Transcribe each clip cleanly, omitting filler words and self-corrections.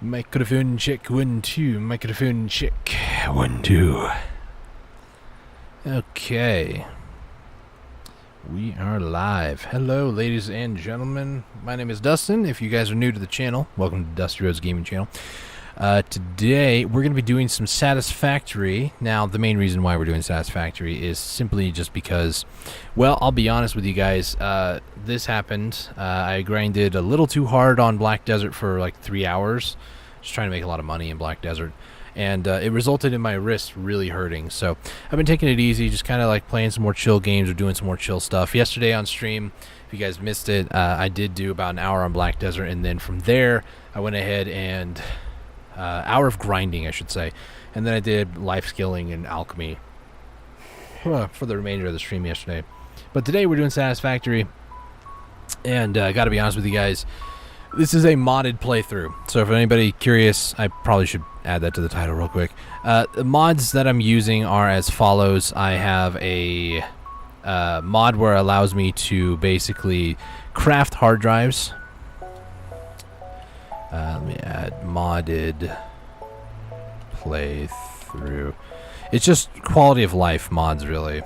Microphone check 1 2. Microphone check 1 2. Okay. We are live. Hello, ladies and gentlemen. My name is Dustin. If you guys are new to the channel, welcome to Dusty Road's Gaming Channel. Today, we're going to be doing some Satisfactory. Now, the main reason why we're doing Satisfactory is simply just because, well, I'll be honest with you guys. This happened. I grinded a little too hard on Black Desert for like 3 hours. Just trying to make a lot of money in Black Desert. And it resulted in my wrist really hurting. So I've been taking it easy, just kind of like playing some more chill games or doing some more chill stuff. Yesterday on stream, if you guys missed it, I did do about an hour on Black Desert. And then from there, I went ahead and... hour of grinding, I should say. And then I did life skilling and alchemy for the remainder of the stream yesterday. But today we're doing Satisfactory. And I gotta be honest with you guys, this is a modded playthrough. So if anybody curious, I probably should add that to the title real quick. The mods that I'm using are as follows. I have a mod where it allows me to basically craft hard drives. Let me add modded playthrough. It's just quality of life mods, really.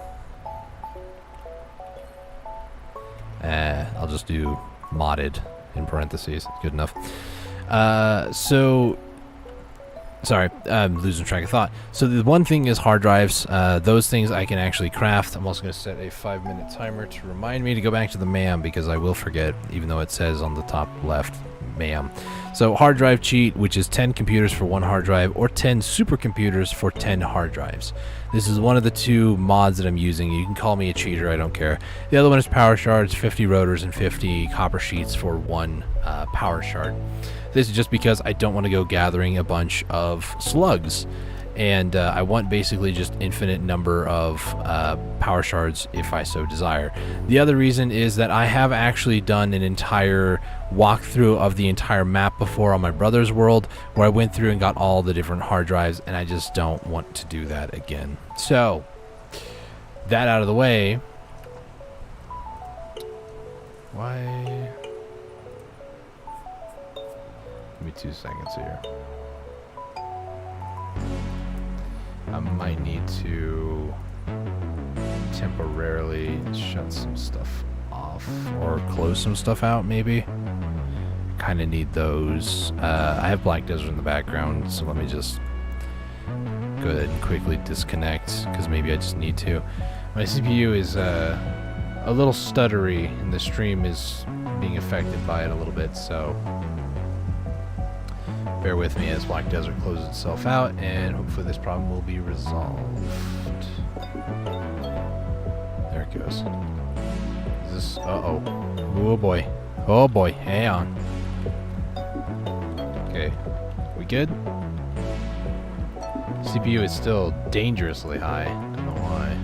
I'll just do modded in parentheses. Good enough. Sorry, I'm losing track of thought. So the one thing is hard drives. Those things I can actually craft. I'm also going to set a 5-minute timer to remind me to go back to the MAM because I will forget, even though it says on the top left MAM. So hard drive cheat, which is 10 computers for 1 hard drive, or 10 supercomputers for 10 hard drives. This is one of the 2 mods that I'm using. You can call me a cheater, I don't care. The other one is power shards, 50 rotors and 50 copper sheets for 1 power shard. This is just because I don't want to go gathering a bunch of slugs. And I want basically just infinite number of power shards if I so desire. The other reason is that I have actually done an entire walkthrough of the entire map before on my brother's world, where I went through and got all the different hard drives, and I just don't want to do that again. So, that out of the way. Why? Give me 2 seconds here. I might need to temporarily shut some stuff off or close some stuff out, maybe. Kind of need those. I have Black Desert in the background, so let me just go ahead and quickly disconnect, because maybe I just need to. My CPU is a little stuttery, and the stream is being affected by it a little bit, so... bear with me as Black Desert closes itself out, and hopefully this problem will be resolved. There it goes. Is this... uh-oh. Oh boy. Oh boy. Hang on. Okay. We good? CPU is still dangerously high. Don't know why.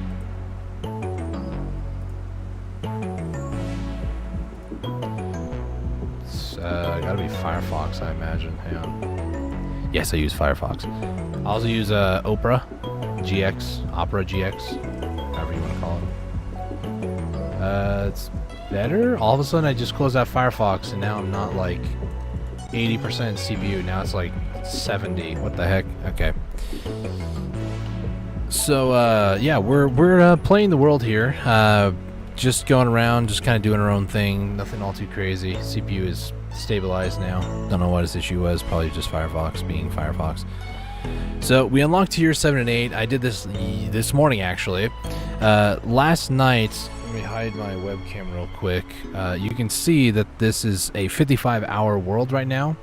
Gotta be Firefox, I imagine. Hang on. Yes, I use Firefox. I also use Opera GX, Opera GX, however you want to call it. It's better. All of a sudden, I just closed out Firefox, and now I'm not like 80% CPU. Now it's like 70. What the heck? Okay. So yeah, we're playing the world here. Just going around, just kind of doing our own thing. Nothing all too crazy. CPU is stabilized now. Don't know what his issue was. Probably just Firefox being Firefox. So we unlocked tier 7 and 8. I did this morning, actually. Last night, let me hide my webcam real quick. You can see that this is a 55-hour world right now.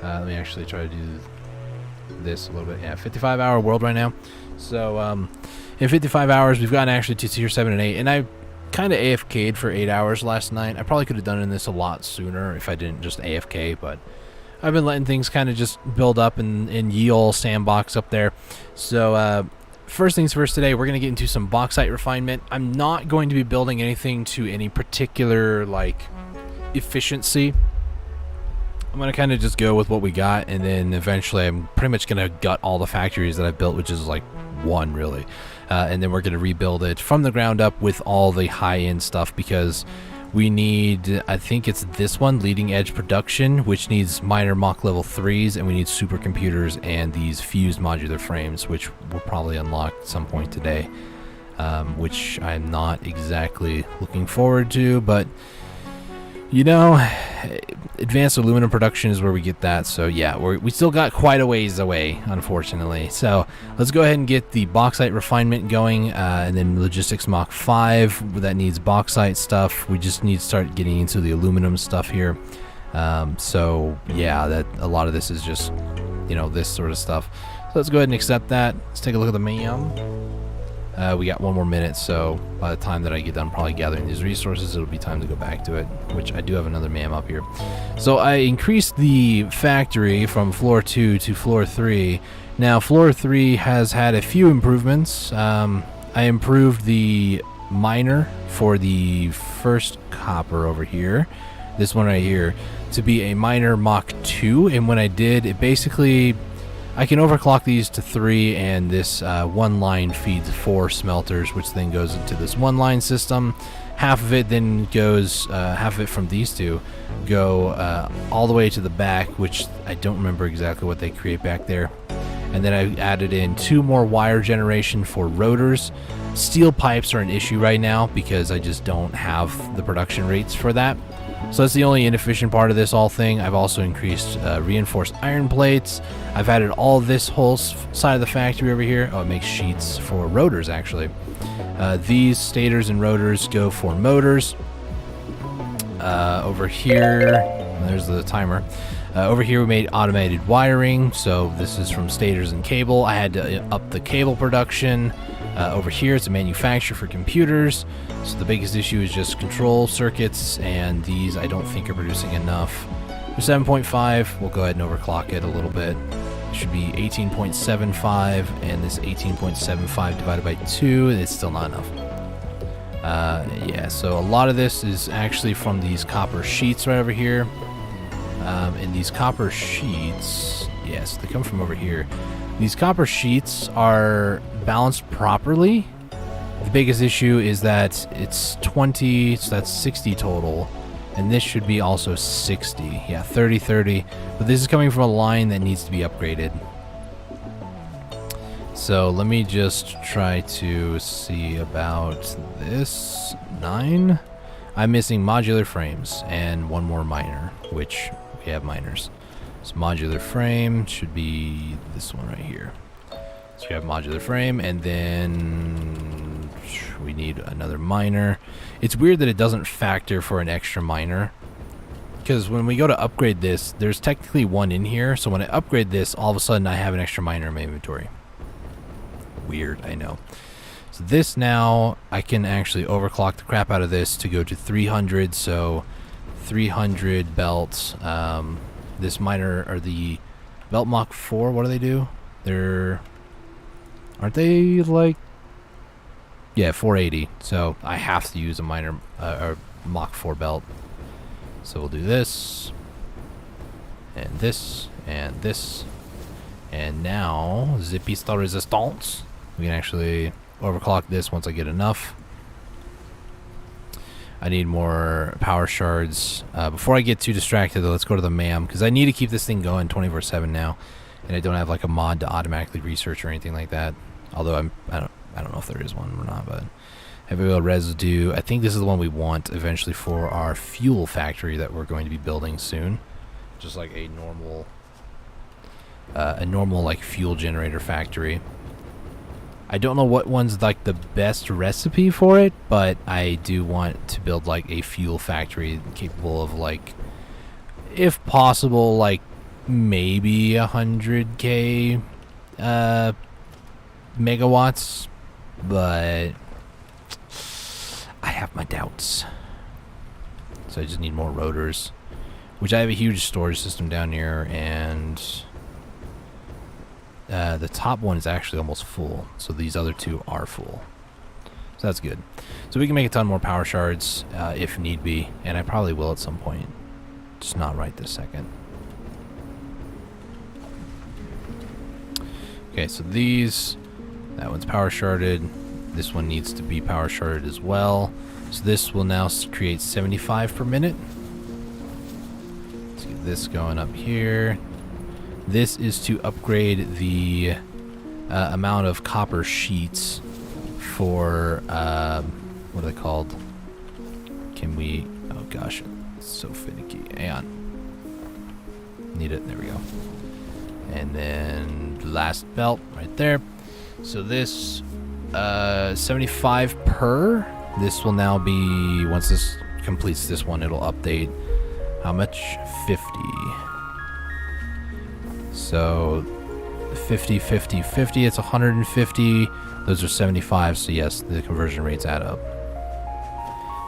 Let me actually try to do this a little bit. Yeah, 55-hour world right now. So in 55 hours, we've gotten actually to tier 7 and 8. And I kind of AFK'd for 8 hours last night. I probably could have done this a lot sooner if I didn't just AFK, but I've been letting things kind of just build up in ye ol' sandbox up there. So first things first, today we're going to get into some Bauxite Refinement. I'm not going to be building anything to any particular like efficiency. I'm going to kind of just go with what we got, and then eventually I'm pretty much going to gut all the factories that I've built, which is like 1 really. And then we're going to rebuild it from the ground up with all the high-end stuff, because We need, I think it's this one, leading edge production, which needs miner Mach level 3s, and we need supercomputers and these fused modular frames, which we'll probably unlock at some point today, which I'm not exactly looking forward to, but you know, advanced aluminum production is where we get that. So yeah, we still got quite a ways away, unfortunately. So let's go ahead and get the bauxite refinement going, and then logistics Mach 5 that needs bauxite stuff. We just need to start getting into the aluminum stuff here. So yeah, that a lot of this is just, you know, this sort of stuff. So let's go ahead and accept that. Let's take a look at the menu. We got 1 more minute, so by the time that I get done probably gathering these resources, it'll be time to go back to it, which I do have another MAM up here. So I increased the factory from floor 2 to floor 3. Now floor 3 has had a few improvements. I improved the miner for the first copper over here, this one right here, to be a miner Mach 2, and when I did, it basically, I can overclock these to 3, and this one line feeds 4 smelters, which then goes into this one line system. Half of it then goes, half of it from these two go all the way to the back, which I don't remember exactly what they create back there. And then I added in 2 more wire generation for rotors. Steel pipes are an issue right now because I just don't have the production rates for that. So that's the only inefficient part of this whole thing. I've also increased reinforced iron plates. I've added all this whole side of the factory over here. Oh, it makes sheets for rotors, actually. These stators and rotors go for motors. Over here, there's the timer. Over here we made automated wiring, so this is from stators and cable. I had to up the cable production. Over here it's a manufacturer for computers, so the biggest issue is just control circuits, and these I don't think are producing enough. For 7.5, we'll go ahead and overclock it a little bit. It should be 18.75, and this 18.75 divided by 2, it's still not enough. Yeah, so a lot of this is actually from these copper sheets right over here. And these copper sheets, yes, they come from over here. These copper sheets are balanced properly. The biggest issue is that it's 20, so that's 60 total. And this should be also 60. Yeah, 30, 30. But this is coming from a line that needs to be upgraded. So let me just try to see about this. 9. I'm missing modular frames and 1 more miner, which we have miners. So modular frame should be this one right here. So we have modular frame, and then we need another miner. It's weird that it doesn't factor for an extra miner, because when we go to upgrade this, there's technically 1 in here. So when I upgrade this, all of a sudden I have an extra miner in my inventory. Weird, I know. So this now, I can actually overclock the crap out of this to go to 300. So 300 belts. This miner, or the belt Mach 4, what do they do? They're, aren't they like, yeah, 480. So I have to use a miner, or Mach 4 belt. So we'll do this, and this, and this, and now Zipista Resistance. We can actually overclock this once I get enough. I need more power shards. Before I get too distracted, though, let's go to the MAM, because I need to keep this thing going 24/7 now, and I don't have like a mod to automatically research or anything like that. Although I don't know if there is one or not, but heavy oil residue. I think this is the one we want eventually for our fuel factory that we're going to be building soon. Just like a normal like fuel generator factory. I don't know what one's like the best recipe for it, but I do want to build like a fuel factory capable of, like, if possible, like maybe 100k megawatts, but I have my doubts. So I just need more rotors, which I have a huge storage system down here, and the top one is actually almost full, so these other 2 are full. So that's good. So we can make a ton more power shards if need be, and I probably will at some point. Just not right this second. Okay, so these, that one's power sharded. This one needs to be power sharded as well. So this will now create 75 per minute. Let's get this going up here. This is to upgrade the amount of copper sheets for, what are they called? Can we, oh gosh, it's so finicky. Hang on. Need it, there we go. And then last belt right there. So this, 75 per. This will now be, once this completes this one, it'll update how much? 50. So 50, 50, 50, it's 150. Those are 75, so yes, the conversion rates add up.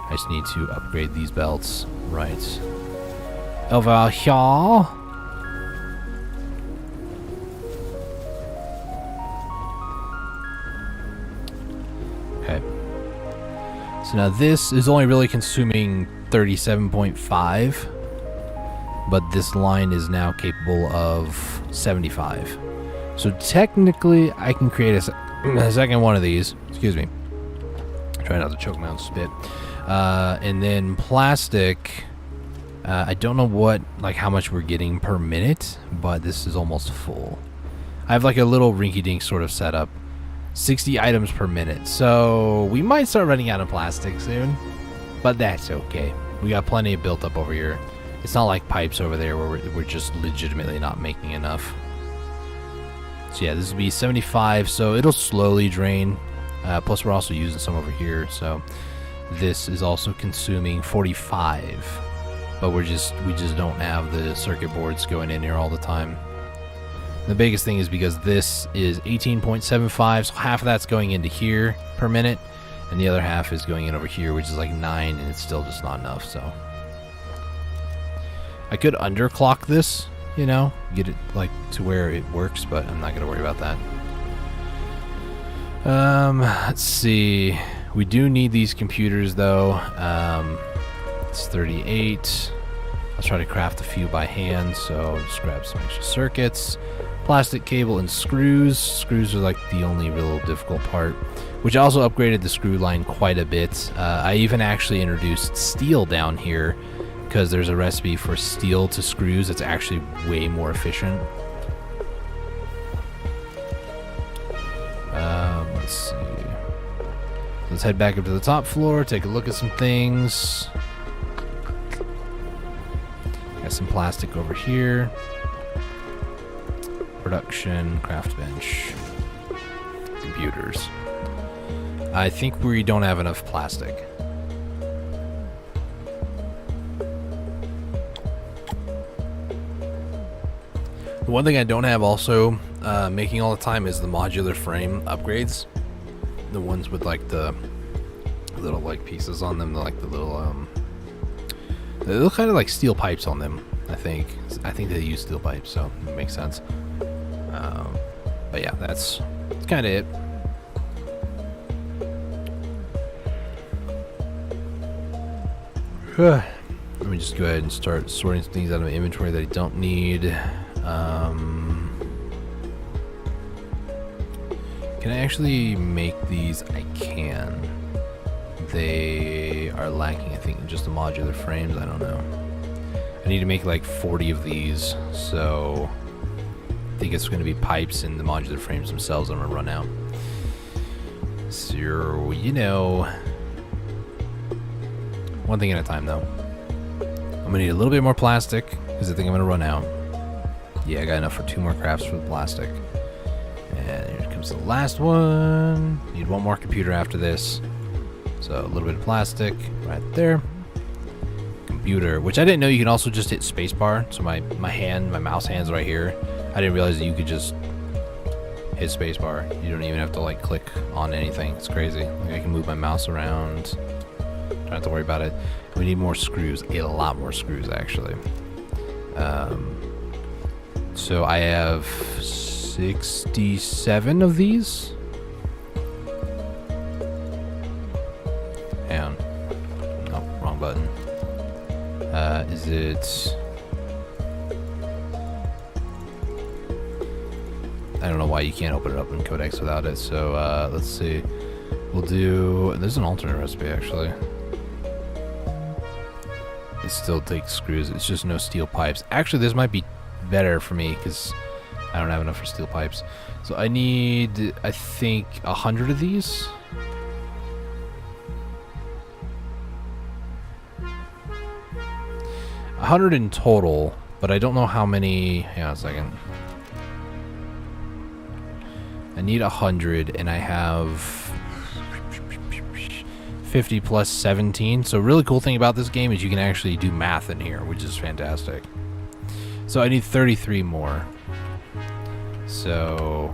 I just need to upgrade these belts. Right. Over here. Okay. So now this is only really consuming 37.5, but this line is now capable of 75. So technically, I can create a second one of these. Excuse me. Try not to choke my own spit. And then plastic. I don't know how much we're getting per minute, but this is almost full. I have like a little rinky-dink sort of setup. 60 items per minute. So we might start running out of plastic soon, but that's okay. We got plenty built up over here. It's not like pipes over there where we're just legitimately not making enough. So yeah, this will be 75, so it'll slowly drain. Plus we're also using some over here, so this is also consuming 45. But we just don't have the circuit boards going in here all the time. The biggest thing is because this is 18.75, so half of that's going into here per minute, and the other half is going in over here, which is like 9, and it's still just not enough, so. I could underclock this, you know, get it like to where it works, but I'm not going to worry about that. Let's see. We do need these computers, though. It's 38. I'll try to craft a few by hand, so just grab some extra circuits. Plastic cable and screws. Screws are like the only real difficult part, which also upgraded the screw line quite a bit. I even actually introduced steel down here because there's a recipe for steel to screws that's actually way more efficient. Let's see. Let's head back up to the top floor, take a look at some things. Got some plastic over here. Production, craft bench, computers. I think we don't have enough plastic. The one thing I don't have also making all the time is the modular frame upgrades. The ones with like the little like pieces on them, like the little they look kind of like steel pipes on them. I think they use steel pipes, so it makes sense. But yeah, that's kind of it. Let me just go ahead and start sorting some things out of my inventory that I don't need. Can I actually make these? I can. They are lacking, I think, in just the modular frames. I don't know. I need to make like 40 of these, so I think it's going to be pipes and the modular frames themselves I'm going to run out. So, you know, one thing at a time, though. I'm going to need a little bit more plastic because I think I'm going to run out. Yeah, I got enough for 2 more crafts for the plastic. And here comes the last one. Need one more computer after this. So a little bit of plastic right there. Computer, which I didn't know you can also just hit spacebar. So my mouse hand's right here. I didn't realize that you could just hit spacebar. You don't even have to like click on anything. It's crazy. Like I can move my mouse around. Don't have to worry about it. We need more screws. A lot more screws actually. So I have 67 of these. Hang on. No, wrong button. Is it? I don't know why you can't open it up in Codex without it. So let's see. We'll do. There's an alternate recipe actually. it still takes screws. It's just no steel pipes. Actually, this might be better for me because I don't have enough for steel pipes. So I need, I think, 100 of these. $100 in total, but I don't know how many. Hang on a second. I need 100, and I have 50 plus 17. So really cool thing about this game is you can actually do math in here, which is fantastic. So I need 33 more. So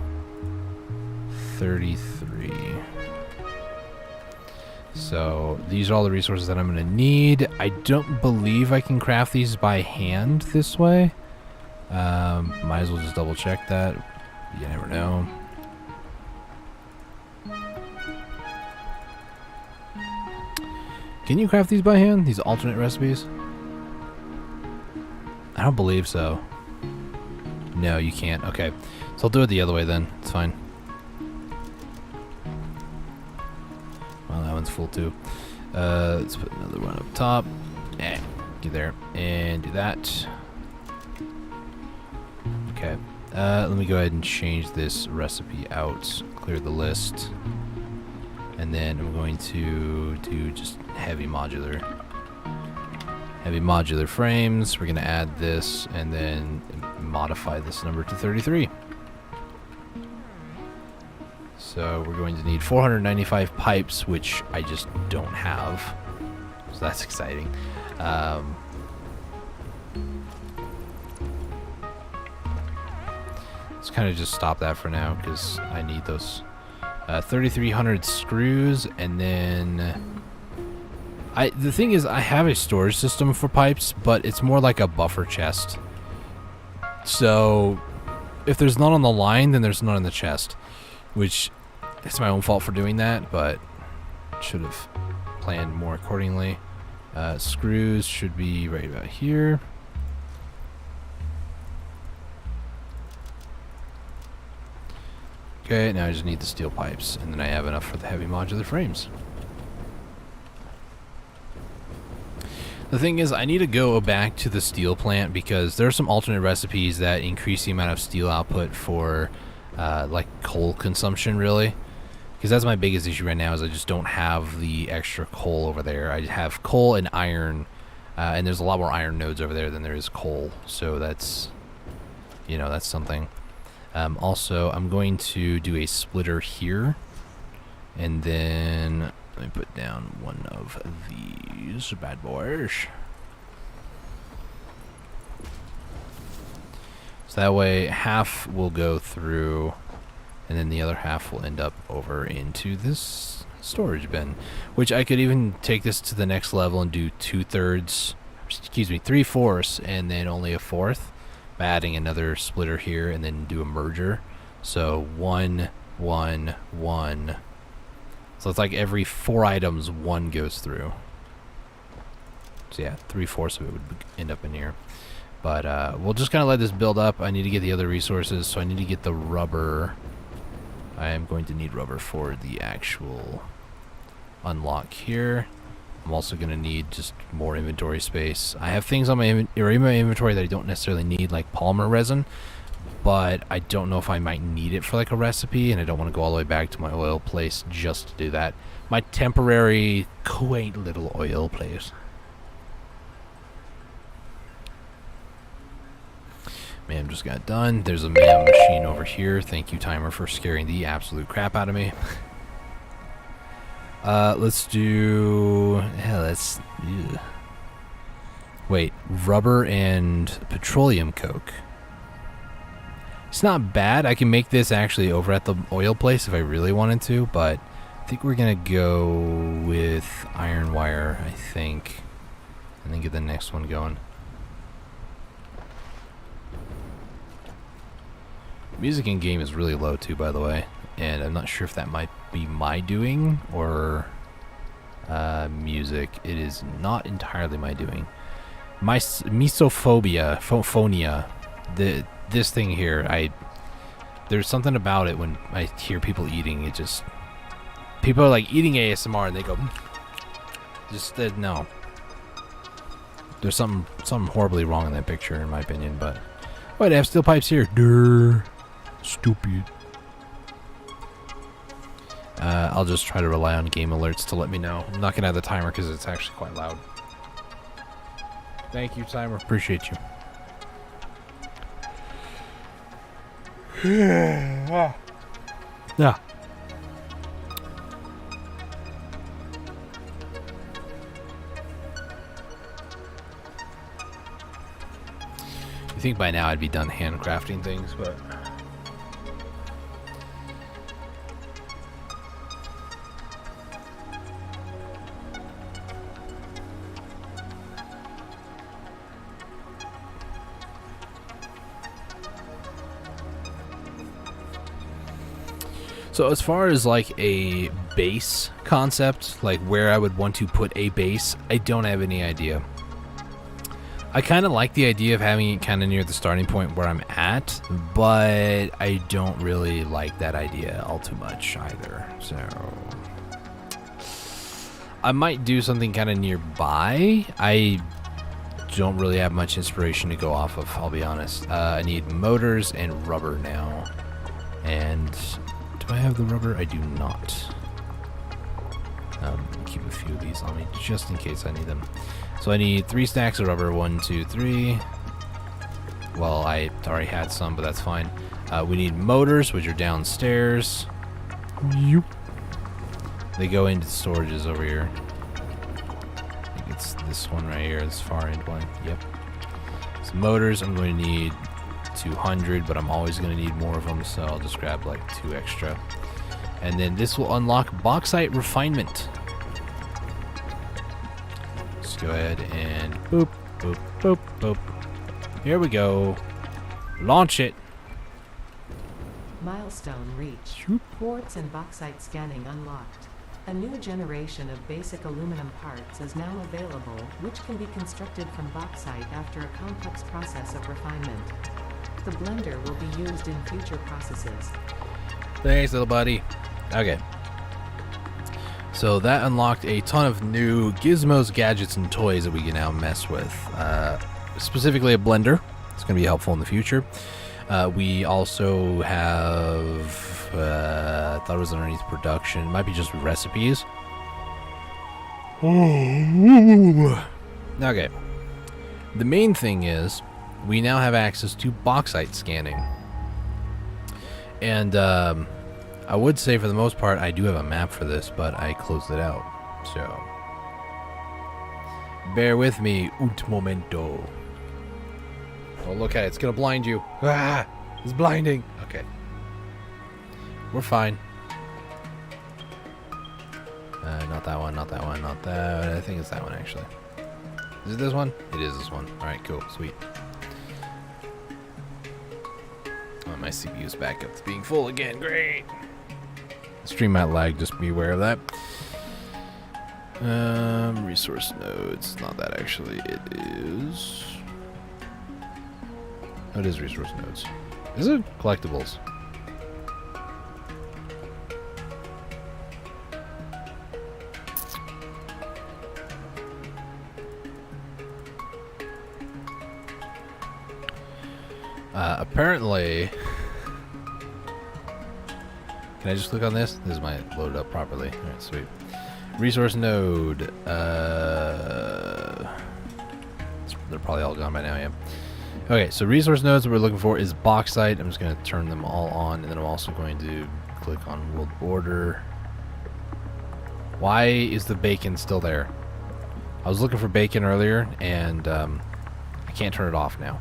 33. So these are all the resources that I'm going to need. I don't believe I can craft these by hand this way. Might as well just double check that. You never know. Can you craft these by hand? These alternate recipes? I don't believe so. No, you can't. Okay. So I'll do it the other way then. It's fine. Well, that one's full too. Let's put another one up top. Get there. And do that. Okay. Let me go ahead and change this recipe out. Clear the list. And then I'm going to do just heavy modular frames. We're going to add this and then modify this number to 33. So we're going to need 495 pipes, which I just don't have. So that's exciting. Let's kind of just stop that for now because I need those 3,300 screws, and then the thing is I have a storage system for pipes, but it's more like a buffer chest. So if there's none on the line, then there's none in the chest, which it's my own fault for doing that, but should have planned more accordingly. Screws should be right about here. Okay, now I just need the steel pipes, and then I have enough for the heavy modular frames. The thing is, I need to go back to the steel plant because there are some alternate recipes that increase the amount of steel output for like coal consumption, really. Because that's my biggest issue right now is I just don't have the extra coal over there. I have coal and iron, and there's a lot more iron nodes over there than there is coal. So that's, you know, that's something. Also, I'm going to do a splitter here, and then let me put down one of these bad boys. So that way half will go through, and then the other half will end up over into this storage bin, which I could even take this to the next level and do 3/4, and then only a fourth. Adding another splitter here and then do a merger. So 1, 1, 1. So it's like every 4 items 1 goes through. So yeah, 3/4 of it would end up in here. But we'll just kind of let this build up. I need to get the other resources, so I need to get the rubber. I am going to need rubber for the actual unlock here. I'm also going to need just more inventory space. I have things on my inventory that I don't necessarily need, like polymer resin, but I don't know if I might need it for like a recipe, and I don't want to go all the way back to my oil place just to do that. My temporary, quaint little oil place. Ma'am just got done. There's a ma'am machine over here. Thank you, timer, for scaring the absolute crap out of me. Let's do... Yeah, wait, rubber and petroleum coke. It's not bad. I can make this actually over at the oil place if I really wanted to, but I think we're gonna go with iron wire, I think, and then get the next one going. Music in game is really low too, by the way, and I'm not sure if that might be my doing or music. It is not entirely my doing. My misophonia, this thing here, there's something about it when I hear people eating. It just, people are like eating ASMR and they go, just no. There's something horribly wrong in that picture, in my opinion, but... Wait, they have steel pipes here. Durr. Stupid. I'll just try to rely on game alerts to let me know. I'm not going to have the timer because it's actually quite loud. Thank you, timer. Appreciate you. Yeah. You think by now I'd be done handcrafting things, but... So as far as like a base concept, like where I would want to put a base, I don't have any idea. I kind of like the idea of having it kind of near the starting point where I'm at, but I don't really like that idea all too much either. So I might do something kind of nearby. I don't really have much inspiration to go off of, I'll be honest. I need motors and rubber now. And do I have the rubber? I do not. Keep a few of these on me just in case I need them. So I need 3 stacks of rubber. 1, 2, 3. Well, I already had some, but that's fine. We need motors, which are downstairs. Yep. They go into storages over here. I think it's this one right here, this far end one. Yep. So motors, I'm going to need 200, but I'm always going to need more of them, so I'll just grab like 2 extra. And then this will unlock Bauxite Refinement. Let's go ahead and boop, boop, boop, boop. Here we go. Launch it. Milestone reached. Quartz and bauxite scanning unlocked. A new generation of basic aluminum parts is now available, which can be constructed from bauxite after a complex process of refinement. The blender will be used in future processes. Thanks, little buddy. Okay. So that unlocked a ton of new gizmos, gadgets, and toys that we can now mess with. Specifically a blender. It's going to be helpful in the future. We also have... I thought it was underneath production. It might be just recipes. Okay. The main thing is we now have access to bauxite scanning. And I would say for the most part I do have a map for this, but I closed it out. So bear with me, un momento. Oh, look at it. It's going to blind you. Ah, it's blinding. Okay. We're fine. Not that one, not that one, not that. I think it's that one, actually. Is it this one? It is this one. Alright, cool. Sweet. Oh, my CPU's back up to being full again. Great. Stream might lag. Just be aware of that. Resource nodes. Not that, actually. It is... Oh, it is resource nodes. Is it collectibles? Apparently... Can I just click on this? This might load it up properly. Alright, sweet. Resource node. They're probably all gone by now, yeah. Okay, so resource nodes that we're looking for is bauxite. I'm just going to turn them all on, and then I'm also going to click on world border. Why is the bacon still there? I was looking for bacon earlier, and I can't turn it off now.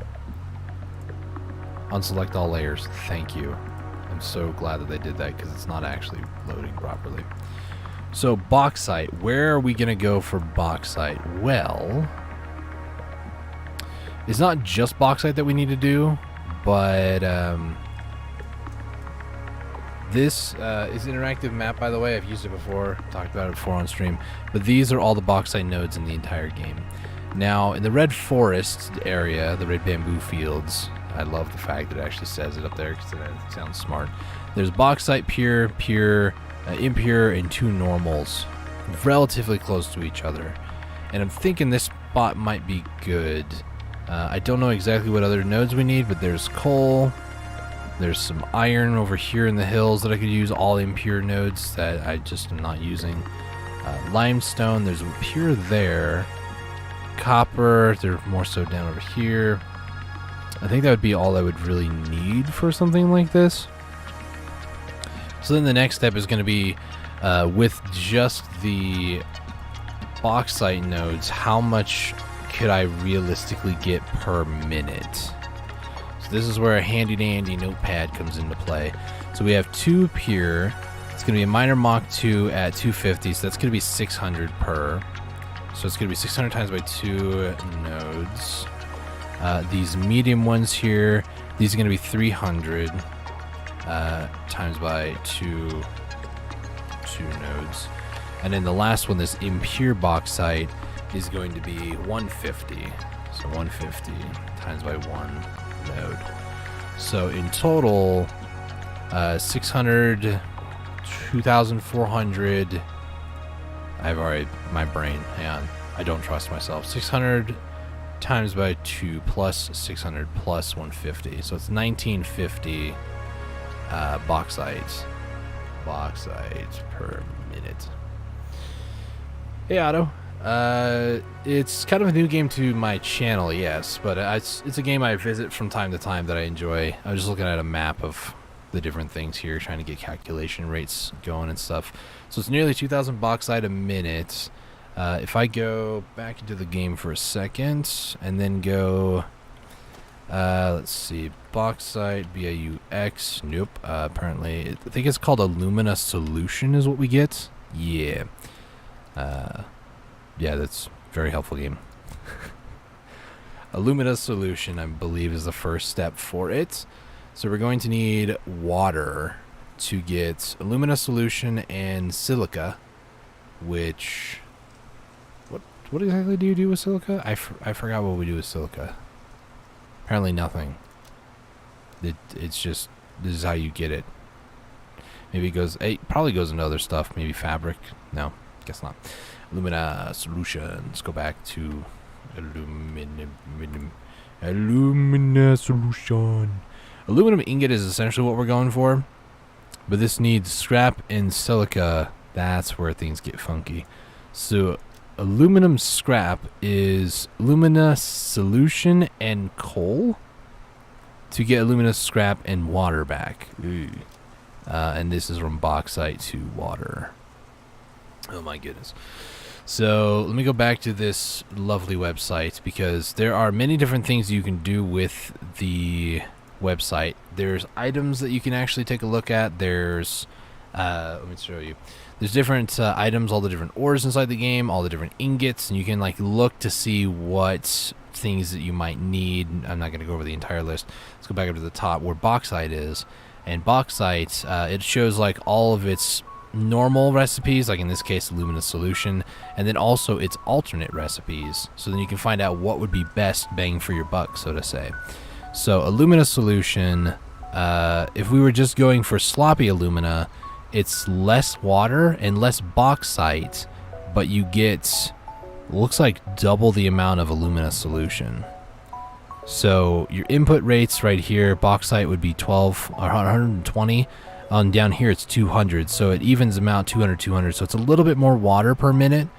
Unselect all layers. Thank you. I'm so glad that they did that because it's not actually loading properly. So bauxite. Where are we going to go for bauxite? Well, it's not just bauxite that we need to do, but this is an interactive map, by the way. I've used it before, talked about it before on stream. But these are all the bauxite nodes in the entire game. Now, in the red forest area, the red bamboo fields, I love the fact that it actually says it up there because it sounds smart. There's bauxite, pure, impure, and 2 normals, relatively close to each other. And I'm thinking this spot might be good. I don't know exactly what other nodes we need, but there's coal. There's some iron over here in the hills that I could use, all impure nodes that I just am not using. Limestone, there's impure there. Copper, they're more so down over here. I think that would be all I would really need for something like this. So then the next step is going to be with just the bauxite nodes, how much could I realistically get per minute? So this is where a handy dandy notepad comes into play. So we have 2 pure. It's going to be a minor Mach 2 at 250, so that's going to be 600 per. So it's going to be 600 times by 2 nodes. These medium ones here, these are going to be 300 times by 2 nodes. And then the last one, this impure bauxite, is going to be 150. So 150 times by 1 node. So in total, 600, 2,400. I've already, my brain, hang on. I don't trust myself. 600 times by 2 plus 600 plus 150. So it's 1950 bauxite per minute. Hey, Otto. It's kind of a new game to my channel, yes, but it's a game I visit from time to time that I enjoy. I was just looking at a map of the different things here, trying to get calculation rates going and stuff. So it's nearly 2,000 bauxite a minute. If I go back into the game for a second and then go, let's see, bauxite, BAUX, nope, apparently, I think it's called alumina solution is what we get. Yeah. Yeah, that's a very helpful game. Alumina solution, I believe, is the first step for it. So we're going to need water to get alumina solution and silica, which... What exactly do you do with silica? I forgot what we do with silica. Apparently nothing. It's just, this is how you get it. Maybe it goes, it probably goes into other stuff. Maybe fabric. No, guess not. Alumina solution. Let's go back to alumina solution. Aluminum ingot is essentially what we're going for, but this needs scrap and silica. That's where things get funky. So aluminum scrap is alumina solution and coal to get alumina scrap and water back. And this is from bauxite to water. Oh my goodness. So let me go back to this lovely website, because there are many different things you can do with the website. There's items that you can actually take a look at. There's let me show you. There's different items, all the different ores inside the game, all the different ingots, and you can like look to see what things that you might need. I'm not going to go over the entire list. Let's go back up to the top where bauxite is. And bauxite, it shows like all of its normal recipes, like in this case alumina solution, and then also its alternate recipes, so then you can find out what would be best bang for your buck, so to say. So alumina solution, if we were just going for sloppy alumina, it's less water and less bauxite, but you get, looks like double the amount of alumina solution. So your input rates right here, bauxite would be 12 or 120. Down here it's 200, so it evens them out 200, 200. So it's a little bit more water per minute,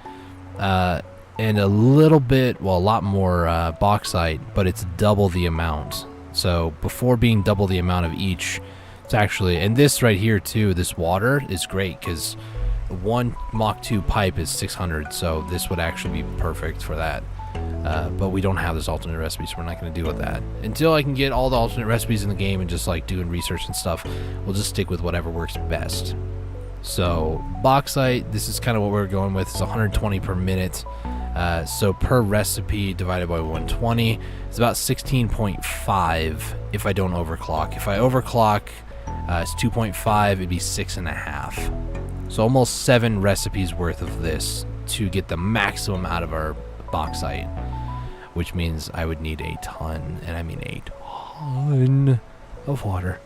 and a little bit, well, a lot more bauxite, but it's double the amount. So before being double the amount of each, it's actually, and this right here too, this water is great because one Mach 2 pipe is 600, so this would actually be perfect for that. But we don't have this alternate recipe, so we're not going to deal with that. Until I can get all the alternate recipes in the game and just like doing research and stuff, we'll just stick with whatever works best. So bauxite, this is kind of what we're going with. It's 120 per minute. So per recipe divided by 120, it's about 16.5 if I don't overclock. If I overclock, it's 2.5, it'd be 6.5. So almost 7 recipes worth of this to get the maximum out of our bauxite, which means I would need a ton, and I mean a ton of water,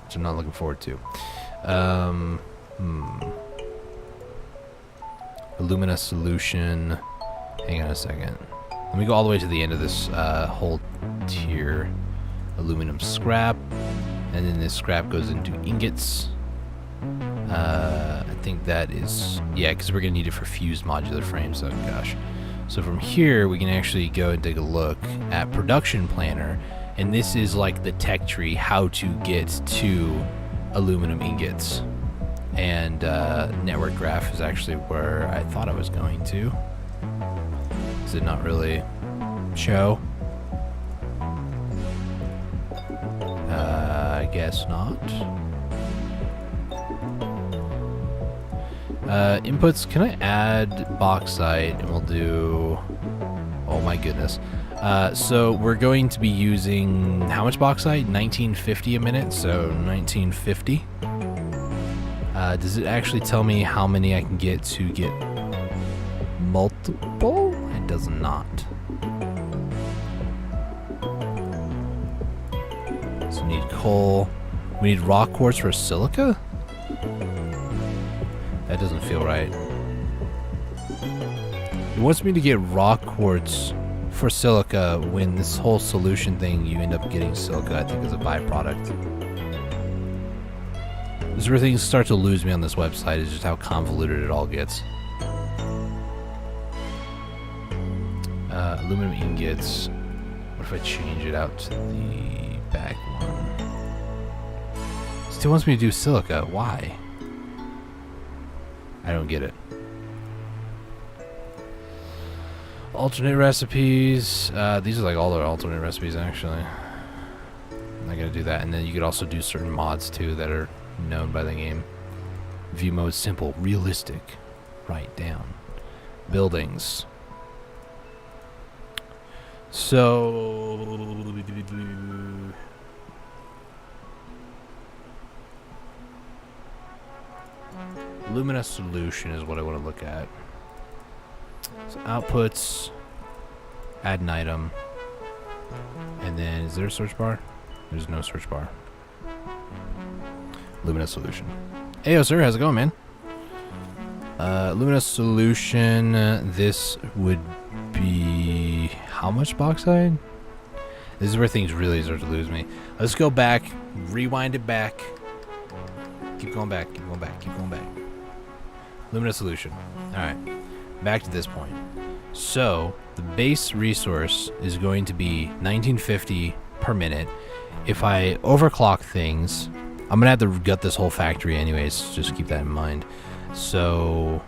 which I'm not looking forward to. Alumina solution. Hang on a second. Let me go all the way to the end of this whole tier. Aluminum scrap. And then this scrap goes into ingots. I think that is... Yeah, because we're going to need it for fused modular frames. Oh, gosh. So from here, we can actually go and take a look at Production Planner. And this is like the tech tree, how to get to aluminum ingots. And Network Graph is actually where I thought I was going to. Does it not really show? I guess not. Inputs, can I add bauxite? And we'll do... Oh my goodness. So we're going to be using... How much bauxite? 1950 a minute, so 1950. Does it actually tell me how many I can get to get multiple? It does not. So we need coal. We need rock quartz for silica? That doesn't feel right. It wants me to get rock quartz for silica when this whole solution thing, you end up getting silica, I think, as a byproduct. This is where things start to lose me on this website, is just how convoluted it all gets. Aluminum ingots. What if I change it out to the back one? Still wants me to do silica. Why? I don't get it. Alternate recipes. These are like all the alternate recipes, actually. I gotta do that. And then you could also do certain mods, too, that are known by the game. View mode simple. Realistic. Write down. Buildings. So... Lumina solution is what I want to look at. So outputs, add an item, and then is there a search bar? There's no search bar. Lumina solution. Heyo, sir, how's it going, man? Lumina solution. This would be how much bauxite? This is where things really start to lose me. Let's go back, rewind it back. Keep going back, keep going back, keep going back. Lumina solution. Alright, back to this point. So, the base resource is going to be 1950 per minute. If I overclock things, I'm going to have to gut this whole factory anyways, just keep that in mind. So,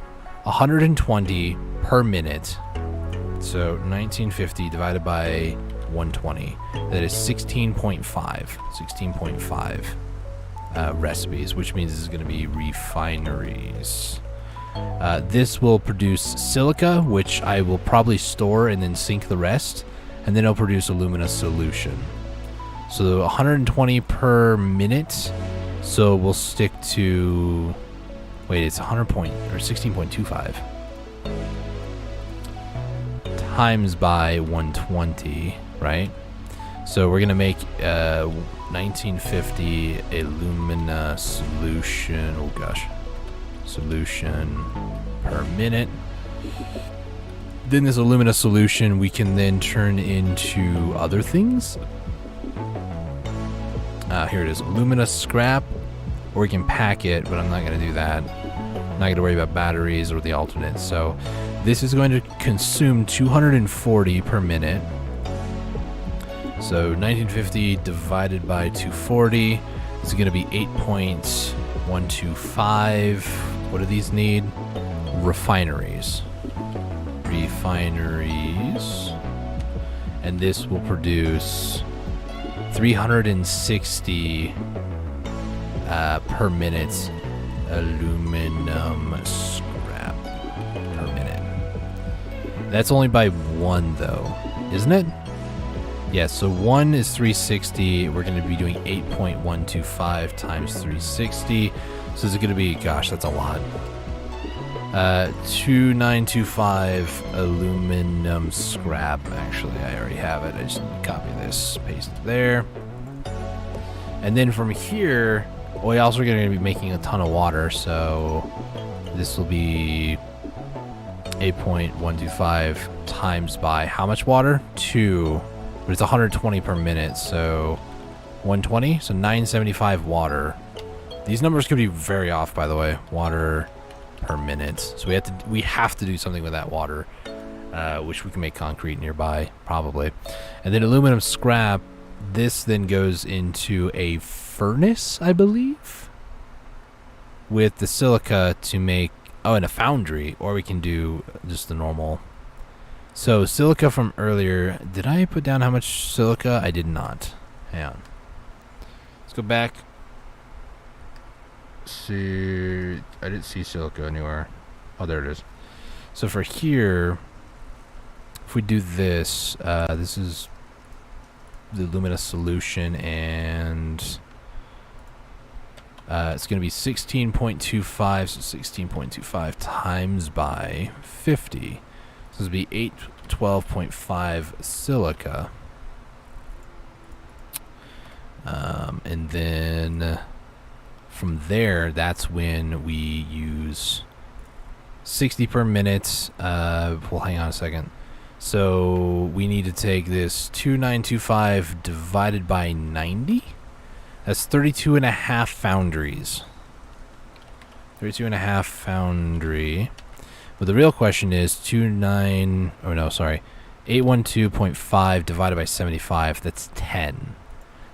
120 per minute. So, 1950 divided by 120. That is 16.5. 16.5 recipes, which means this is going to be refineries. This will produce silica, which I will probably store and then sink the rest, and then it'll produce alumina solution. So 120 per minute. So we'll stick to... Wait, it's 16.25 times by 120, right? So we're gonna make 1950 alumina solution. Oh gosh. Solution per minute. Then this alumina solution we can then turn into other things. Here it is, alumina scrap, or we can pack it, but I'm not going to do that. I'm not going to worry about batteries or the alternates. So this is going to consume 240 per minute. So 1950 divided by 240 is going to be 8.125. What do these need? Refineries. Refineries. And this will produce 360 per minute aluminum scrap per minute. That's only by one though, isn't it? Yeah, so one is 360. We're going to be doing 8.125 times 360. So this is going to be, gosh, that's a lot. 2925 aluminum scrap. Actually, I already have it. I just need to copy this, paste it there. And then from here, we also are going to be making a ton of water. So this will be 8.125 times by how much water? 2. But it's 120 per minute, so 120, so 975 water. These numbers could be very off, by the way. Water per minute. So we have to do something with that water, which we can make concrete nearby, probably. And then aluminum scrap. This then goes into a furnace, I believe, with the silica to make. Oh, and a foundry, or we can do just the normal. So silica from earlier. Did I put down how much silica? I did not. Hang on. Let's go back. See, I didn't see silica anywhere. Oh, there it is. So for here, if we do this, this is the alumina solution, and it's going to be 16.25, so 16.25 times by 50. So this would be 812.5 silica. And then from there, that's when we use 60 per minute. Well, hang on a second. So we need to take this 2925 divided by 90. That's 32 and a half foundries. 32 and a half foundry. But the real question is 812.5 divided by 75. That's 10.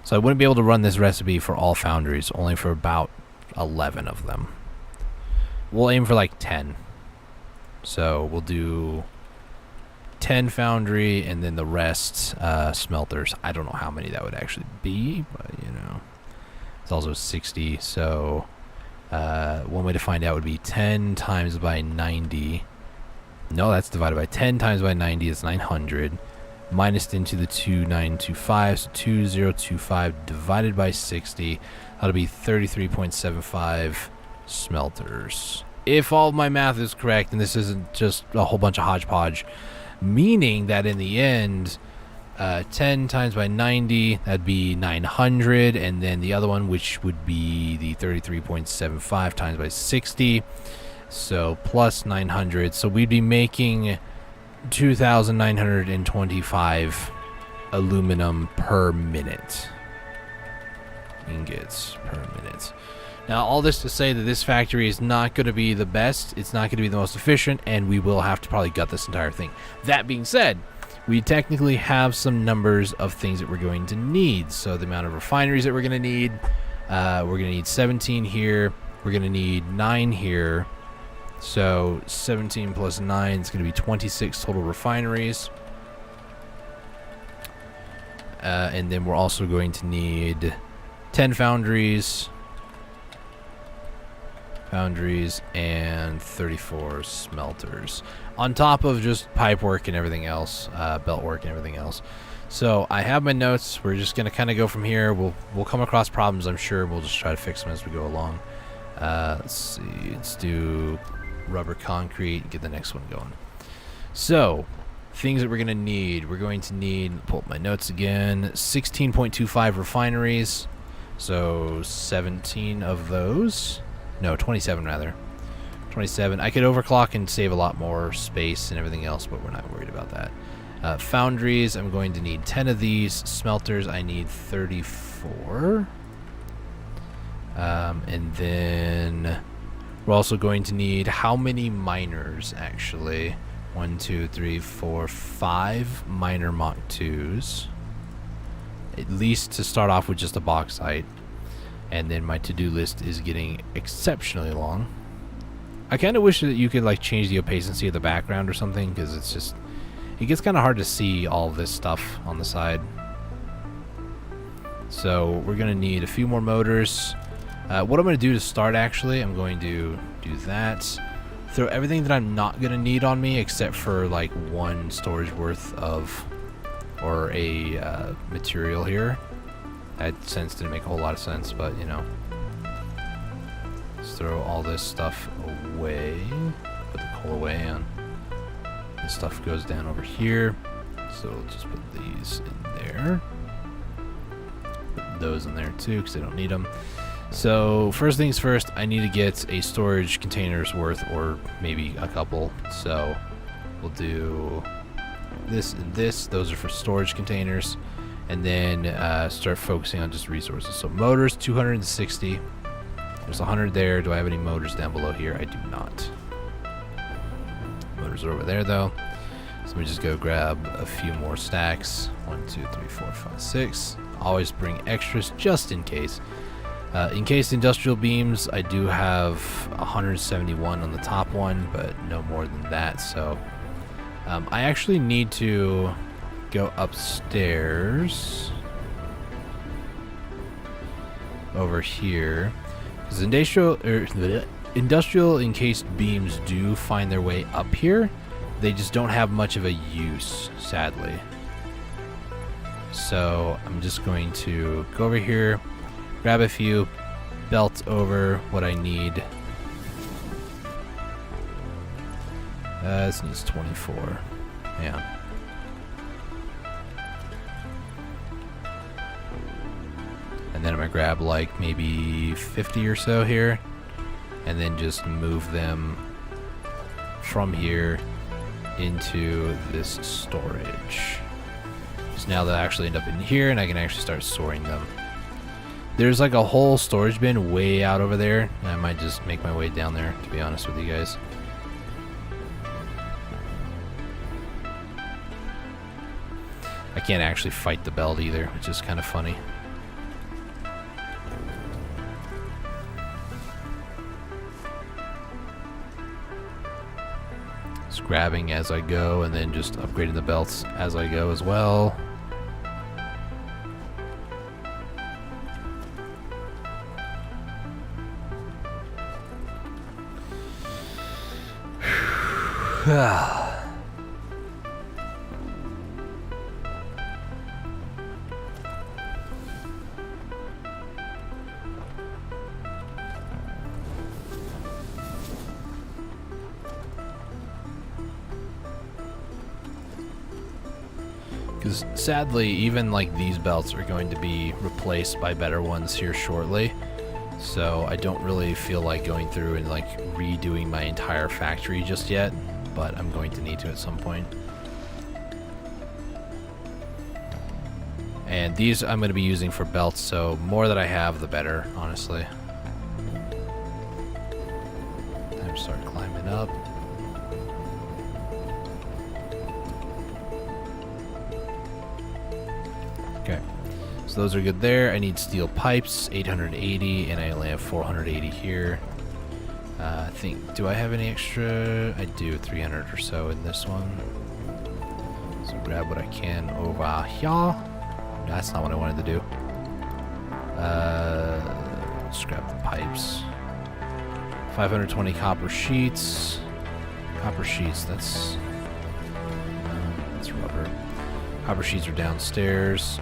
So I wouldn't be able to run this recipe for all foundries, only for about 11 of them. We'll aim for like 10. So we'll do 10 foundry and then the rest smelters. I don't know how many that would actually be, but you know, it's also 60. So one way to find out would be 10 times by 90. No, that's divided by 10 times by 90 is 900. Minus into the 2925, so 2025 divided by 60. That'll be 33.75 smelters. If all of my math is correct, and this isn't just a whole bunch of hodgepodge, meaning that in the end, 10 times by 90, that'd be 900, and then the other one, which would be the 33.75 times by 60, so plus 900. So we'd be making 2,925 aluminum per minute. Ingots per minute. Now, all this to say that this factory is not going to be the best, it's not going to be the most efficient, and we will have to probably gut this entire thing. That being said, we technically have some numbers of things that we're going to need. So the amount of refineries that we're going to need, we're going to need 17 here, we're going to need 9 here. So 17 plus 9 is going to be 26 total refineries. And then we're also going to need 10 foundries, and 34 smelters, on top of just pipe work and everything else, belt work and everything else. So I have my notes. We're just going to kind of go from here. We'll come across problems, I'm sure. We'll just try to fix them as we go along. Let's see. Let's do rubber concrete, get the next one going. So things that we're going to need. We're going to need, pull up my notes again, 16.25 refineries. So 17 of those. No, 27 rather. 27. I could overclock and save a lot more space and everything else, but we're not worried about that. Foundries, I'm going to need 10 of these. Smelters, I need 34. And then we're also going to need how many miners, actually? 1, 2, 3, 4, 5 miner Mach 2s. At least to start off with just a bauxite. And then my to-do list is getting exceptionally long. I kind of wish that you could like change the opaquency of the background or something, because it's just, it gets kind of hard to see all this stuff on the side. So we're going to need a few more motors. What I'm going to do to start, actually, I'm going to do that. Throw everything that I'm not going to need on me, except for like 1 storage worth of, or a material here. That sense didn't make a whole lot of sense, but you know. Let's throw all this stuff away. Put the coal away, and this stuff goes down over here. So we'll just put these in there. Put those in there too, because I don't need them. So first things first, I need to get a storage container's worth, or maybe a couple. So we'll do this and this. Those are for storage containers. And then start focusing on just resources. So motors, 260. There's 100 there. Do I have any motors down below here? I do not. Motors are over there, though. So let me just go grab a few more stacks. 1, 2, 3, 4, 5, 6. Always bring extras just in case. Encased industrial beams, I do have 171 on the top one, but no more than that. So I actually need to go upstairs over here, because industrial encased beams do find their way up here. They just don't have much of a use, sadly. So I'm just going to go over here, grab a few, belt over what I need. This needs 24. Yeah. And then I'm going to grab like maybe 50 or so here, and then just move them from here into this storage. So now they'll actually end up in here, and I can actually start storing them. There's like a whole storage bin way out over there, and I might just make my way down there, to be honest with you guys. I can't actually fight the belt either, which is kind of funny. Just grabbing as I go, and then just upgrading the belts as I go as well. Because sadly, even like these belts are going to be replaced by better ones here shortly. So I don't really feel like going through and like redoing my entire factory just yet, but I'm going to need to at some point. And these I'm going to be using for belts, so more that I have, the better, honestly. Time to start climbing up. Okay, so those are good there. I need steel pipes, 880, and I only have 480 here. I think, do I have any extra? I do, 300 or so in this one. So grab what I can over here. That's not what I wanted to do. Let's grab the pipes. 520 copper sheets. Copper sheets, that's rubber. Copper sheets are downstairs.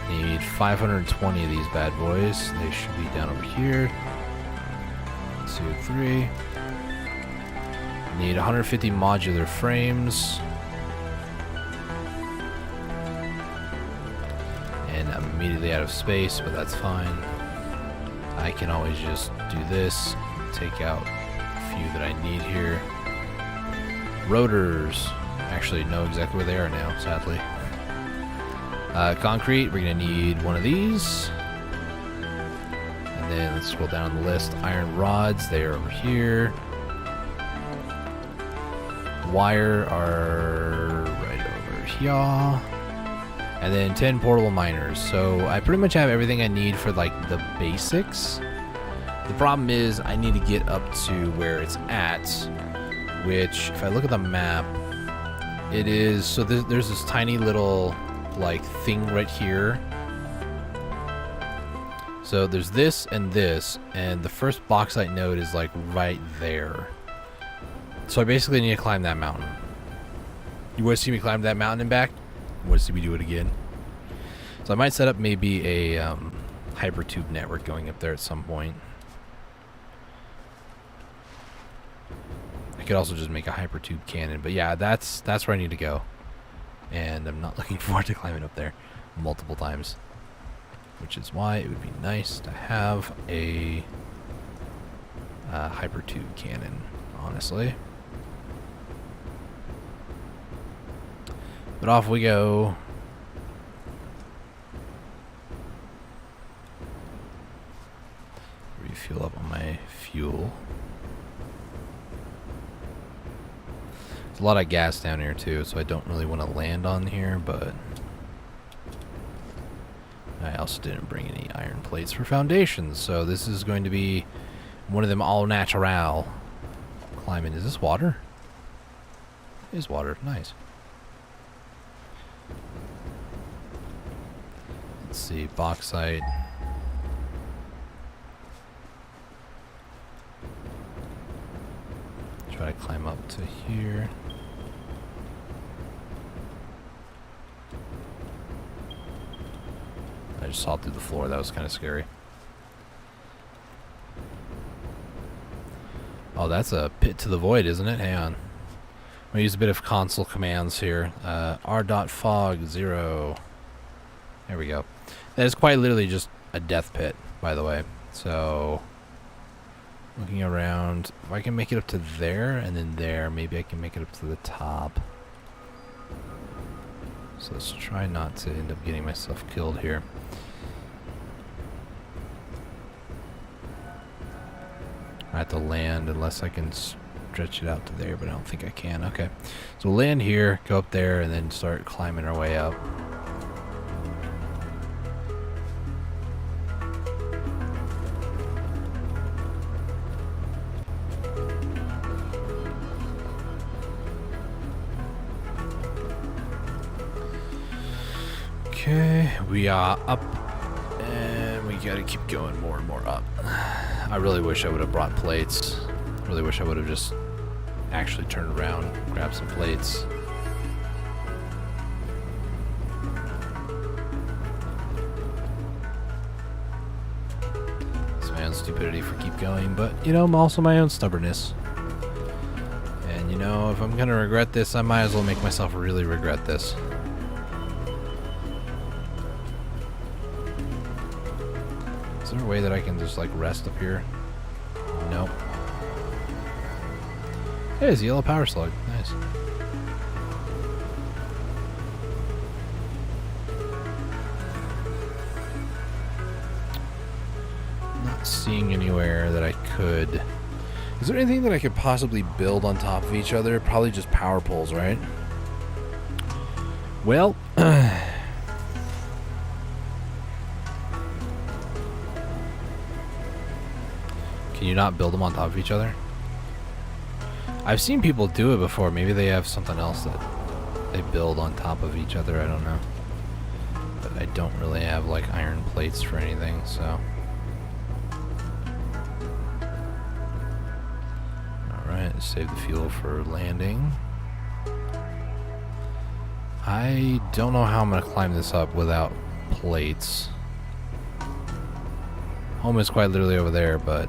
Need 520 of these bad boys. They should be down over here. 2, 3. Need 150 modular frames. And I'm immediately out of space, but that's fine. I can always just do this, take out a few that I need here. Rotors. Actually know exactly where they are now, sadly. Concrete, we're going to need one of these. And then let's scroll down the list. Iron rods, they are over here. Wire are right over here. And then 10 portable miners. So I pretty much have everything I need for like the basics. The problem is I need to get up to where it's at, which if I look at the map, it is, so there's this tiny little like thing right here. So there's this, and the first bauxite node is like right there. So I basically need to climb that mountain. You want to see me climb that mountain and back? You want to see me do it again? So I might set up maybe a hypertube network going up there at some point. I could also just make a hypertube cannon, but yeah, that's where I need to go. And I'm not looking forward to climbing up there multiple times, which is why it would be nice to have a hyper tube cannon, honestly. But off we go. Refuel up on my fuel. There's a lot of gas down here too, so I don't really want to land on here, but I also didn't bring any iron plates for foundations, so this is going to be one of them all natural climbing. Is this water? It is water. Nice. Let's see, bauxite. Try to climb up to here. I just saw through the floor. That was kind of scary. Oh, that's a pit to the void, isn't it? Hang on. I'm going to use a bit of console commands here. R.fog 0. There we go. That is quite literally just a death pit, by the way. So, looking around, if I can make it up to there and then there, maybe I can make it up to the top. So let's try not to end up getting myself killed here. I have to land unless I can stretch it out to there, but I don't think I can. Okay. So we'll land here, go up there, and then start climbing our way up. Okay, we are up, and we gotta keep going more and more up. I really wish I would have brought plates. I really wish I would have just actually turned around, grabbed some plates. It's my own stupidity for keep going, but, you know, also my own stubbornness. And, you know, if I'm gonna regret this, I might as well make myself really regret this. Is there a way that I can just, like, rest up here? Nope. Hey, it's a yellow power slug. Nice. Not seeing anywhere that I could... Is there anything that I could possibly build on top of each other? Probably just power poles, right? Well... Can you not build them on top of each other? I've seen people do it before. Maybe they have something else that they build on top of each other. I don't know. But I don't really have like iron plates for anything, so. Alright, let's save the fuel for landing. I don't know how I'm going to climb this up without plates. Home is quite literally over there, but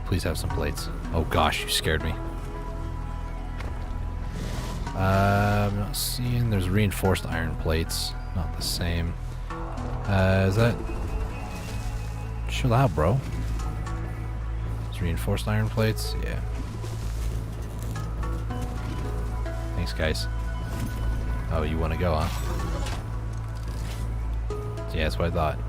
please have some plates. Oh gosh, you scared me. I'm not seeing. There's reinforced iron plates. Not the same. Is that... Chill out, bro. There's reinforced iron plates? Yeah. Thanks, guys. Oh, you want to go, huh? Yeah, that's what I thought.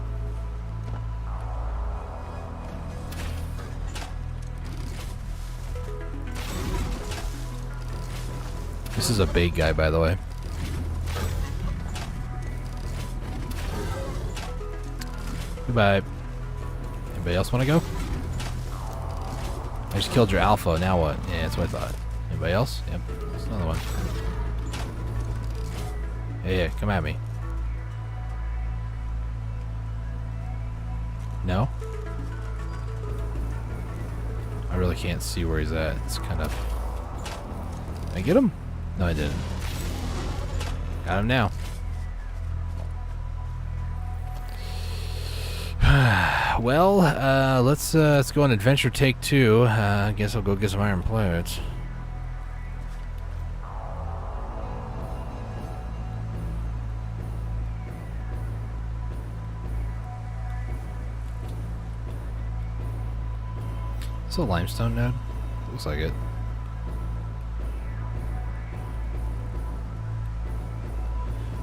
This is a bait guy, by the way. Goodbye. Anybody else want to go? I just killed your alpha. Now what? Yeah, that's what I thought. Anybody else? Yep. There's another one. Yeah, come at me. No? I really can't see where he's at. It's kind of... Did I get him? No, I didn't. Got him now. Well, let's go on adventure take 2. I guess I'll go get some iron plates. It's a limestone node. Looks like it.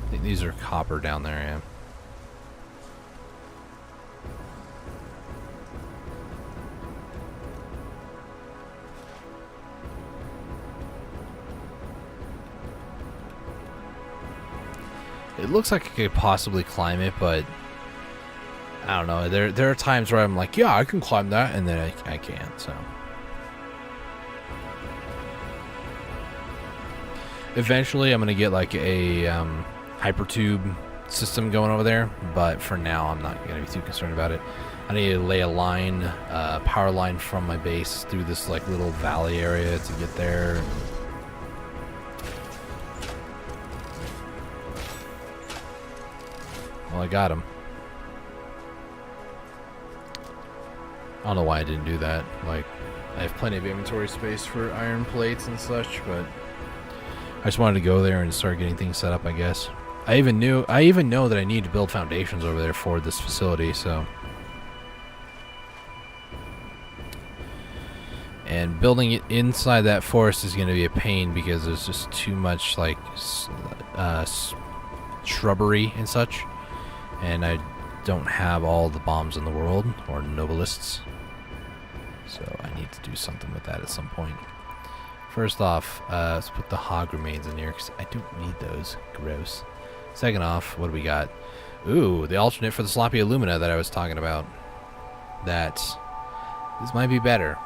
I think these are copper down there, yeah. It looks like I could possibly climb it, but I don't know. There are times where I'm like, yeah, I can climb that, and then I can't, so. Eventually, I'm going to get like a hypertube system going over there, but for now, I'm not going to be too concerned about it. I need to lay a line, power line from my base through this like little valley area to get there. Well, I got him. I don't know why I didn't do that. Like, I have plenty of inventory space for iron plates and such, but I just wanted to go there and start getting things set up, I guess. I even know that I need to build foundations over there for this facility, so. And building it inside that forest is going to be a pain because there's just too much, like, shrubbery and such. And I don't have all the bombs in the world, or nobelists. So I need to do something with that at some point. First off, let's put the hog remains in here, because I don't need those. Gross. Second off, what do we got? Ooh, the alternate for the sloppy alumina that I was talking about. This might be better.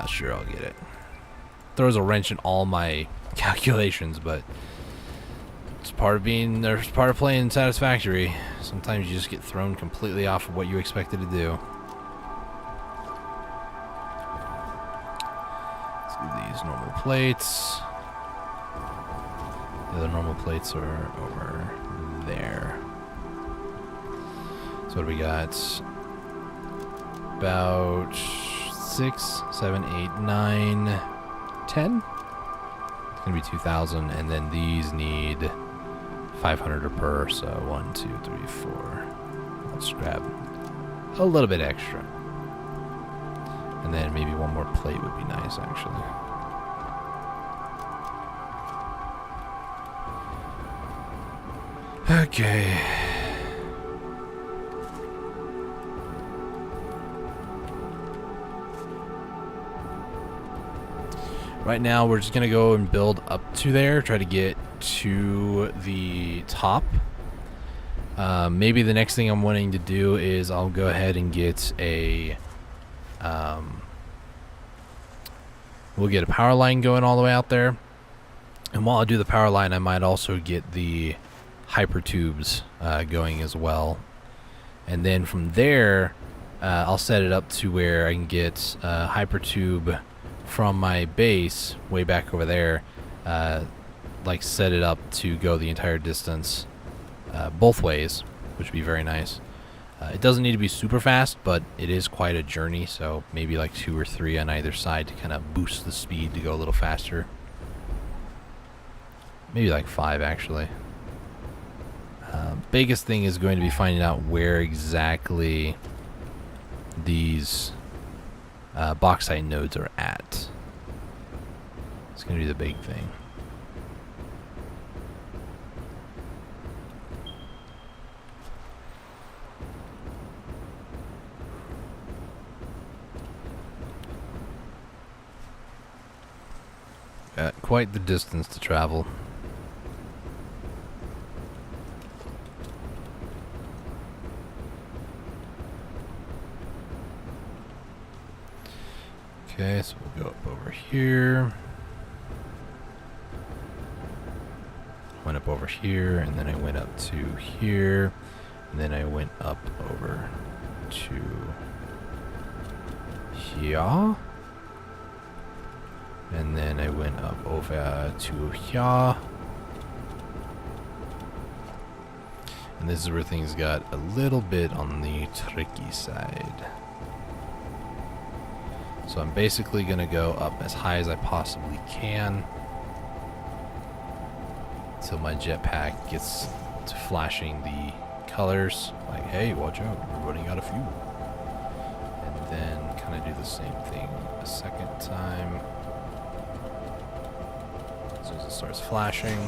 Sure, I'll get it. Throws a wrench in all my calculations, but it's part of playing Satisfactory. Sometimes you just get thrown completely off of what you expected to do. Let's do these normal plates. The other normal plates are over there. So what do we got? About 6, 7, 8, 9, 10. It's gonna be 2,000, and then these need 500 per, so 1, 2, 3, 4. Let's grab a little bit extra. And then maybe one more plate would be nice, actually. Okay. Right now, we're just going to go and build up to there, try to get to the top. Maybe the next thing I'm wanting to do is I'll go ahead and get a... we'll get a power line going all the way out there. And while I do the power line, I might also get the hyper tubes going as well. And then from there, I'll set it up to where I can get a hyper tube from my base way back over there, like set it up to go the entire distance both ways, which would be very nice. It doesn't need to be super fast, but it is quite a journey, so maybe like 2 or 3 on either side to kind of boost the speed to go a little faster. Maybe like 5 actually. Biggest thing is going to be finding out where exactly these bauxite nodes are at. It's going to be the big thing. Got quite the distance to travel. Okay, so we'll go up over here. Went up over here, and then I went up to here, and then I went up over to here, and then I went up over to here. And this is where things got a little bit on the tricky side. So I'm basically going to go up as high as I possibly can until my jetpack gets to flashing the colors. Like, hey, watch out, we're running out of fuel. And then kind of do the same thing a second time. As soon as it starts flashing,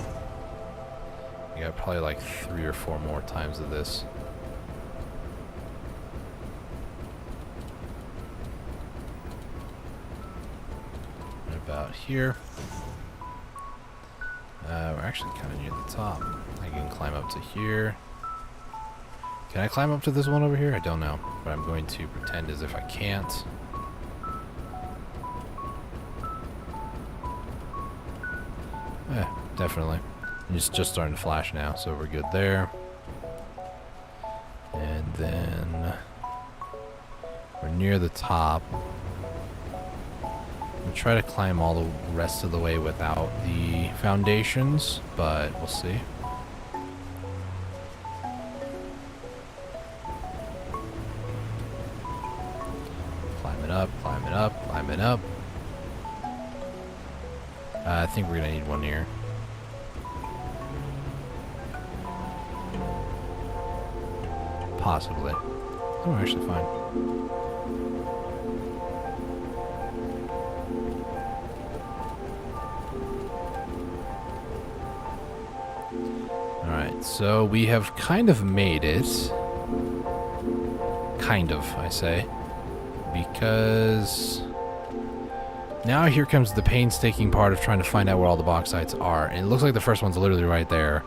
you got probably like 3 or 4 more times of this. Right about here. We're actually kind of near the top. I can climb up to here. Can I climb up to this one over here? I don't know, but I'm going to pretend as if I can't. Yeah, definitely. It's just starting to flash now, so we're good there. And then we're near the top. We'll try to climb all the rest of the way without the foundations, but we'll see. Climbing up, climbing up, climbing up. I think we're gonna need one here. Possibly. Oh, we're actually fine. Alright, so we have kind of made it. Kind of, I say. Because now here comes the painstaking part of trying to find out where all the bauxites are. And it looks like the first one's literally right there.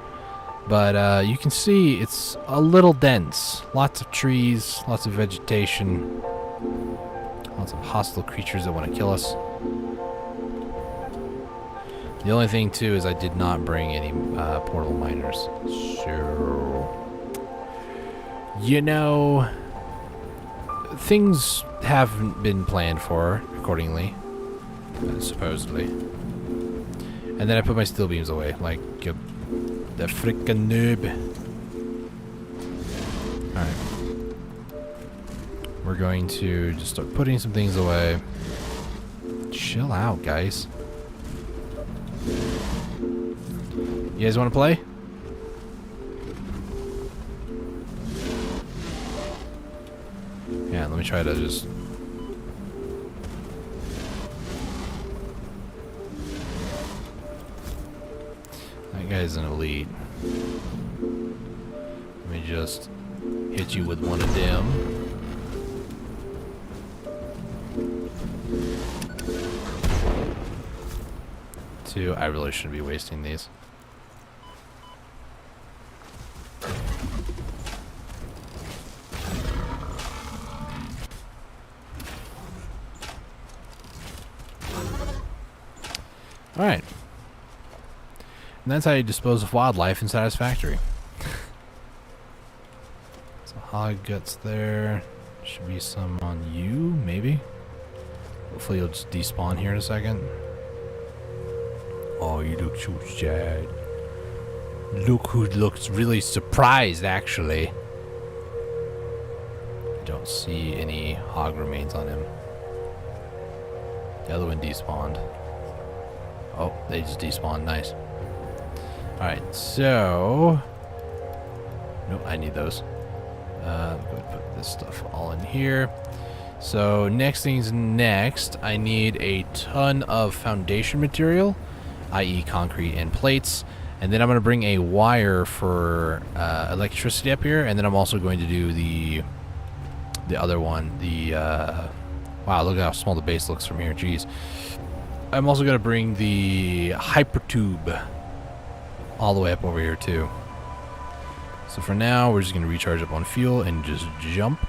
But you can see it's a little dense. Lots of trees, lots of vegetation, lots of hostile creatures that want to kill us. The only thing, too, is I did not bring any portable miners. So, you know, things haven't been planned for accordingly, supposedly. And then I put my steel beams away, like the frickin' noob. Alright. We're going to just start putting some things away. Chill out, guys. You guys want to play? Yeah, let me try to just... That guy's an elite. Let me just hit you with one of them. Two, I really shouldn't be wasting these. Alright. And that's how you dispose of wildlife in Satisfactory. So hog guts there. Should be some on you, maybe. Hopefully you'll just despawn here in a second. Oh, you look so sad. Look who looks really surprised, actually. I don't see any hog remains on him. The other one despawned. Oh, they just despawned. Nice. Alright, so... Nope, I need those. Go ahead and put this stuff all in here. So, next thing's next. I need a ton of foundation material, i.e. concrete and plates. And then I'm going to bring a wire for electricity up here. And then I'm also going to do the other one. The... wow, look at how small the base looks from here. Jeez. I'm also going to bring the hypertube all the way up over here too. So for now, we're just going to recharge up on fuel and just jump.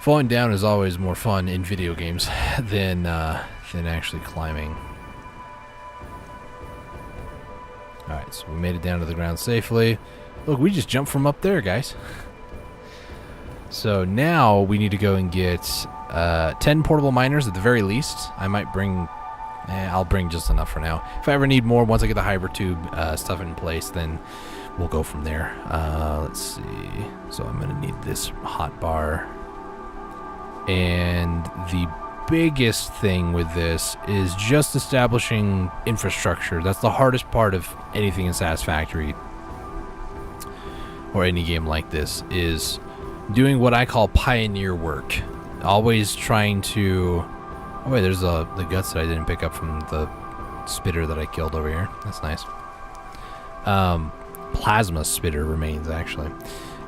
Falling down is always more fun in video games than actually climbing. Alright, so we made it down to the ground safely. Look, we just jumped from up there, guys. So now we need to go and get 10 portable miners at the very least. I might bring... I'll bring just enough for now. If I ever need more, once I get the hypertube stuff in place, then we'll go from there. Let's see. So I'm going to need this hot bar. And the biggest thing with this is just establishing infrastructure. That's the hardest part of anything in Satisfactory or any game like this, is doing what I call pioneer work. Always trying to... Oh wait, there's the guts that I didn't pick up from the spitter that I killed over here. That's nice. Plasma spitter remains, actually.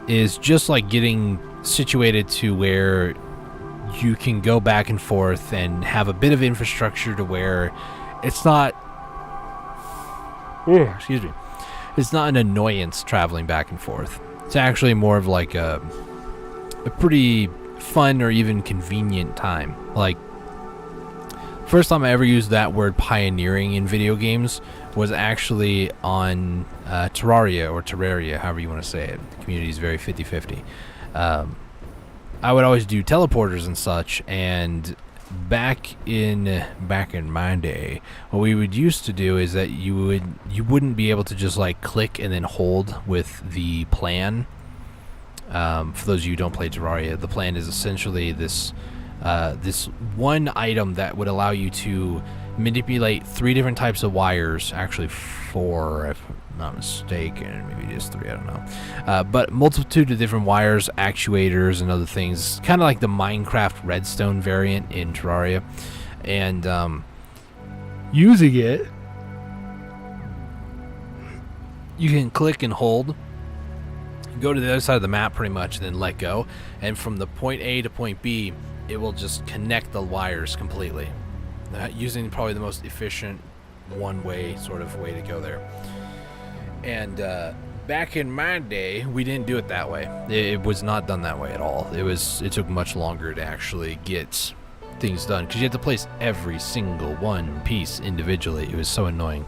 Is just like getting situated to where you can go back and forth and have a bit of infrastructure to where it's not... excuse me. It's not an annoyance traveling back and forth. It's actually more of like a pretty fun or even convenient time. Like, first time I ever used that word pioneering in video games was actually on Terraria, or Terraria, however you want to say it. The community is very 50-50. I would always do teleporters and such, and back in my day, what we would used to do is that you wouldn't be able to just like click and then hold with the plan. For those of you who don't play Terraria, the plan is essentially this one item that would allow you to manipulate 3 different types of wires, actually 4 if I'm not mistaken, maybe just 3, I don't know, but multitude of different wires, actuators, and other things, kind of like the Minecraft Redstone variant in Terraria. And using it, you can click and hold, go to the other side of the map pretty much, and then let go, and from the point A to point B, it will just connect the wires completely, using probably the most efficient one-way sort of way to go there. And back in my day, we didn't do it that way. It was not done that way at all. It took much longer to actually get things done, because you had to place every single one piece individually. It was so annoying.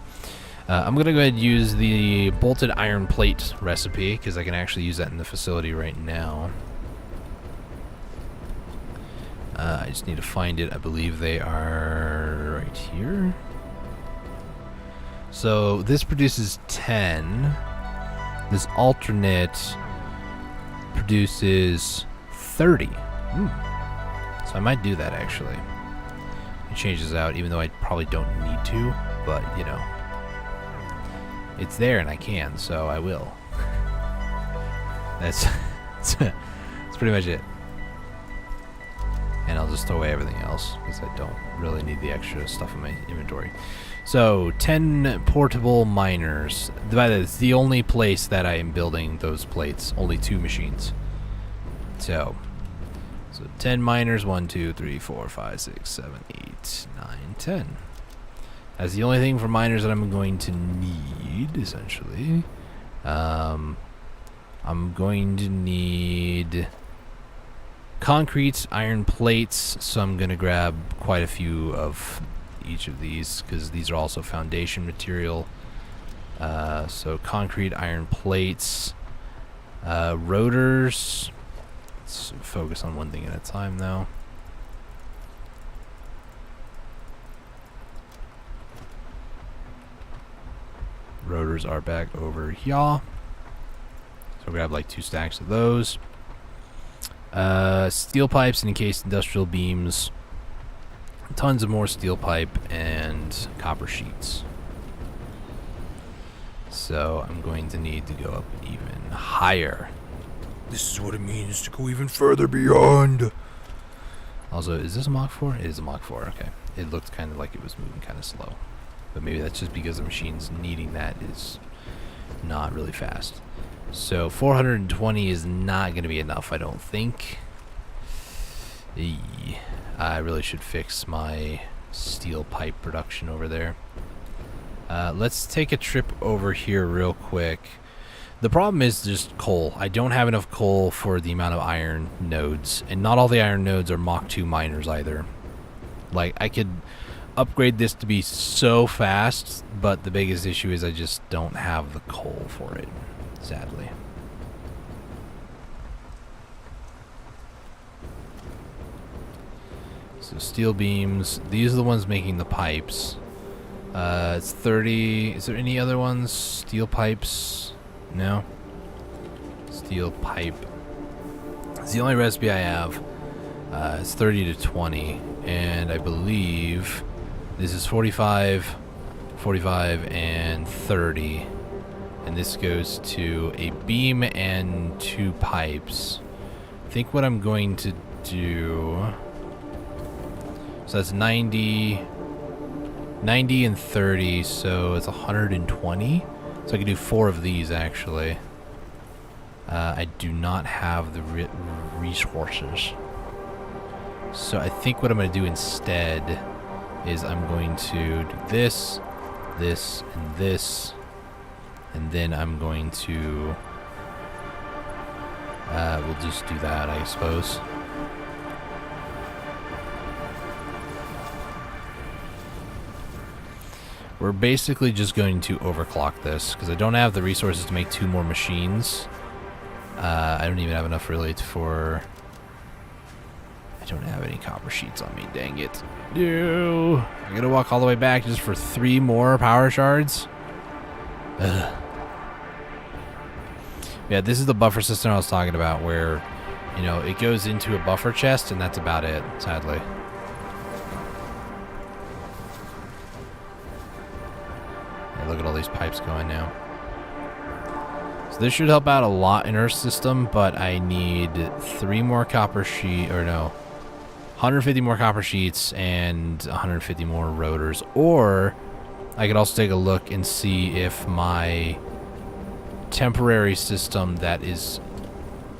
I'm going to go ahead and use the bolted iron plate recipe, because I can actually use that in the facility right now. I just need to find it. I believe they are right here. So this produces 10. This alternate produces 30. So I might do that, actually. It changes out, even though I probably don't need to. But, you know, it's there and I can, so I will. That's pretty much it. And I'll just throw away everything else, because I don't really need the extra stuff in my inventory. So, 10 portable miners. It's the only place that I am building those plates. Only 2 machines. So 10 miners. 1, 2, 3, 4, 5, 6, 7, 8, 9, 10. That's the only thing for miners that I'm going to need, essentially. I'm going to need concrete, iron plates, so I'm going to grab quite a few of each of these, because these are also foundation material. So concrete, iron plates, rotors. Let's focus on one thing at a time now. Rotors are back over here. So I'll grab like 2 stacks of those. Steel pipes and encased industrial beams. Tons of more steel pipe and copper sheets. So I'm going to need to go up even higher. This is what it means to go even further beyond. Also, is this a Mach 4? It is a Mach 4, okay. It looked kind of like it was moving kind of slow. But maybe that's just because the machine's needing that is not really fast. So 420 is not going to be enough, I don't think. I really should fix my steel pipe production over there. Let's take a trip over here real quick. The problem is just coal. I don't have enough coal for the amount of iron nodes, and not all the iron nodes are Mach 2 miners either. Like, I could upgrade this to be so fast, but the biggest issue is I just don't have the coal for it, sadly. So steel beams, these are the ones making the pipes. It's 30. Is there any other ones? Steel pipes? No. Steel pipe. It's the only recipe I have. It's 30 to 20, and I believe this is 45, 45, and 30. And this goes to a beam and 2 pipes. I think what I'm going to do... So that's 90 and 30, so it's 120. So I can do 4 of these, actually. I do not have the resources. So I think what I'm going to do instead is I'm going to do this, this, and this. And then I'm going to... we'll just do that, I suppose. We're basically just going to overclock this, because I don't have the resources to make 2 more machines. I don't even have enough really for... I don't have any copper sheets on me, dang it. No! I gotta walk all the way back just for 3 more power shards? Ugh. Yeah, this is the buffer system I was talking about, where, you know, it goes into a buffer chest, and that's about it, sadly. Yeah, look at all these pipes going now. So this should help out a lot in our system, but I need 3 more copper sheet, or no, 150 more copper sheets and 150 more rotors. Or I could also take a look and see if my temporary system that is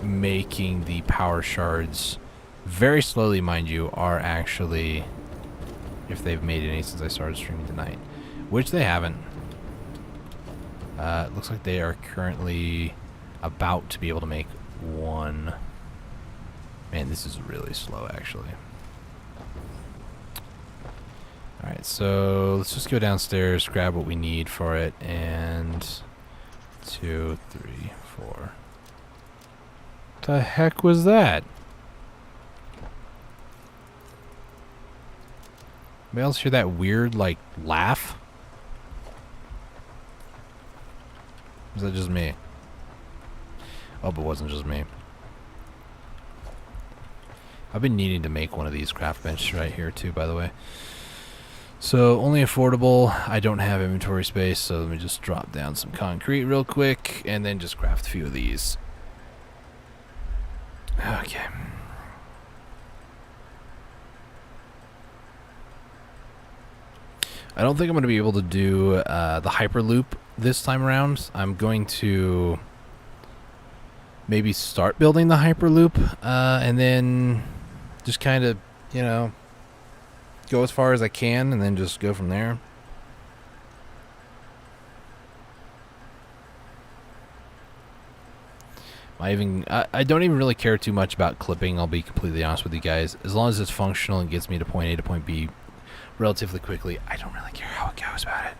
making the power shards very slowly, mind you, are actually, if they've made any since I started streaming tonight, which they haven't. It looks like they are currently about to be able to make 1. Man, this is really slow, actually. Alright, so let's just go downstairs, grab what we need for it, and 2, 3, 4. What the heck was that? Anybody else hear that weird, like, laugh? Was that just me? Oh, but it wasn't just me. I've been needing to make one of these craft benches right here, too, by the way. So, only affordable. I don't have inventory space, so let me just drop down some concrete real quick, and then just craft a few of these. Okay. I don't think I'm going to be able to do the Hyperloop this time around. I'm going to maybe start building the Hyperloop, and then just kind of, you know, go as far as I can, and then just go from there. I don't even really care too much about clipping, I'll be completely honest with you guys. As long as it's functional and gets me to point A to point B relatively quickly, I don't really care how it goes about it.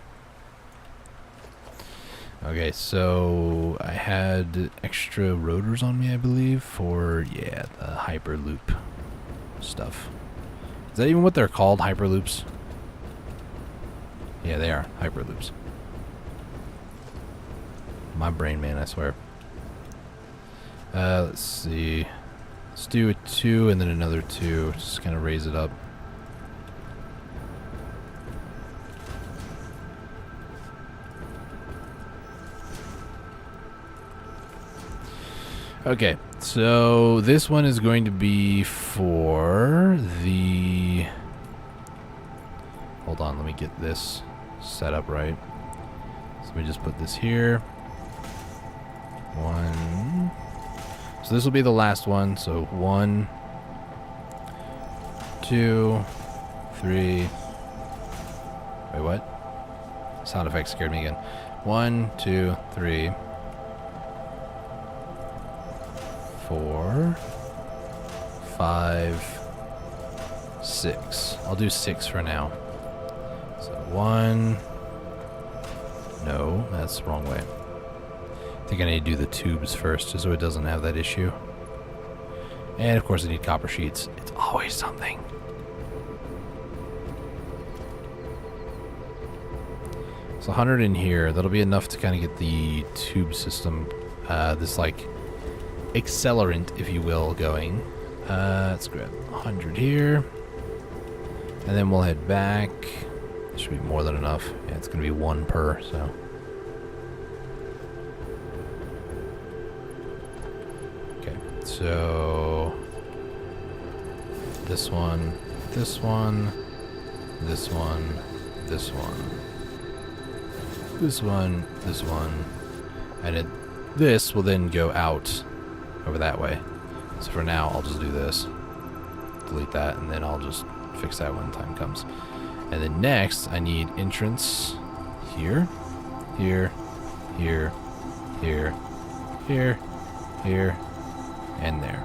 Okay, so I had extra rotors on me, I believe, for, yeah, the Hyperloop stuff. Is that even what they're called, Hyperloops? Yeah, they are, Hyperloops. My brain, man, I swear. Let's see. Let's do a 2 and then another 2. Just kind of raise it up. Okay, so this one is going to be for the... Hold on, let me get this set up right. So let me just put this here. 1. So this will be the last one. So 1, 2, 3. Wait, what? Sound effect scared me again. 1, 2, 3. 4, 5, 6. I'll do 6 for now. So 1. No, that's the wrong way. I think I need to do the tubes first, just so it doesn't have that issue. And of course I need copper sheets. It's always something. So 100 in here. That'll be enough to kind of get the tube system, this like accelerant, if you will, going. Let's grab 100 here. And then we'll head back. Should be more than enough. Yeah, it's going to be 1 per, so. Okay, so this one, this one, this one, this one, this one, this one, and this will then go out over that way. So for now, I'll just do this, delete that, and then I'll just fix that when time comes. And then next, I need entrance here, here, here, here, here, here, and there.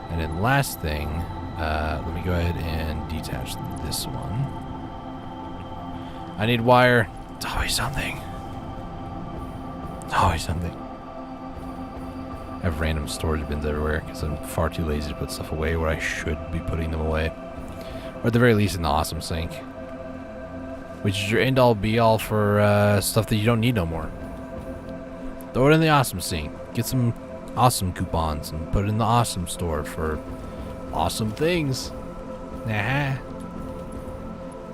And then last thing, let me go ahead and detach this one. I need wire. It's always something. It's always something. I have random storage bins everywhere because I'm far too lazy to put stuff away where I should be putting them away. Or at the very least in the awesome sink. Which is your end-all be-all for stuff that you don't need no more. Throw it in the awesome sink. Get some awesome coupons and put it in the awesome store for awesome things. Nah.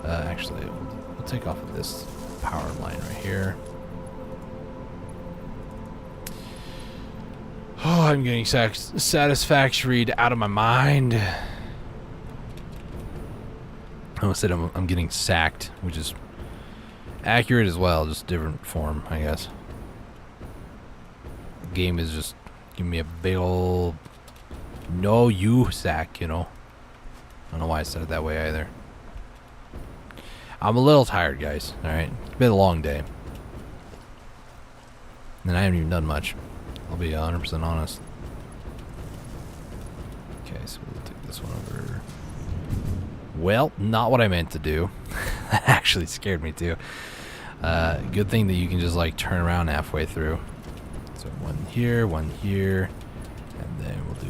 Actually, we'll take off of this power line right here. Oh, I'm getting satisfactory out of my mind. I almost said I'm getting sacked, which is accurate as well, just different form, I guess. The game is just giving me a big ol' no you sack, you know. I don't know why I said it that way either. I'm a little tired, guys, alright? It's been a long day. And I haven't even done much. I'll be 100% honest. Okay, so we'll take this one over. Well, not what I meant to do. That actually scared me too. Good thing that you can just like turn around halfway through. So one here, and then we'll do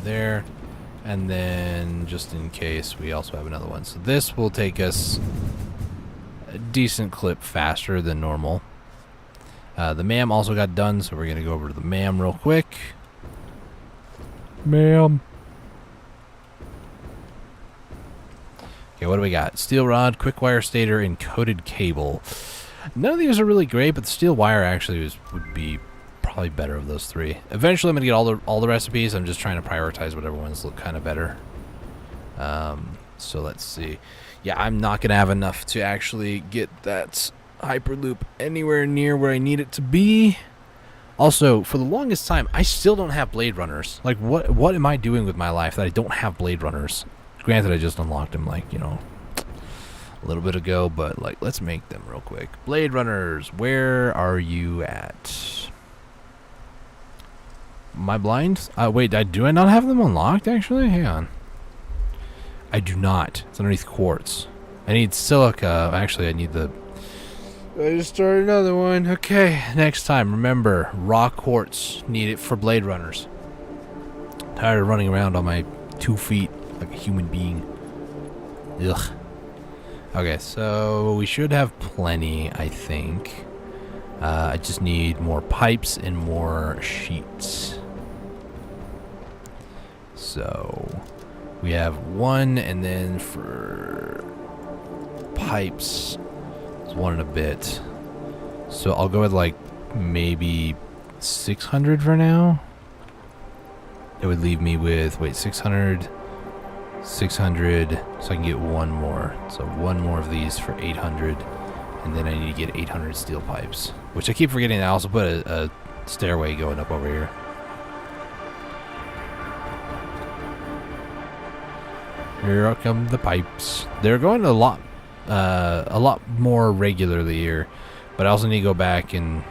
there, and then just in case we also have another one. So this will take us a decent clip faster than normal. The MAM also got done, so we're gonna go over to the MAM real quick. MAM. Okay, what do we got? Steel rod, quick wire stator, and coated cable. None of these are really great, but the steel wire actually would be probably better of those three. Eventually, I'm gonna get all the recipes. I'm just trying to prioritize whatever ones look kind of better. So let's see. Yeah, I'm not gonna have enough to actually get that Hyperloop anywhere near where I need it to be. Also, for the longest time, I still don't have Blade Runners. Like, what am I doing with my life that I don't have Blade Runners? Granted, I just unlocked them, like, you know, a little bit ago, but, like, let's make them real quick. Blade Runners, where are you at? Am I blind? Wait, do I not have them unlocked, actually? Hang on. I do not. It's underneath quartz. I need silica. Actually, I need the... I just started another one. Okay, next time, remember, raw quartz. Need it for Blade Runners. Tired of running around on my 2 feet like a human being. Ugh. Okay, so we should have plenty, I think. I just need more pipes and more sheets. So we have one, and then for pipes, it's 1 and a bit. So I'll go with like maybe 600 for now. It would leave me with, wait, 600, so I can get one more. So one more of these for 800, and then I need to get 800 steel pipes, which I keep forgetting. I also put a stairway going up over here. Here come the pipes. They're going a lot more regularly here, but I also need to go back and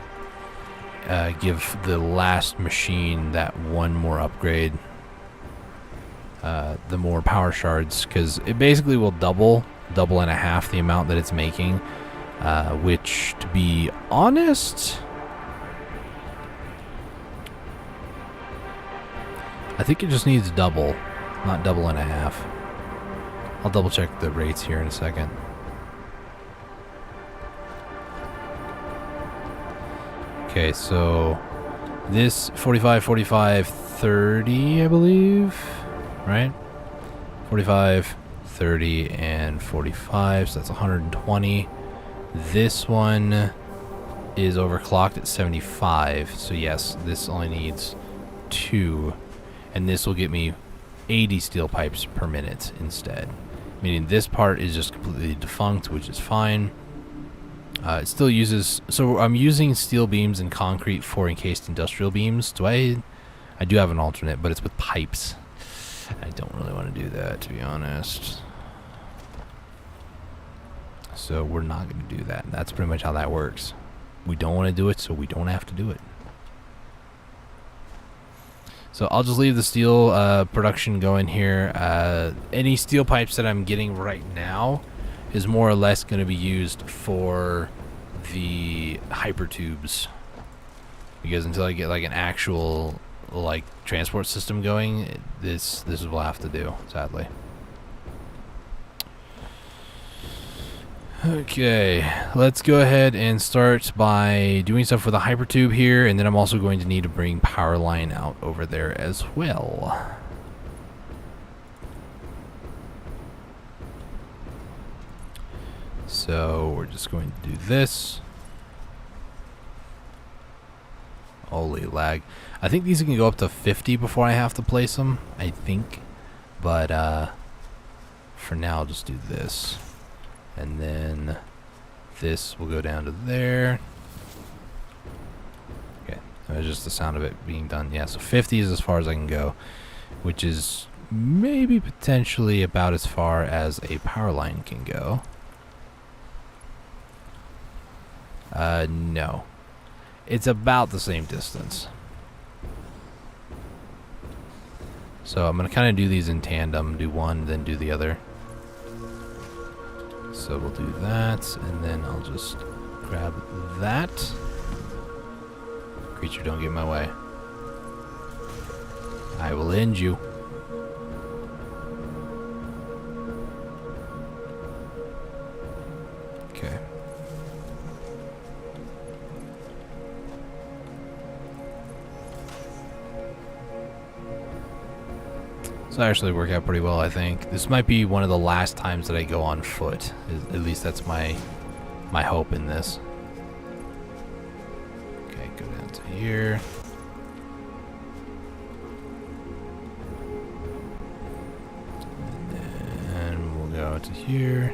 give the last machine that one more upgrade. The more power shards, because it basically will double and a half the amount that it's making, which, to be honest, I think it just needs double, not double and a half. I'll double check the rates here in a second. Okay, so This 45, 45, 30, I believe, right? 45, 30, and 45, so that's 120. This one is overclocked at 75, so yes, this only needs 2, and this will get me 80 steel pipes per minute instead, meaning this part is just completely defunct, which is fine. It still uses, so I'm using steel beams and concrete for encased industrial beams. I do have an alternate, but it's with pipes. I don't really want to do that, to be honest. So we're not going to do that. That's pretty much how that works. We don't want to do it, so we don't have to do it. So I'll just leave the steel production going here. Any steel pipes that I'm getting right now is more or less going to be used for the hyper tubes, because until I get like an actual like transport system going, this is what we'll have to do, sadly. Okay, let's go ahead and start by doing stuff with a hypertube here, and then I'm also going to need to bring power line out over there as well. So we're just going to do this. Holy lag. I think these can go up to 50 before I have to place them, I think. But for now, I'll just do this. And then this will go down to there. Okay, that was just the sound of it being done. Yeah, so 50 is as far as I can go, which is maybe potentially about as far as a power line can go. No. It's about the same distance. So I'm going to kind of do these in tandem. Do one, then do the other. So we'll do that, and then I'll just grab that. Creature, don't get in my way. I will end you. Okay. So that actually worked out pretty well, I think. This might be one of the last times that I go on foot. At least that's my hope in this. Okay, go down to here. And then we'll go to here.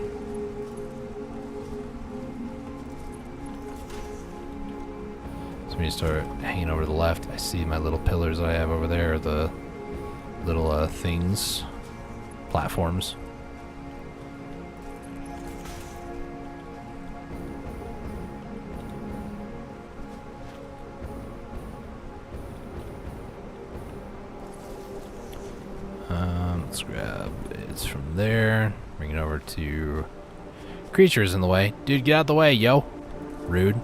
So when you start hanging over to the left, I see my little pillars that I have over there, the little things, platforms. Let's grab it from there, bring it over to creatures in the way. Dude, get out the way, yo. Rude.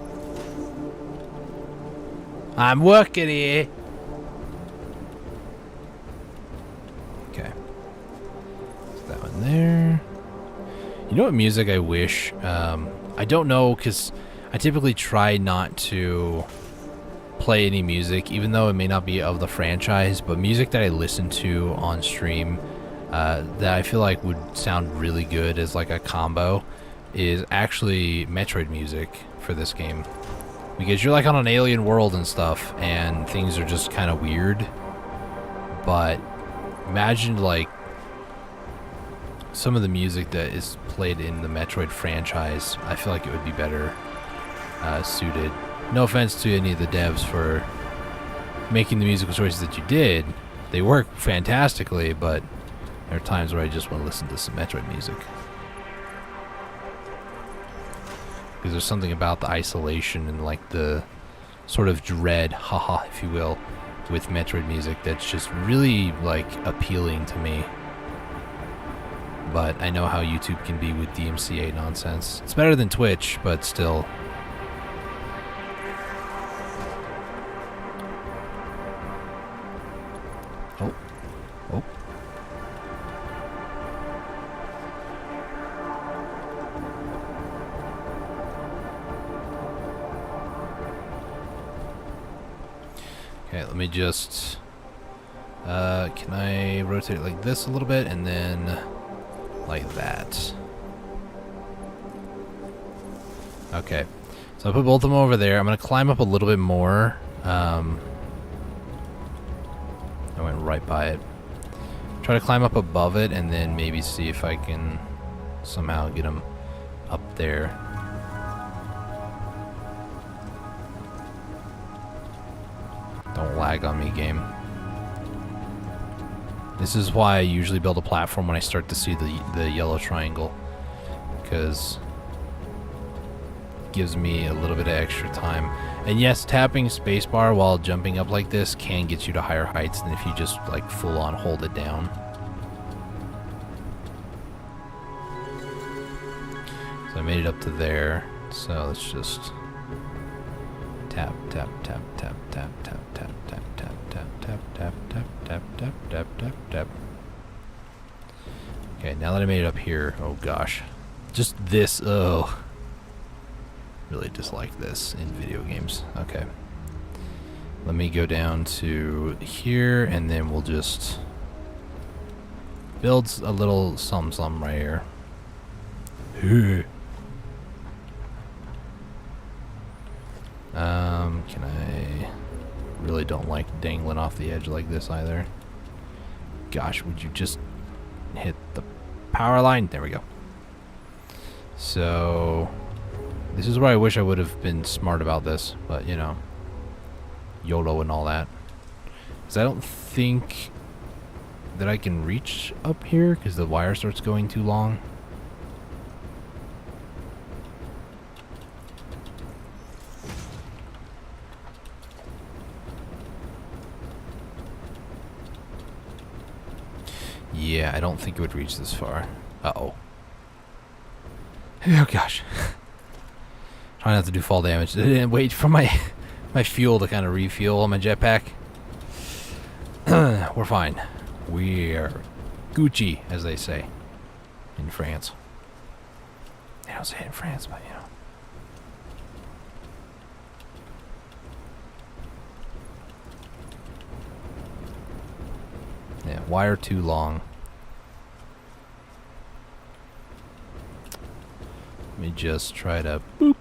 I'm working here. There. You know what music I wish? I don't know, because I typically try not to play any music, even though it may not be of the franchise, but music that I listen to on stream that I feel like would sound really good as like a combo is actually Metroid music for this game. Because you're like on an alien world and stuff, and things are just kind of weird. But imagine like some of the music that is played in the Metroid franchise. I feel like it would be better suited. No offense to any of the devs for making the musical choices that you did. They work fantastically, but there are times where I just want to listen to some Metroid music. Because there's something about the isolation and like the sort of dread, haha, if you will, with Metroid music that's just really like appealing to me. But I know how YouTube can be with DMCA nonsense. It's better than Twitch, but still. Oh. Oh. Okay, let me just... can I rotate it like this a little bit and then like that? Okay, so I put both of them over there. I'm going to climb up a little bit more. I went right by it. Try to climb up above it and then maybe see if I can somehow get them up there. Don't lag on me, game. This is why I usually build a platform when I start to see the yellow triangle, because it gives me a little bit of extra time. And yes, tapping spacebar while jumping up like this can get you to higher heights than if you just like full on hold it down. So I made it up to there. So let's just tap, tap, tap, tap, tap, tap, tap, tap, tap, tap, tap, tap, tap, tap, tap, tap, tap, tap. Okay, now that I made it up here, oh gosh. Just this, oh. Really dislike this in video games. Okay. Let me go down to here and then we'll just build a little some right here. Can I... Really don't like dangling off the edge like this either. Gosh, would you just hit the power line? There we go. So... This is where I wish I would have been smart about this, but you know, YOLO and all that. Because I don't think that I can reach up here because the wire starts going too long. Yeah, I don't think it would reach this far. Uh-oh. Oh gosh. Trying not to do fall damage. And wait for my fuel to kind of refuel on my jetpack. We're fine. We're Gucci, as they say in France. They don't say it in France, but you know. Yeah, wire too long. Let me just try to boop.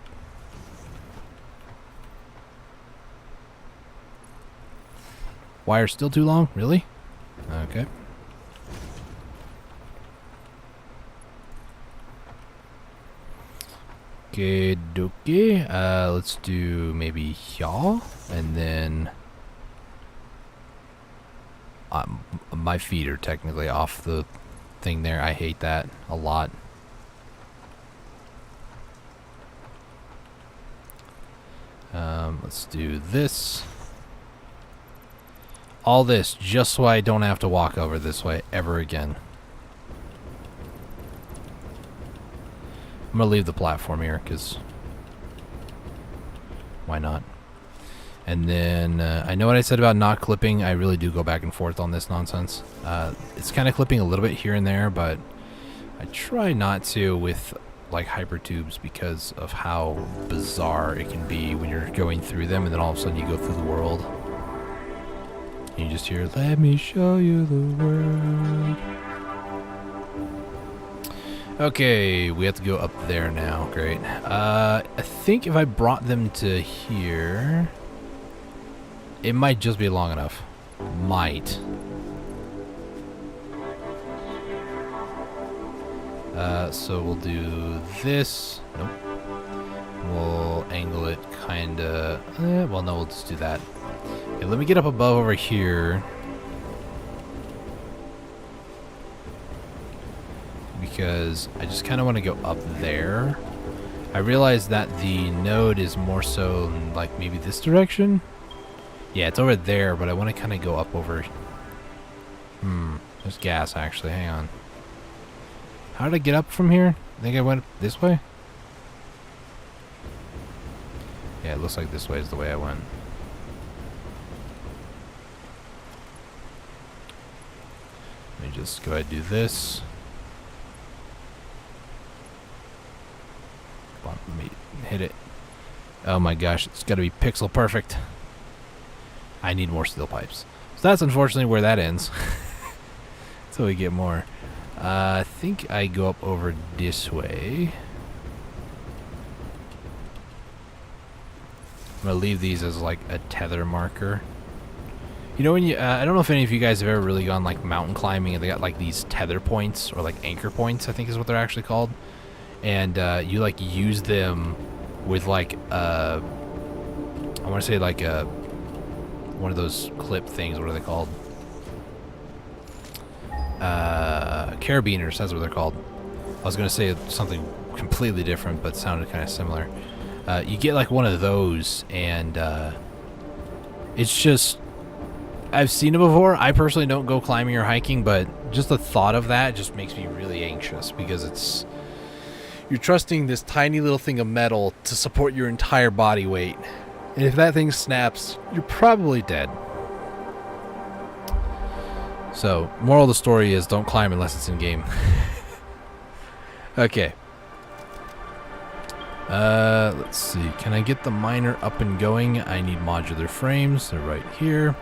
Wire still too long? Really? Okay. Okay, dokie. Let's do maybe y'all, and then my feet are technically off the thing there. I hate that a lot. Let's do this. All this just so I don't have to walk over this way ever again. I'm gonna leave the platform here because why not? And then I know what I said about not clipping. I really do go back and forth on this nonsense. It's kind of clipping a little bit here and there, but I try not to with like hypertubes because of how bizarre it can be when you're going through them and then all of a sudden you go through the world. And you just hear, "Let me show you the world." Okay, we have to go up there now. Great. I think if I brought them to here, it might just be long enough. Might. So we'll do this. Nope. We'll angle it kinda... well, no, we'll just do that. Okay, let me get up above over here. Because I just kind of want to go up there. I realize that the node is more so in, like, maybe this direction. Yeah, it's over there, but I want to kind of go up over... There's gas, actually. Hang on. How did I get up from here? I think I went this way? Yeah, it looks like this way is the way I went. Let me just go ahead and do this. Come on, let me hit it. Oh my gosh, it's got to be pixel perfect. I need more steel pipes. So that's unfortunately where that ends. So we get more. I think I go up over this way. I'm going to leave these as like a tether marker. You know when you, I don't know if any of you guys have ever really gone like mountain climbing and they got like these tether points or like anchor points, I think is what they're actually called. And you like use them with like, I want to say like one of those clip things, what are they called? Carabiners, that's what they're called. I was going to say something completely different, but it sounded kind of similar. You get like one of those, and it's just, I've seen it before. I personally don't go climbing or hiking, but just the thought of that just makes me really anxious because it's, you're trusting this tiny little thing of metal to support your entire body weight. And if that thing snaps, you're probably dead. So, moral of the story is don't climb unless it's in game. Okay. Let's see. Can I get the miner up and going? I need modular frames. They're right here.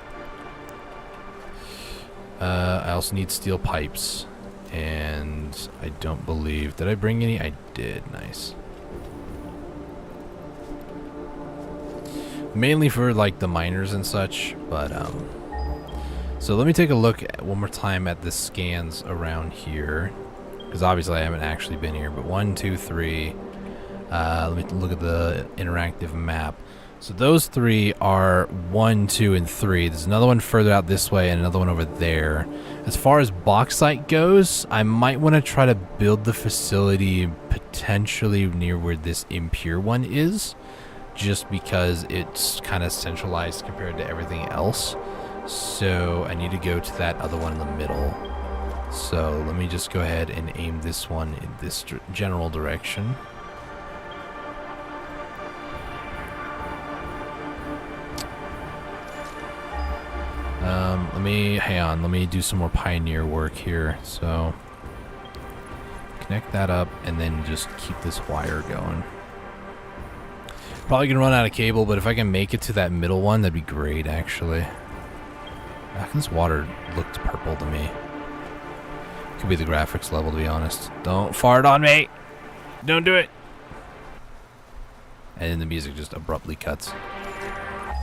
I also need steel pipes. And I don't believe... Did I bring any? I did. Nice. Mainly for, like, the miners and such. But, so let me take a look one more time at the scans around here. Because obviously I haven't actually been here. But 1, 2, 3... let me look at the interactive map. So those 3 are 1, 2, and 3. There's another one further out this way and another one over there. As far as bauxite goes, I might want to try to build the facility potentially near where this impure one is, just because it's kind of centralized compared to everything else. So I need to go to that other one in the middle. So let me just go ahead and aim this one in this general direction. Let me do some more pioneer work here. So connect that up and then just keep this wire going. Probably gonna run out of cable, but if I can make it to that middle one, that'd be great actually. How come this water looked purple to me? Could be the graphics level, to be honest. Don't fart on me! Don't do it! And then the music just abruptly cuts.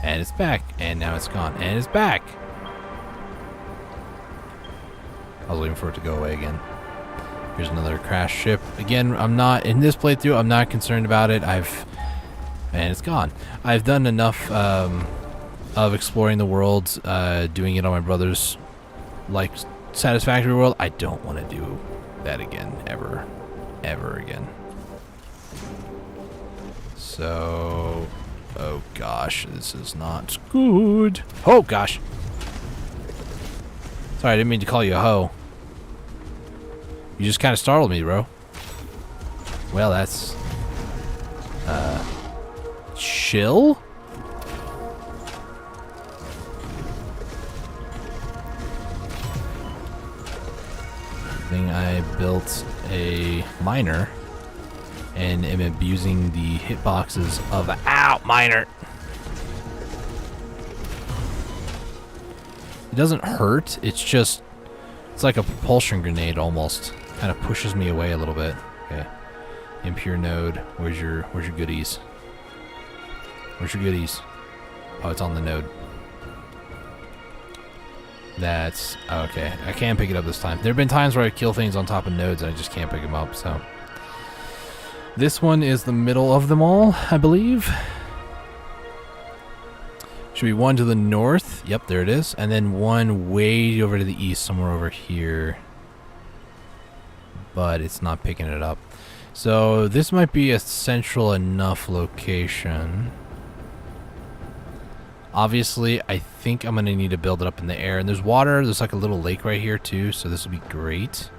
And it's back, and now it's gone, and it's back! I was waiting for it to go away again. Here's another crash ship. Again, I'm not, in this playthrough, I'm not concerned about it. And it's gone. I've done enough of exploring the world, doing it on my brother's, like, Satisfactory world. I don't want to do that again, ever again. So, oh gosh, this is not good. Oh gosh. Sorry, I didn't mean to call you a hoe. You just kind of startled me, bro. Well, that's... chill? I built a miner and am abusing the hitboxes of a miner. It doesn't hurt, it's just, it's like a propulsion grenade almost. Kind of pushes me away a little bit. Okay. Impure node, where's your goodies? Where's your goodies? Oh, it's on the node. That's okay. I can pick it up this time. There have been times where I kill things on top of nodes and I just can't pick them up, so. This one is the middle of them all, I believe. Should be one to the north. Yep, there it is. And then one way over to the east, somewhere over here. But it's not picking it up. So this might be a central enough location. Obviously, I think I'm going to need to build it up in the air. And there's water. There's like a little lake right here, too. So this will be great.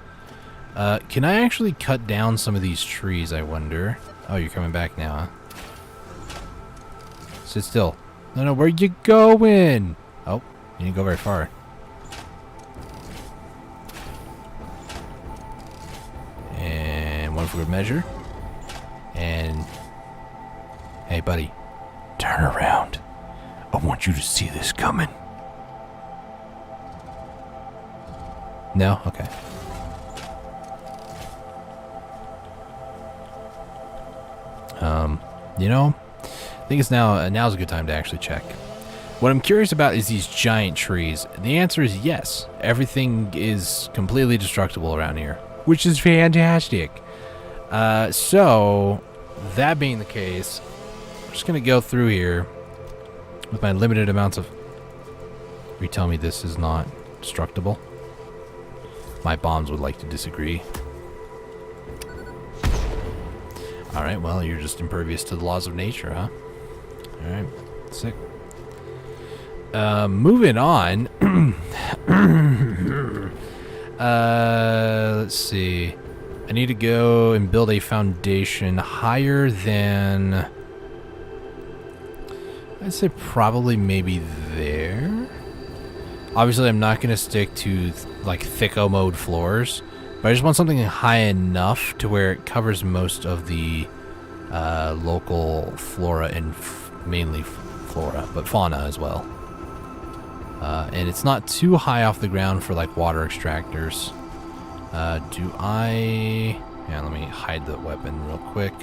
Can I actually cut down some of these trees, I wonder? Oh, you're coming back now, huh? Sit still. No, where you going? Oh, you didn't go very far. And one for good measure. And... hey, buddy. Turn around. I want you to see this coming. No? Okay. You know, I think it's now's a good time to actually check. What I'm curious about is these giant trees. The answer is yes. Everything is completely destructible around here, which is fantastic. So, that being the case, I'm just going to go through here with my limited amounts of... You tell me this is not destructible? My bombs would like to disagree. Alright, well, you're just impervious to the laws of nature, huh? Alright, sick. Moving on. Let's see. I need to go and build a foundation higher than... I'd say probably maybe there. Obviously, I'm not going to stick to, like, thicko mode floors. But I just want something high enough to where it covers most of the local flora and mainly flora, but fauna as well. And it's not too high off the ground for like water extractors. Yeah, let me hide the weapon real quick.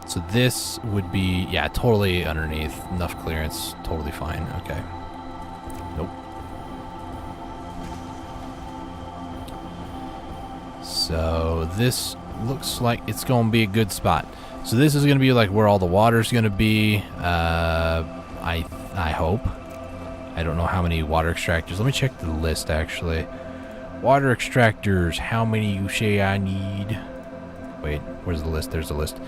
So this would be, yeah, totally underneath. Enough clearance, totally fine. Okay. Nope. So this looks like it's going to be a good spot. So this is going to be like where all the water's going to be. I hope. I don't know how many water extractors. Let me check the list actually. Water extractors. How many you say I need? Wait, where's the list? There's the list.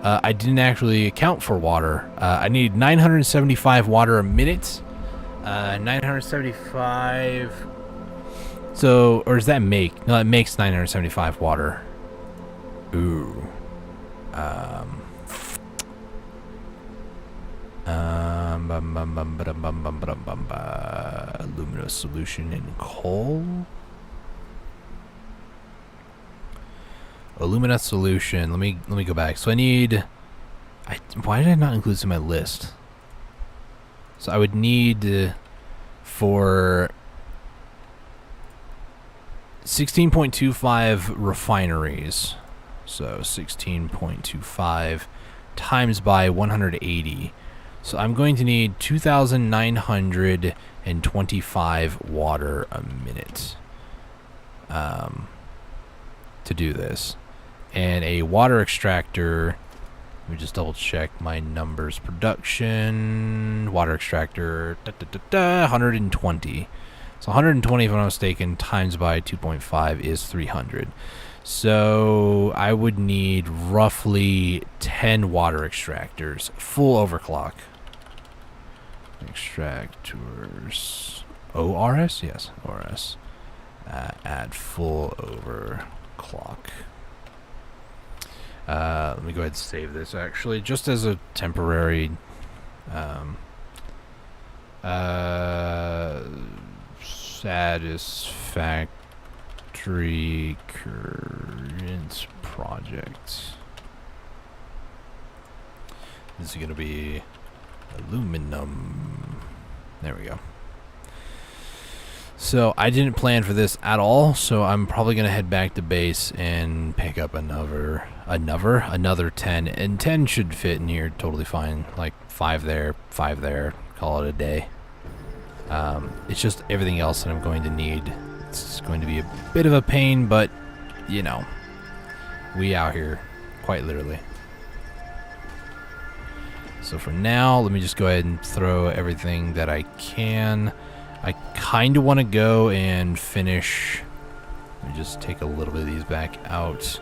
I didn't actually account for water. I need 975 water a minute. 975. So, or does that make? No, it makes 975 water. Ooh. Alumina solution in coal. Alumina solution. Let me go back. So I need. Why did I not include this in my list? So I would need for 16.25 refineries. So 16.25 times by 180. So I'm going to need 2,925 water a minute to do this. And a water extractor, let me just double check my numbers. Production, water extractor, 120. So 120, if I'm not mistaken, times by 2.5 is 300. So I would need roughly 10 water extractors, full overclock. Extractors, ORS? Yes, ORS. At full overclock. Let me go ahead and save this actually, just as a temporary Satisfactory current project. This is going to be aluminum. There we go. So I didn't plan for this at all, so I'm probably going to head back to base and pick up another 10. And 10 should fit in here totally fine. Like 5 there, 5 there. Call it a day. It's just everything else that I'm going to need. It's going to be a bit of a pain, but, you know, we out here, quite literally. So for now, let me just go ahead and throw everything that I can. I kind of want to go and finish. Let me just take a little bit of these back out.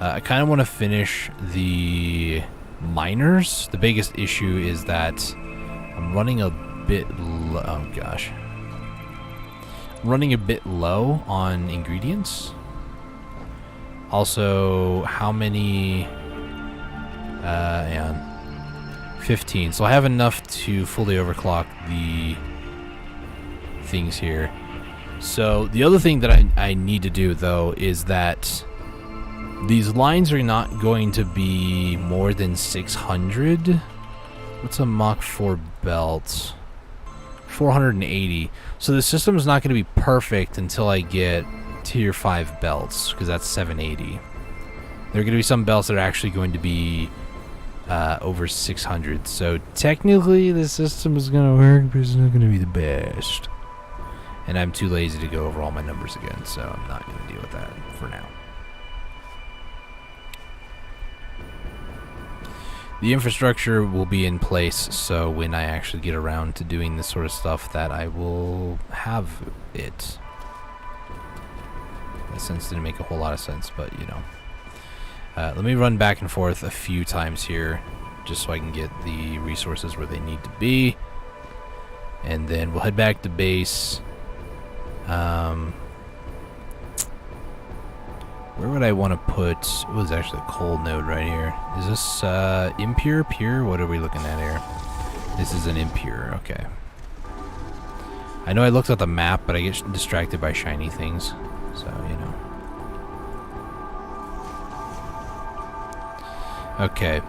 I kind of want to finish the miners. The biggest issue is that I'm running a bit low. Oh gosh. Running a bit low on ingredients. Also, how many? Yeah, 15. So I have enough to fully overclock the things here. So the other thing that I need to do though is that these lines are not going to be more than 600. What's a Mach 4 belt? 480. So the system is not going to be perfect until I get tier 5 belts, because that's 780. There are going to be some belts that are actually going to be over 600. So technically the system is going to work, but it's not going to be the best. And I'm too lazy to go over all my numbers again, so I'm not going to deal with that for now. The infrastructure will be in place, so when I actually get around to doing this sort of stuff, that I will have it. That sense didn't make a whole lot of sense, but you know. Let me run back and forth a few times here, just so I can get the resources where they need to be. And then we'll head back to base. Where would I want to put... Oh, there's actually a coal node right here. Is this impure, pure? What are we looking at here? This is an impure, okay. I know I looked at the map, but I get distracted by shiny things. So, you know. Okay.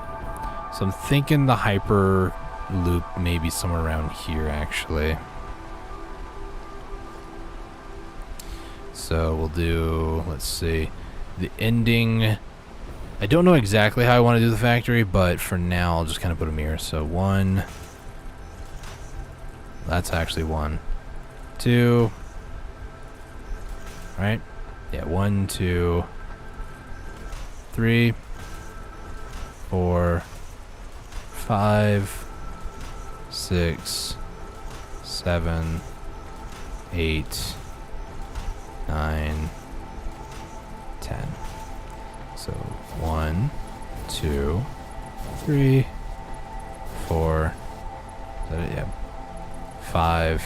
So I'm thinking the hyper loop may be somewhere around here, actually. So we'll do, let's see, the ending. I don't know exactly how I want to do the factory, but for now I'll just kind of put them here. So 1, that's actually 1, 2, right? Yeah, 1, 2, 3, 4, 5, 6, 7, 8, 9, 10. So 1, 2, 3, 4, yeah, 5,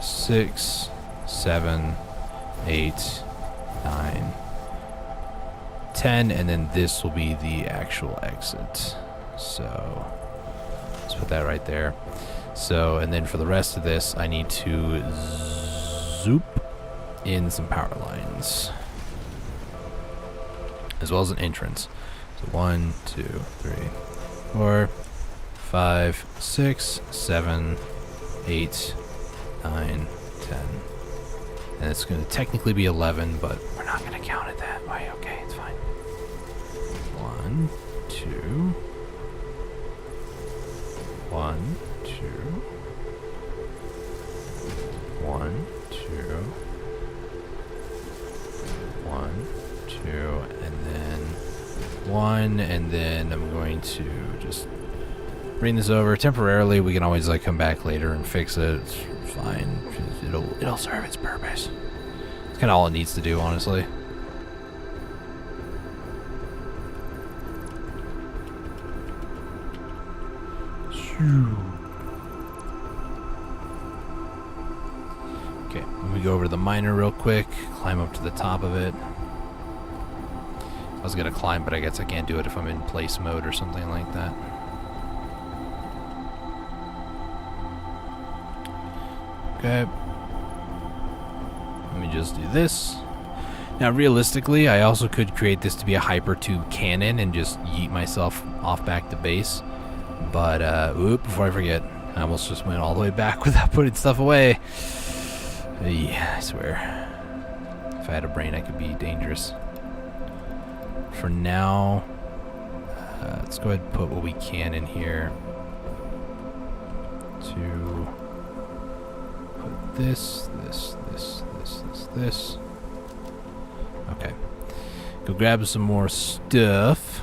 6, 7, 8, 9, 10, and then this will be the actual exit. So let's put that right there. So, and then for the rest of this, I need to zoop in some power lines, as well as an entrance. So 1, 2, 3, 4, 5, 6, 7, 8, 9, 10. And it's going to technically be 11, but we're not going to count it that way. Okay, it's fine. 1, 2, 1, 2, 1, 2, 1, 2, and then 1, and then I'm going to just bring this over temporarily. We can always like come back later and fix it. It's fine. It'll serve its purpose. It's kind of all it needs to do, honestly. Okay, let me go over to the miner real quick, climb up to the top of it. I was gonna climb, but I guess I can't do it if I'm in place mode or something like that. Okay. Let me just do this. Now, realistically, I also could create this to be a hypertube cannon and just yeet myself off back to base. But, before I forget, I almost just went all the way back without putting stuff away. Yeah, I swear. If I had a brain, I could be dangerous. For now, let's go ahead and put what we can in here. To put this. Okay. Go grab some more stuff.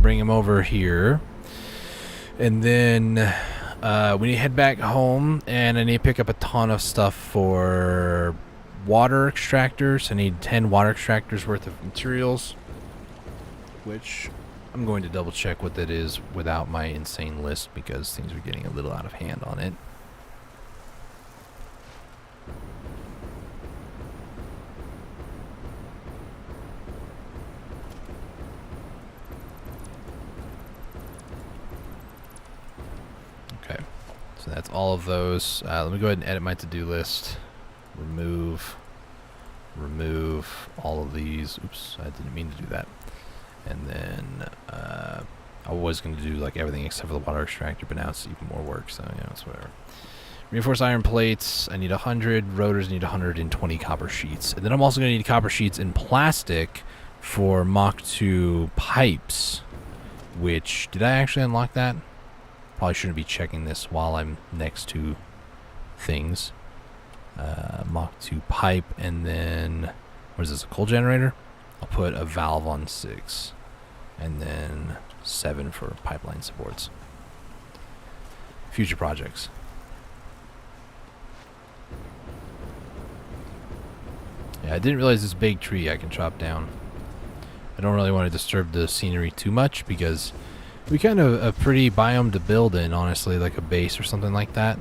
Bring them over here. And then we need to head back home, and I need to pick up a ton of stuff for water extractors. I need 10 water extractors worth of materials, which I'm going to double check what that is without my insane list, because things are getting a little out of hand on it. Okay, so that's all of those. Let me go ahead and edit my to-do list. Remove all of these. Oops, I didn't mean to do that. And then I was going to do like everything except for the water extractor, but now it's even more work, so yeah, it's whatever. Reinforced iron plates, I need 100. Rotors need 120 copper sheets. And then I'm also going to need copper sheets in plastic for Mach 2 pipes, which, did I actually unlock that? Probably shouldn't be checking this while I'm next to things. Mach 2 pipe, and then, what is this, a coal generator? I'll put a valve on 6, and then 7 for pipeline supports. Future projects. Yeah, I didn't realize this big tree I can chop down. I don't really want to disturb the scenery too much because we kind of a pretty biome to build in, honestly, like a base or something like that.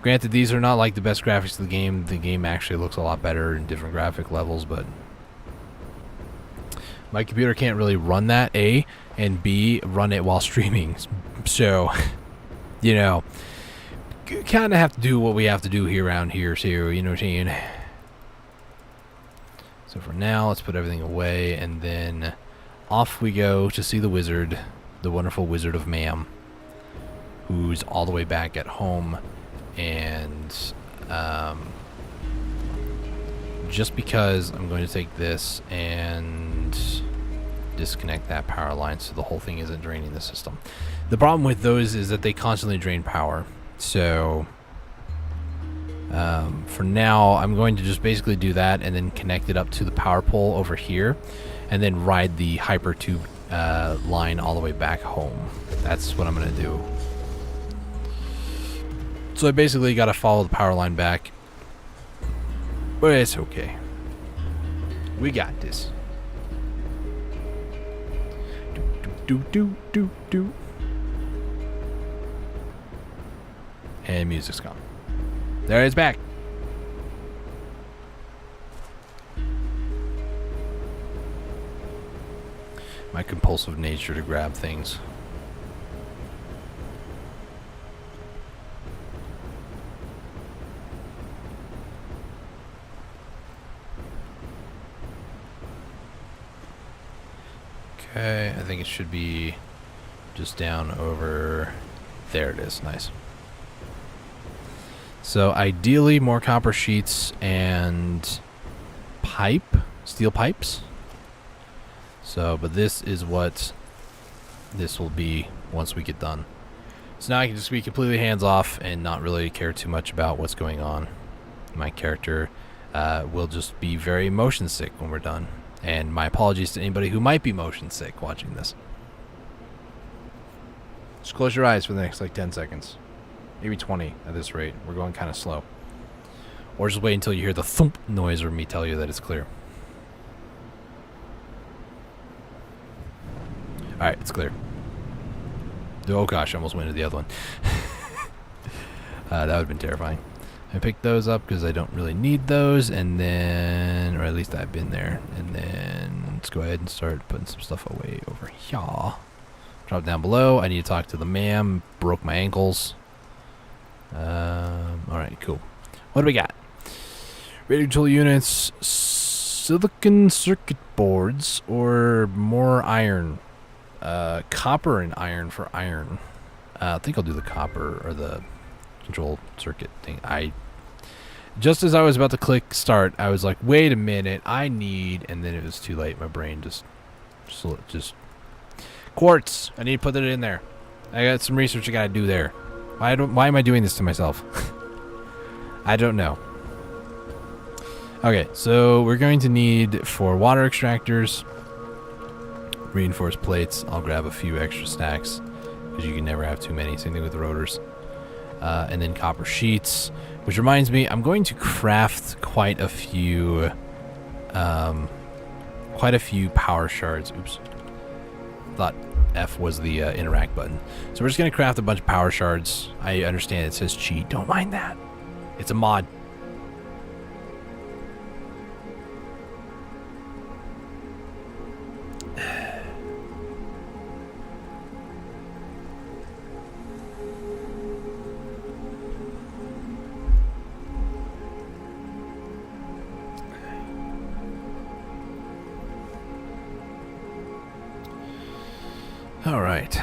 Granted, these are not like the best graphics of the game. The game actually looks a lot better in different graphic levels, but my computer can't really run that, A, and B, run it while streaming. So, you know, kind of have to do what we have to do here around here, too, you know what I'm saying? So for now, let's put everything away, and then off we go to see the wizard, the wonderful Wizard of Mam, who's all the way back at home. And just because I'm going to take this and disconnect that power line so the whole thing isn't draining the system. The problem with those is that they constantly drain power. So for now, I'm going to just basically do that and then connect it up to the power pole over here, and then ride the hypertube line all the way back home. That's what I'm going to do. So I basically got to follow the power line back, but it's okay. We got this. Do. And music's gone. There it's back. My compulsive nature to grab things. Okay, I think it should be just down over there. It is. Nice. So ideally more copper sheets and steel pipes. So, but this is what this will be once we get done. So now I can just be completely hands off and not really care too much about what's going on. My character will just be very motion sick when we're done. And my apologies to anybody who might be motion sick watching this. Just close your eyes for the next like 10 seconds. Maybe 20 at this rate. We're going kind of slow. Or just wait until you hear the thump noise or me tell you that it's clear. Alright, it's clear. Oh gosh, I almost went into the other one. That would have been terrifying. I picked those up because I don't really need those, and then, or at least I've been there. And then let's go ahead and start putting some stuff away over here. Drop down below. I need to talk to the ma'am. Broke my ankles. Alright, cool. What do we got? Radio control units, silicon circuit boards, or more iron. Copper and iron for iron. I think I'll do the copper or the control circuit thing. Just as I was about to click start, I was like, wait a minute, and then it was too late. My brain just quartz. I need to put it in there. I got some research I gotta do there. Why am I doing this to myself? I don't know. Okay, so we're going to need, for water extractors, reinforced plates. I'll grab a few extra stacks because you can never have too many. Same thing with the rotors. And then copper sheets, which reminds me, I'm going to craft quite a few power shards. Oops. Thought F was the interact button. So we're just going to craft a bunch of power shards. I understand it says cheat. Don't mind that. It's a mod. All right.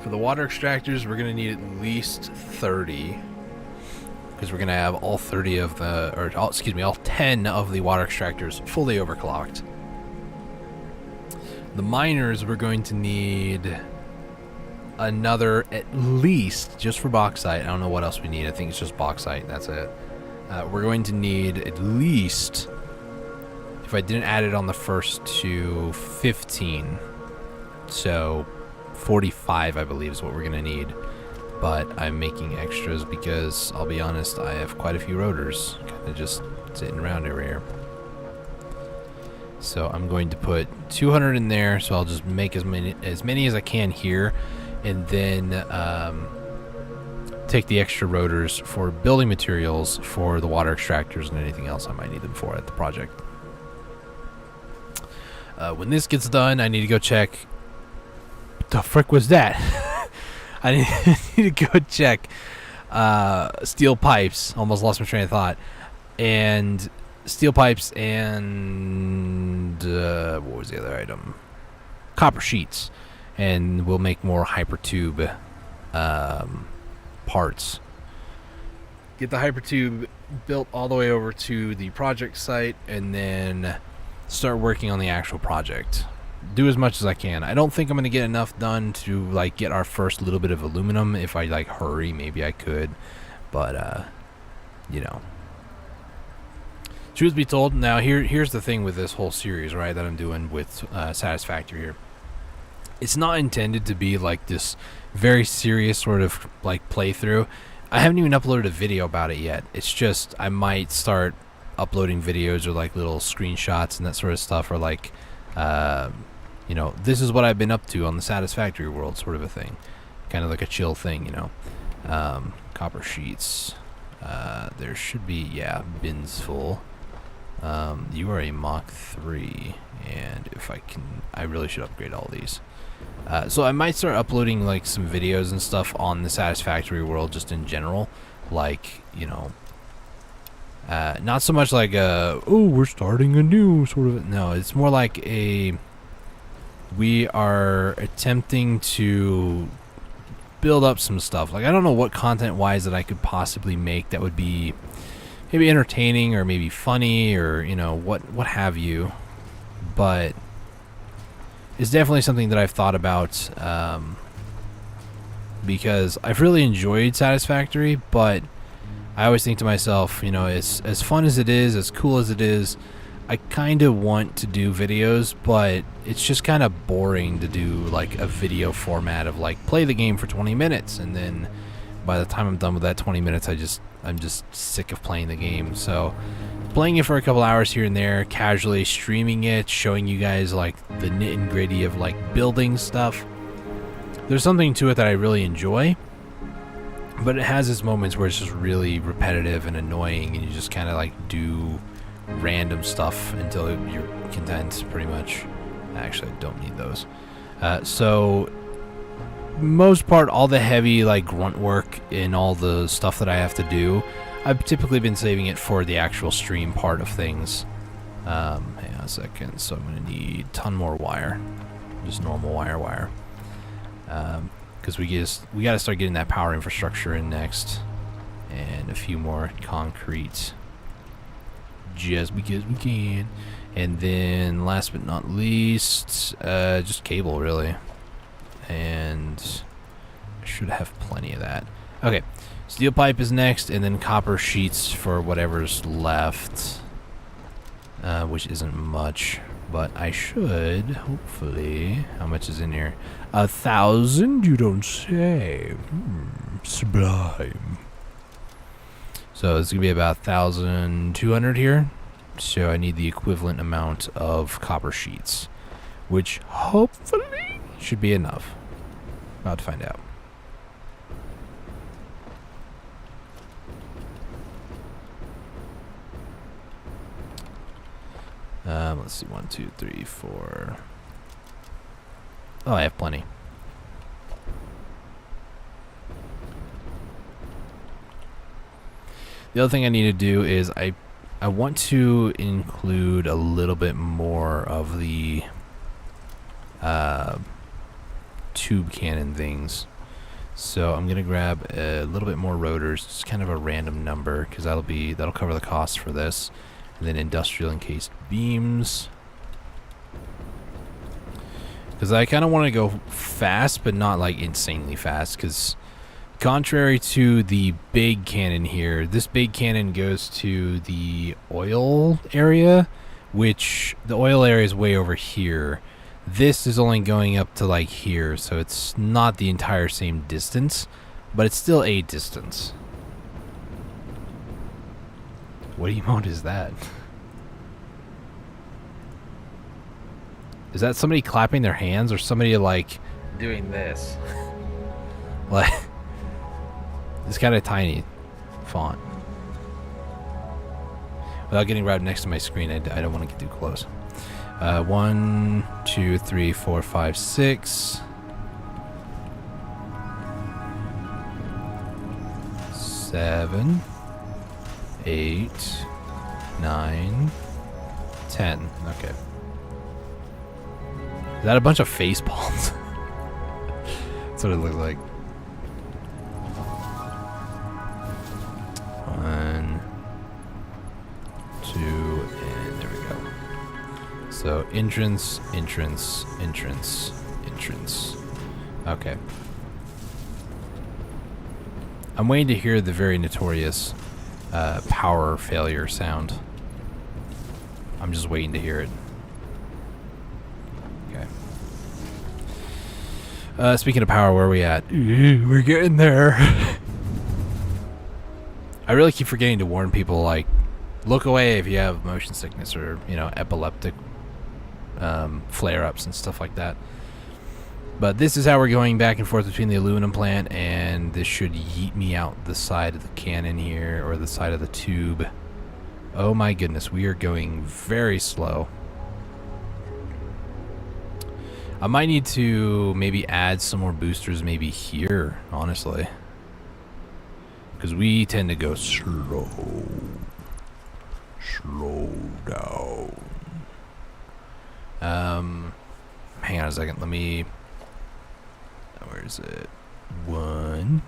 For the water extractors, we're going to need at least 30. Because we're going to have all 30 of the, or all, excuse me, all 10 of the water extractors fully overclocked. The miners, we're going to need another, at least, just for bauxite. I don't know what else we need. I think it's just bauxite. That's it. We're going to need at least, if I didn't add it on the first two, 15. So 45, I believe, is what we're going to need. But I'm making extras because, I'll be honest, I have quite a few rotors kind of just sitting around over here. So I'm going to put 200 in there, so I'll just make as many as I can here, and then take the extra rotors for building materials for the water extractors and anything else I might need them for at the project. When this gets done, I need to go check. What the frick was that? I need to go check steel pipes. Almost lost my train of thought. And steel pipes and what was the other item? Copper sheets. And we'll make more hypertube parts. Get the hypertube built all the way over to the project site, and then start working on the actual project. Do as much as I can. I don't think I'm going to get enough done to like get our first little bit of aluminum. If I like hurry, maybe I could, but you know, truth be told, now here's the thing with this whole series, right, that I'm doing with Satisfactory here. It's not intended to be like this very serious sort of like playthrough. I haven't even uploaded a video about it yet. It's just I might start uploading videos or like little screenshots and that sort of stuff, or like you know, this is what I've been up to on the Satisfactory world, sort of a thing. Kind of like a chill thing, you know. Copper sheets. There should be, yeah, bins full. You are a Mach 3, and if I can, I really should upgrade all these. So I might start uploading like some videos and stuff on the Satisfactory world just in general. Like, you know, not so much like oh, we're starting a new sort of, no, it's more like we are attempting to build up some stuff. Like, I don't know what content-wise that I could possibly make that would be maybe entertaining or maybe funny or, you know, what have you. But it's definitely something that I've thought about because I've really enjoyed Satisfactory, but I always think to myself, you know, as fun as it is, as cool as it is, I kind of want to do videos, but it's just kind of boring to do like a video format of like play the game for 20 minutes, and then by the time I'm done with that 20 minutes, I'm just sick of playing the game. So playing it for a couple hours here and there, casually streaming it, showing you guys like the nit and gritty of like building stuff. There's something to it that I really enjoy, but it has its moments where it's just really repetitive and annoying, and you just kind of like do random stuff until you're content, pretty much. Actually, I don't need those. So most part, all the heavy like grunt work and all the stuff that I have to do, I've typically been saving it for the actual stream part of things. Hang on a second. So I'm gonna need a ton more wire, just normal wire. Because we got to start getting that power infrastructure in next, and a few more concrete, just because we can. And then last but not least, just cable really, and I should have plenty of that. Okay, steel pipe is next, and then copper sheets for whatever's left, which isn't much, but I should hopefully. How much is in here? 1,000, you don't say. Sublime. So it's gonna be about 1,200 here. So I need the equivalent amount of copper sheets, which hopefully should be enough. About to find out. Let's see, 1, 2, 3, 4. Oh, I have plenty. The other thing I need to do is I want to include a little bit more of the tube cannon things. So I'm gonna grab a little bit more rotors, just kind of a random number, because that'll cover the cost for this. And then industrial encased beams, because I kind of want to go fast, but not like insanely fast. Because contrary to the big cannon here, this big cannon goes to the oil area, which the oil area is way over here. This is only going up to like here, so it's not the entire same distance, but it's still a distance. What emote is that? Is that somebody clapping their hands or somebody like doing this? Like, it's kind of tiny font. Without getting right next to my screen, I don't want to get too close. 1, 2, 3, 4, 5, 6. 7, 8, 9, 10. Okay. Is that a bunch of face palms? That's what it looks like. 1, 2, and there we go. So entrance, entrance, entrance, entrance. Okay. I'm waiting to hear the very notorious power failure sound. I'm just waiting to hear it. Okay. Speaking of power, where are we at? We're getting there. I really keep forgetting to warn people, like, look away if you have motion sickness or, you know, epileptic flare-ups and stuff like that. But this is how we're going back and forth between the aluminum plant, and this should yeet me out the side of the cannon here, or the side of the tube. Oh my goodness, we are going very slow. I might need to maybe add some more boosters maybe here, honestly. Because we tend to go slow. Slow down. Hang on a second, let me... Where is it? 1.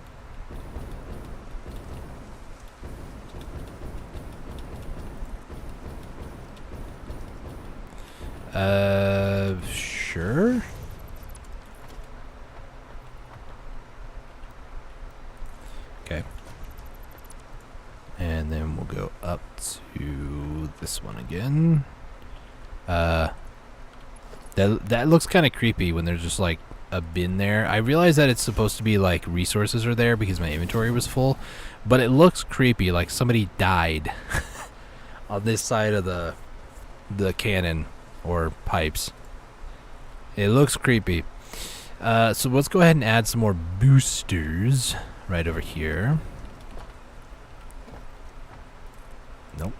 Sure. Okay. And then we'll go up to this one again. That looks kind of creepy when there's just like a bin there. I realize that it's supposed to be like resources are there because my inventory was full, but it looks creepy, like somebody died on this side of the cannon or pipes. It looks creepy. So let's go ahead and add some more boosters right over here. Nope.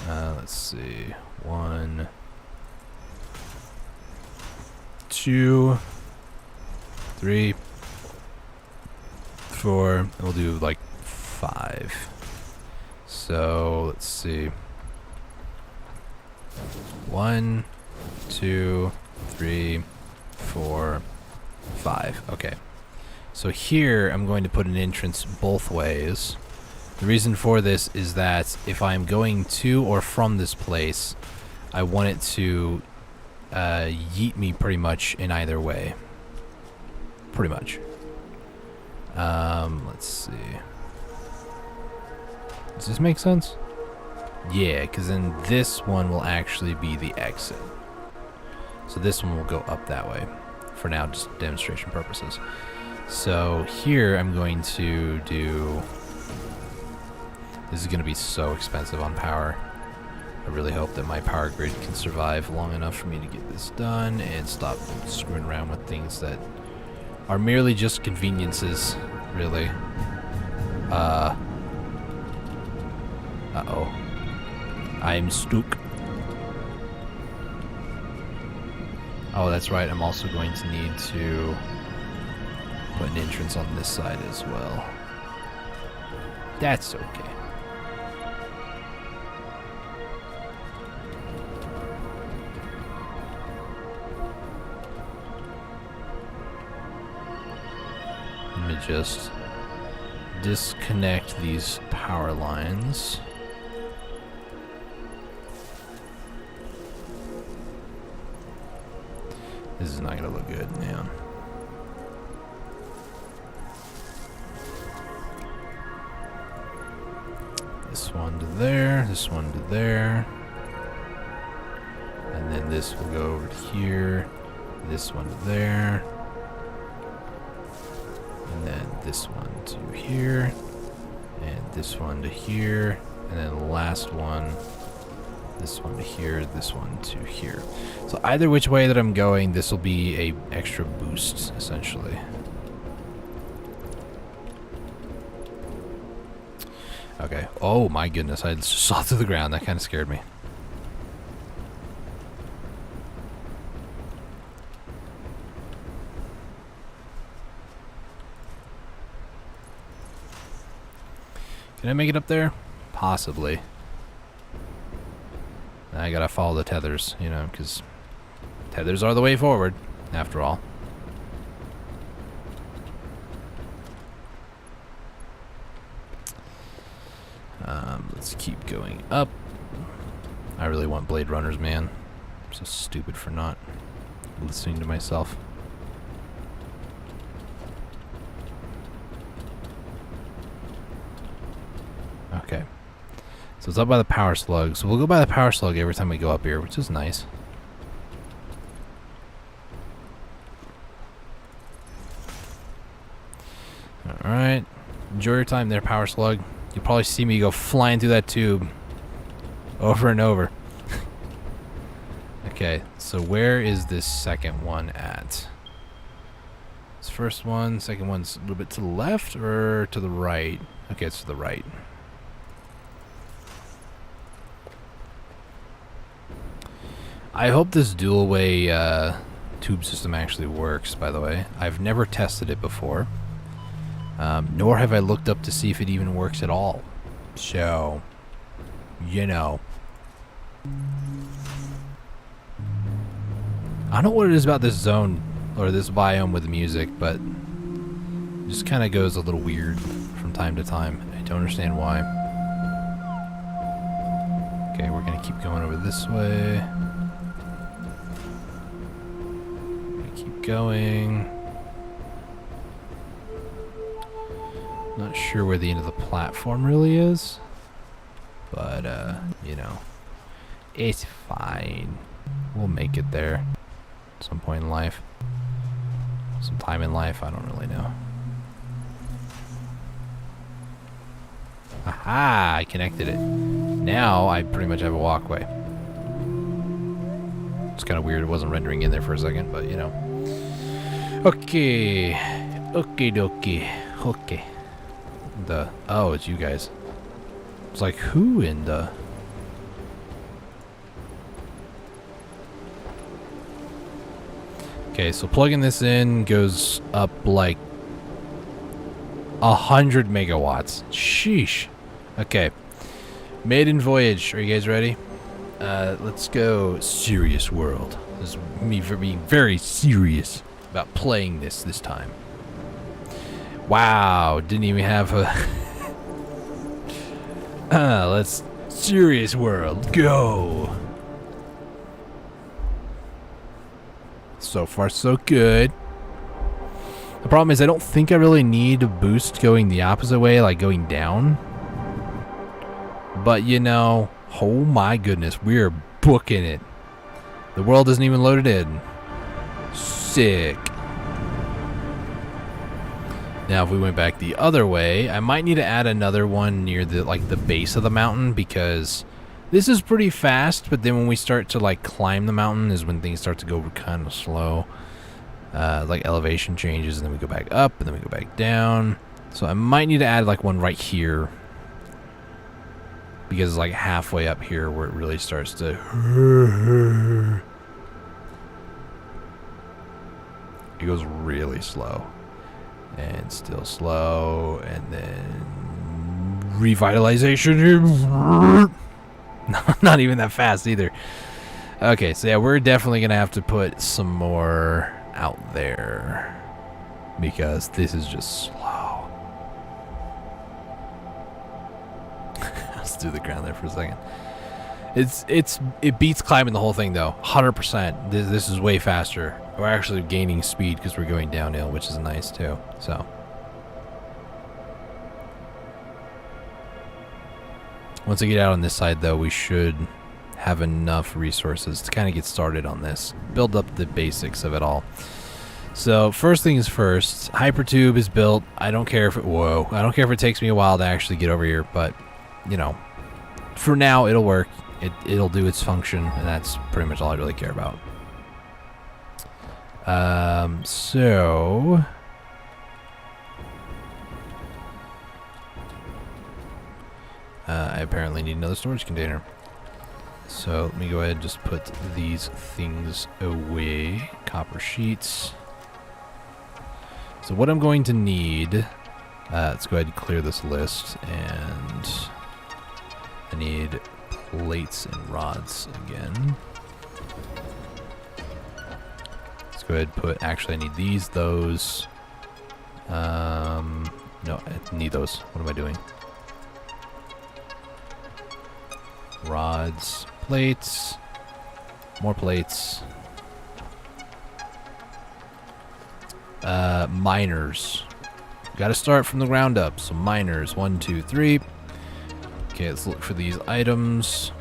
Let's see. 1, 2, 3, 4. We'll do like 5. So let's see. 1, 2, 3, 4, 5. Okay. So here I'm going to put an entrance both ways. The reason for this is that if I'm going to or from this place, I want it to yeet me pretty much in either way. Pretty much. Let's see. Does this make sense? Yeah, because then this one will actually be the exit. So this one will go up that way. For now, just demonstration purposes. So here I'm going to do... This is going to be so expensive on power. I really hope that my power grid can survive long enough for me to get this done and stop screwing around with things that are merely just conveniences, really. Uh-oh. I'm stuck. Oh, that's right. I'm also going to need to put an entrance on this side as well. That's okay. Let me just disconnect these power lines. This is not gonna look good, man. This one to there, this one to there. And then this will go over to here, this one to there. And then this one to here, and this one to here, and then the last one, this one to here, this one to here. So either which way that I'm going, this will be a extra boost, essentially. Okay. Oh my goodness, I just saw through the ground. That kind of scared me. Can I make it up there? Possibly. I gotta follow the tethers, you know, because tethers are the way forward, after all. Let's keep going up. I really want Blade Runners, man. I'm so stupid for not listening to myself. Okay. So it's up by the power slug. So we'll go by the power slug every time we go up here, which is nice. Alright. Enjoy your time there, power slug. You'll probably see me go flying through that tube over and over. Okay, so where is this second one at? This first one, second one's a little bit to the left or to the right? Okay, it's to the right. I hope this dual-way tube system actually works, by the way. I've never tested it before. Nor have I looked up to see if it even works at all. So, you know. I don't know what it is about this zone, or this biome with the music, but it just kind of goes a little weird from time to time. I don't understand why. Okay, we're going to keep going over this way. Keep going. Not sure where the end of the platform really is, but you know, it's fine. We'll make it there at some point in life. Some time in life, I don't really know. Aha, I connected it. Now I pretty much have a walkway. It's kind of weird it wasn't rendering in there for a second, but you know. Okay. Okie dokie. Okay. Oh, it's you guys. It's like, who in the... Okay, so plugging this in goes up like 100 megawatts. Sheesh. Okay. Maiden voyage. Are you guys ready? Let's go. Serious world. This is me for being very serious about playing this time. Wow, didn't even have a... let's... Serious world, go! So far, so good. The problem is I don't think I really need a boost going the opposite way, like going down. But, you know, oh my goodness, we're booking it. The world isn't even loaded in. Sick. Now, if we went back the other way, I might need to add another one near the base of the mountain, because this is pretty fast, but then when we start to like climb the mountain is when things start to go kind of slow. Like elevation changes, and then we go back up, and then we go back down. So I might need to add like one right here, because it's like halfway up here where it really starts to... It goes really slow. And still slow, and then revitalization. Not even that fast either. Okay, so yeah, we're definitely gonna have to put some more out there. because this is just slow. Let's do the ground there for a second. It beats climbing the whole thing though, 100%. This is way faster. We're actually gaining speed because we're going downhill, which is nice too. So once I get out on this side though, we should have enough resources to kind of get started on this, build up the basics of it all. So first things first, hypertube is built. I don't care if it takes me a while to actually get over here, but you know, for now it'll work. It'll do its function, and that's pretty much all I really care about. So I apparently need another storage container. So let me go ahead and just put these things away. Copper sheets. So what I'm going to need, let's go ahead and clear this list, and I need plates and rods again. Let's go ahead and put, actually I need these, those. No, I need those. What am I doing? Rods, plates, more plates. Miners. Got to start from the ground up. So miners, 1, 2, 3. Okay, let's look for these items.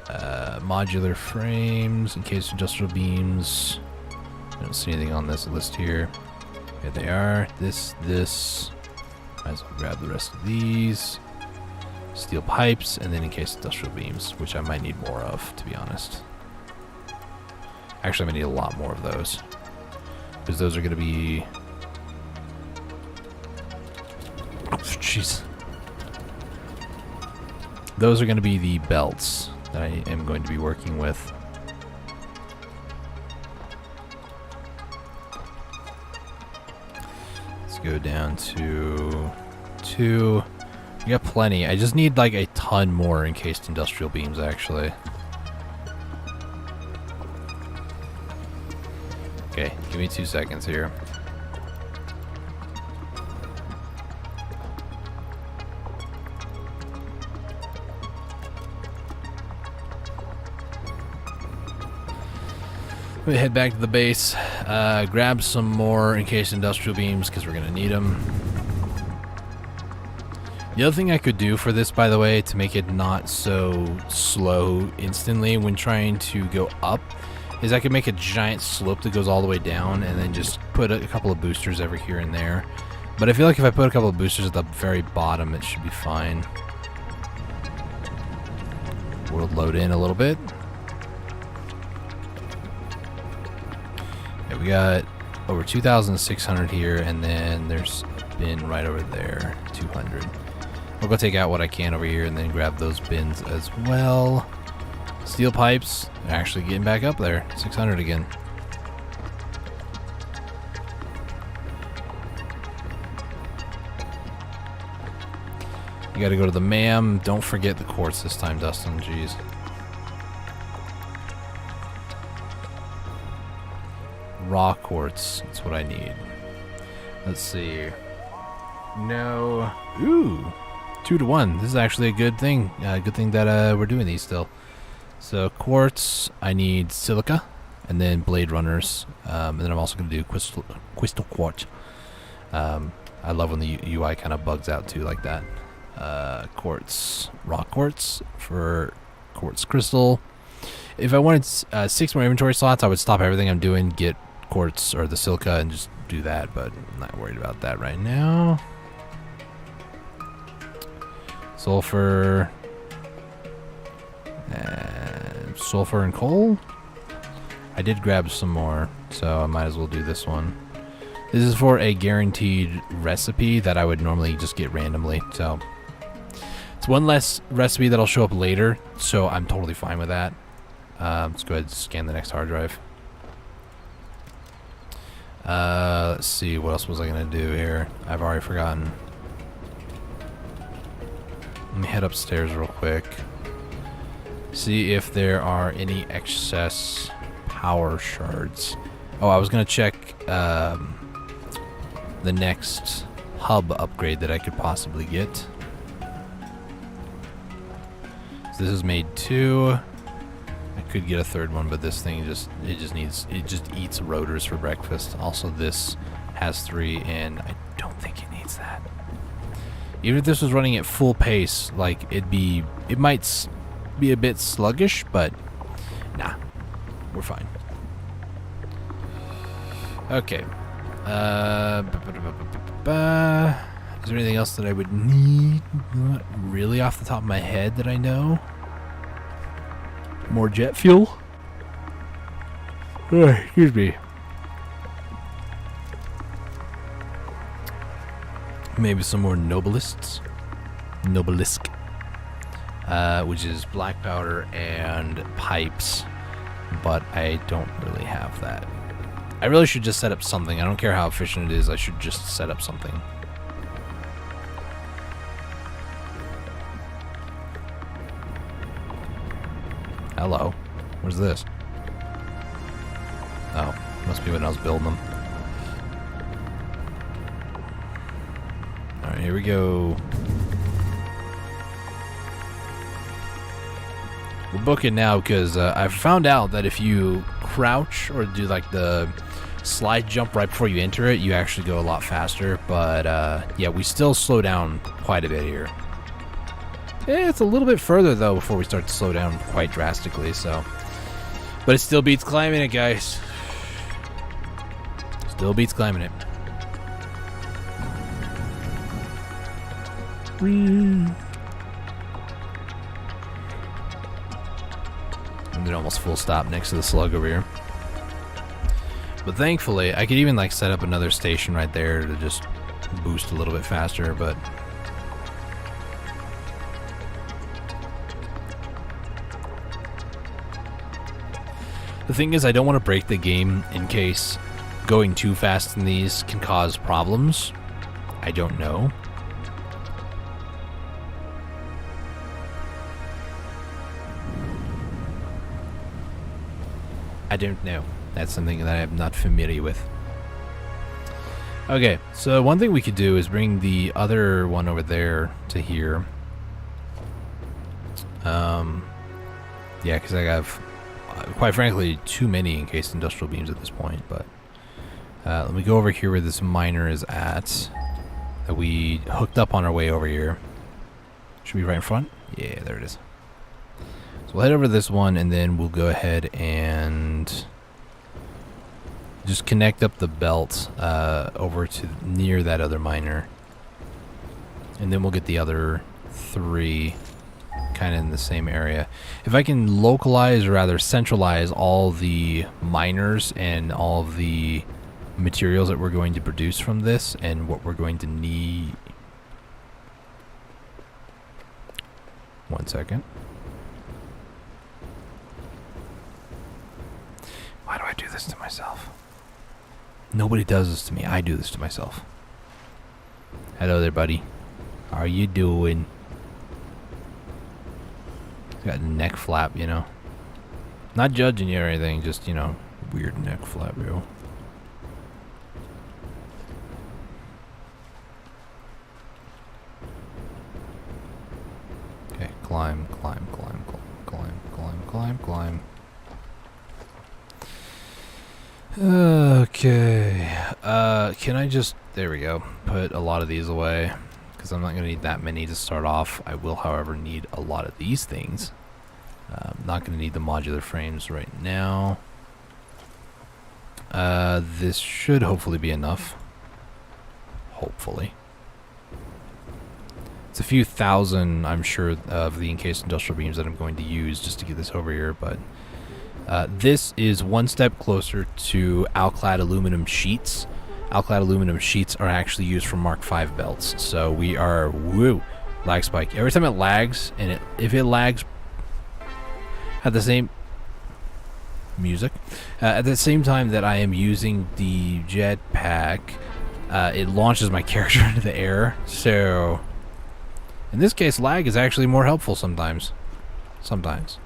Modular frames, encased industrial beams. I don't see anything on this list here. Here they are. This. Might as well grab the rest of these. Steel pipes, and then encased industrial beams, which I might need more of, to be honest. Actually, I'm going to need a lot more of those. Because those are going to be... Oh, jeez. Those are going to be the belts that I am going to be working with. Let's go down to 2. We got plenty. I just need like a ton more encased industrial beams, actually. Okay, give me 2 seconds here. Let me head back to the base, grab some more encased industrial beams because we're going to need them. The other thing I could do for this, by the way, to make it not so slow instantly when trying to go up, is I could make a giant slope that goes all the way down and then just put a couple of boosters over here and there. But I feel like if I put a couple of boosters at the very bottom, it should be fine. We'll load in a little bit. Okay, we got over 2,600 here, and then there's a bin right over there, 200. I'll go take out what I can over here and then grab those bins as well. Steel pipes, they're actually getting back up there. 600 again. You gotta go to the MAM. Don't forget the quartz this time, Dustin. Jeez. Raw quartz. That's what I need. Let's see. No. Ooh. 2 to 1. This is actually a good thing. Good thing that we're doing these still. So quartz, I need silica, and then blade runners, and then I'm also going to do crystal quartz. I love when the UI kind of bugs out too, like that. Quartz, raw quartz for quartz crystal. If I wanted 6 more inventory slots, I would stop everything I'm doing, get quartz or the silica, and just do that. But I'm not worried about that right now. Sulfur, sulfur and coal. I did grab some more, so I might as well do this one. This is for a guaranteed recipe that I would normally just get randomly, so it's one less recipe that'll show up later, so I'm totally fine with that. Let's go ahead and scan the next hard drive. Let's see, what else was I gonna do here? I've already forgotten. Let me head upstairs real quick. See if there are any excess power shards. Oh, I was gonna check the next hub upgrade that I could possibly get. So this is made 2. I could get a 3rd one, but this thing just eats rotors for breakfast. Also, this has 3, and I don't think it needs that. Even if this was running at full pace, like it might be a bit sluggish, but nah, we're fine. Okay. Is there anything else that I would need? Not really off the top of my head that I know. More jet fuel? Excuse me. Maybe some more Nobelists. Nobelisk. Which is black powder and pipes. But I don't really have that. I really should just set up something. I don't care how efficient it is. I should just set up something. Hello. Where's this? Oh, must be when I was building them. Alright, here we go. We're booking now because I found out that if you crouch or do like the slide jump right before you enter it, you actually go a lot faster. But yeah, we still slow down quite a bit here. It's a little bit further though before we start to slow down quite drastically, so. But it still beats climbing it, guys. Still beats climbing it. Whee! And then almost full stop next to the slug over here. But thankfully, I could even like set up another station right there to just boost a little bit faster, but the thing is, I don't want to break the game in case going too fast in these can cause problems. I don't know. I don't know. That's something that I'm not familiar with. Okay, so one thing we could do is bring the other one over there to here. Yeah, because I have, quite frankly, too many encased industrial beams at this point. But let me go over here where this miner is at. That we hooked up on our way over here. Should be right in front? Yeah, there it is. So we'll head over to this one, and then we'll go ahead and just connect up the belt over to near that other miner. And then we'll get the other 3 kind of in the same area. If I can localize, or rather centralize, all the miners and all of the materials that we're going to produce from this and what we're going to need. One second. Why do I do this to myself? Nobody does this to me. I do this to myself. Hello there, buddy. How are you doing? Got a neck flap, you know. Not judging you or anything, just, you know, weird neck flap, yo. Okay, climb, climb, climb, climb, climb, climb, climb. Okay. Can I just, there we go, put a lot of these away, because I'm not going to need that many to start off. I will, however, need a lot of these things. Not going to need the modular frames right now. This should hopefully be enough. Hopefully. It's a few thousand, I'm sure, of the encased industrial beams that I'm going to use just to get this over here, but this is one step closer to alclad aluminum sheets. Alclad aluminum sheets are actually used for Mark V belts, so we are, woo, lag spike. Every time it lags, and if it lags at the same music, at the same time that I am using the jetpack, it launches my character into the air. So in this case, lag is actually more helpful sometimes. Sometimes.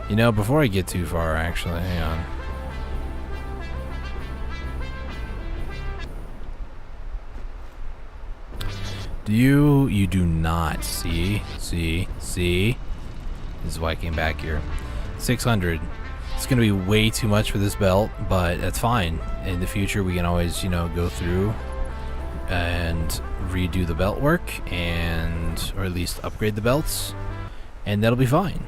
You know, before I get too far, actually, hang on. You do not. See? This is why I came back here. 600. It's going to be way too much for this belt, but that's fine. In the future, we can always, you know, go through and redo the belt work, and or at least upgrade the belts, and that'll be fine.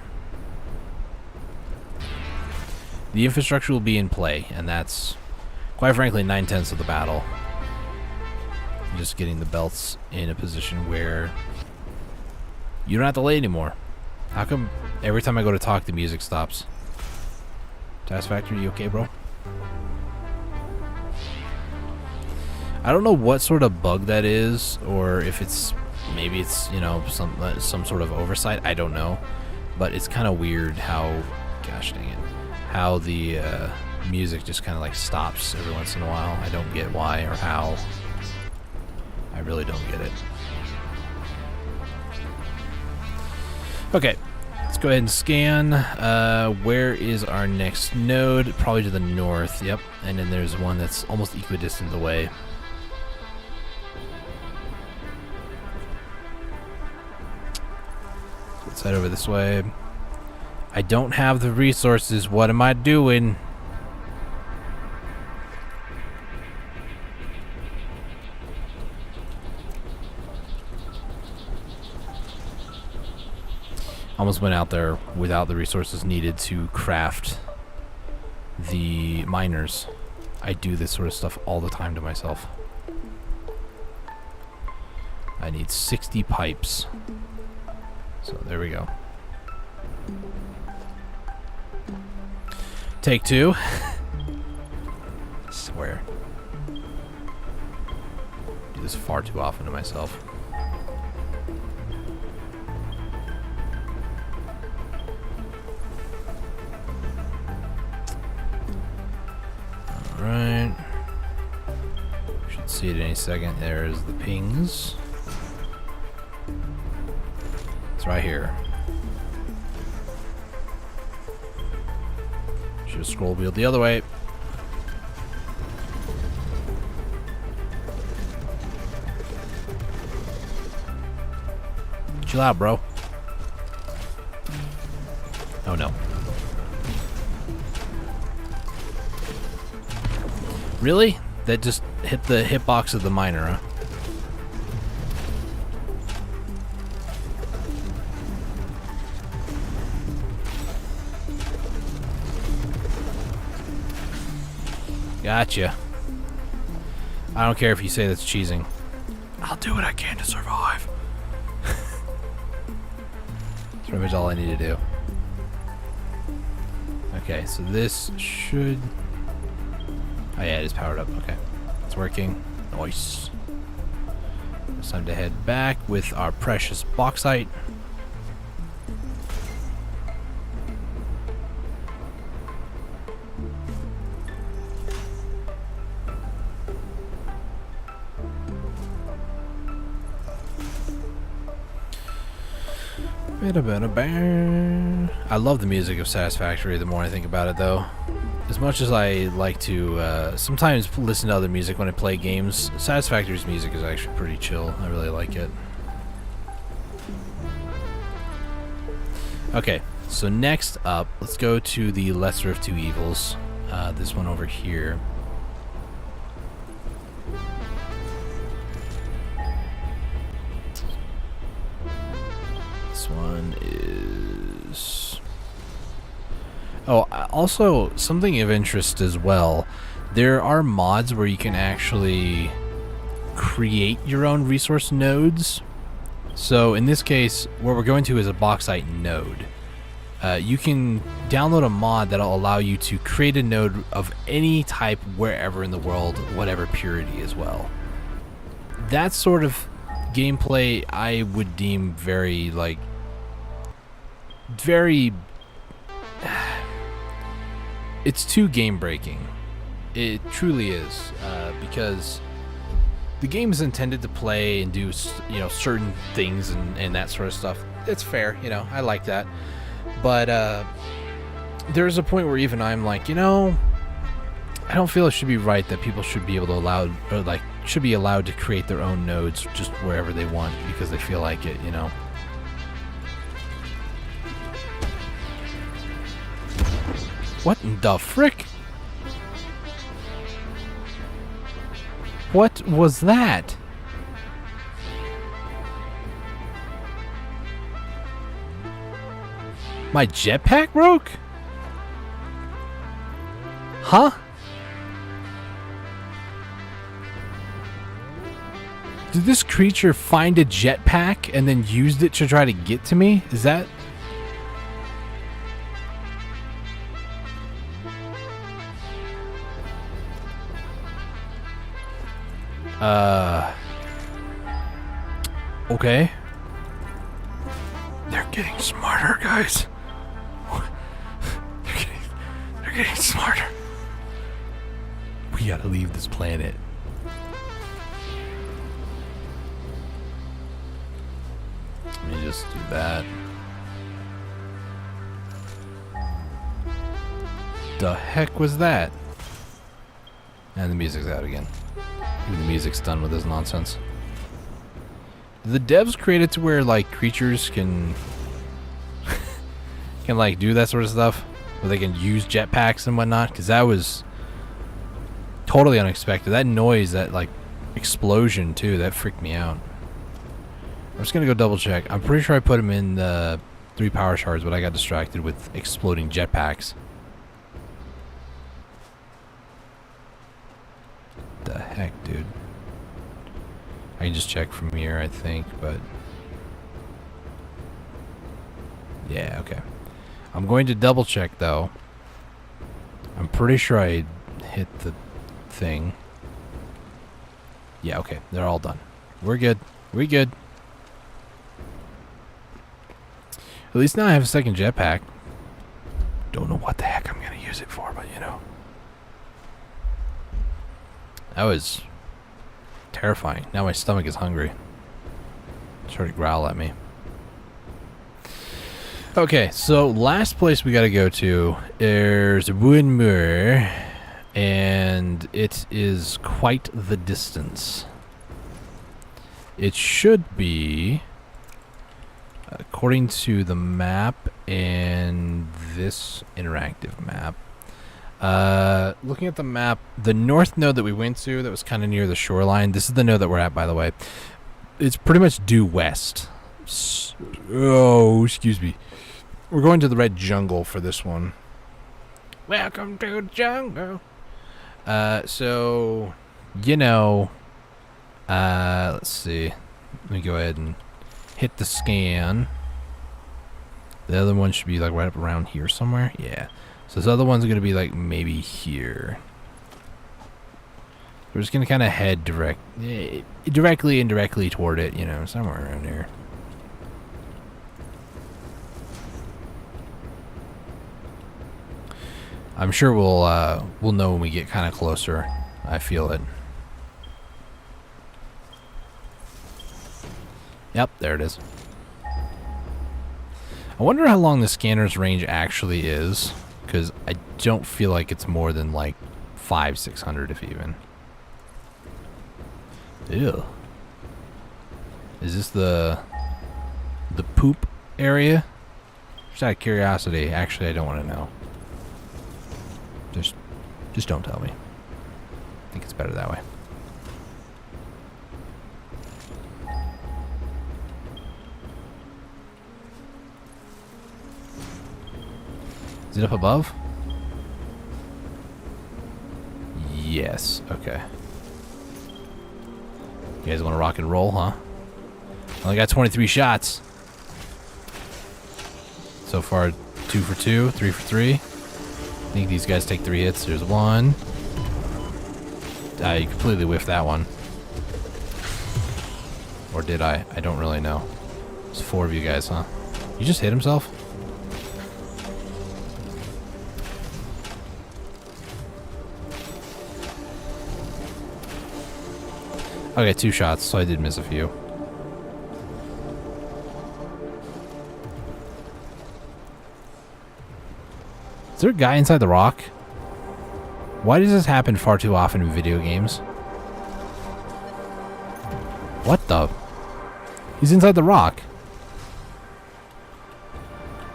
The infrastructure will be in play, and that's, quite frankly, 9/10 of the battle. Just getting the belts in a position where you don't have to lay anymore. How come every time I go to talk, the music stops? Satisfactory, you okay, bro? I don't know what sort of bug that is, or if it's, maybe it's, you know, some sort of oversight. I don't know, but it's kind of weird how, gosh dang it, how the music just kind of like stops every once in a while. I don't get why or how. I really don't get it. Okay, let's go ahead and scan. Where is our next node? Probably to the north. Yep, and then there's one that's almost equidistant away. Let's head over this way. I don't have the resources. What am I doing? Almost went out there without the resources needed to craft the miners. I do this sort of stuff all the time to myself. I need 60 pipes. So there we go. Take two. I swear. I do this far too often to myself. Alright. Should see it any second. There's the pings. It's right here. Should have scroll wheeled the other way. Chill out, bro. Oh no. Really? That just hit the hitbox of the miner, huh? Gotcha. I don't care if you say that's cheesing. I'll do what I can to survive. That's pretty much all I need to do. Okay, so this should... Oh yeah, it is powered up. Okay, it's working. Nice. It's time to head back with our precious bauxite. I love the music of Satisfactory the more I think about it, though. As much as I like to sometimes listen to other music when I play games, Satisfactory's music is actually pretty chill. I really like it. Okay, so next up, let's go to the lesser of two evils. This one over here. This one is... Oh, also, something of interest as well. There are mods where you can actually create your own resource nodes. So in this case, what we're going to is a bauxite node. You can download a mod that'll allow you to create a node of any type wherever in the world, whatever purity as well. That sort of gameplay I would deem very, like, very... It's too game breaking. It truly is, because the game is intended to play and do, you know, certain things and that sort of stuff. It's fair, you know, I like that. But there's a point where even I'm like, you know, I don't feel it should be right that people should be able to should be allowed to create their own nodes just wherever they want because they feel like it, you know. What in the frick? What was that? My jetpack broke? Huh? Did this creature find a jetpack and then used it to try to get to me? Is that... Okay. They're getting smarter, guys. They're getting smarter. We gotta leave this planet. Let me just do that. The heck was that? And the music's out again. Even the music's done with this nonsense. The devs create it to where like creatures can like do that sort of stuff, where they can use jetpacks and whatnot. Because that was totally unexpected. That noise, that like explosion too, that freaked me out. I'm just gonna go double check. I'm pretty sure I put them in the 3 power shards, but I got distracted with exploding jetpacks. The heck, dude. I can just check from here, I think, but... Yeah, okay. I'm going to double check, though. I'm pretty sure I hit the thing. Yeah, okay. They're all done. We're good. We're good. At least now I have a second jetpack. Don't know what the heck I'm going to use it for, but you know. That was terrifying. Now my stomach is hungry. It's starting to growl at me. Okay, so last place we got to go to, there's one more, and it is quite the distance. It should be, according to the map and this interactive map, looking at the map, the north node that we went to that was kind of near the shoreline, this is the node that we're at, by the way. It's pretty much due west. Oh, excuse me. We're going to the red jungle for this one. Welcome to the jungle. So, you know, let's see. Let me go ahead and hit the scan. The other one should be like right up around here somewhere. Yeah. So this other one's going to be like maybe here. We're just going to kind of head directly, indirectly toward it, you know, somewhere around here. I'm sure we'll know when we get kind of closer. I feel it. Yep, there it is. I wonder how long the scanner's range actually is, because I don't feel like it's more than like 500-600 if even. Ew. Is this the poop area? Just out of curiosity. Actually, I don't want to know. Just don't tell me. I think it's better that way. Is it up above? Yes. Okay. You guys want to rock and roll, huh? Only got 23 shots. So far, 2 for 2, 3 for 3. I think these guys take 3 hits. There's one. You completely whiffed that one. Or did I? I don't really know. There's 4 of you guys, huh? You just hit himself? Okay, 2 shots, so I did miss a few. Is there a guy inside the rock? Why does this happen far too often in video games? What the? He's inside the rock.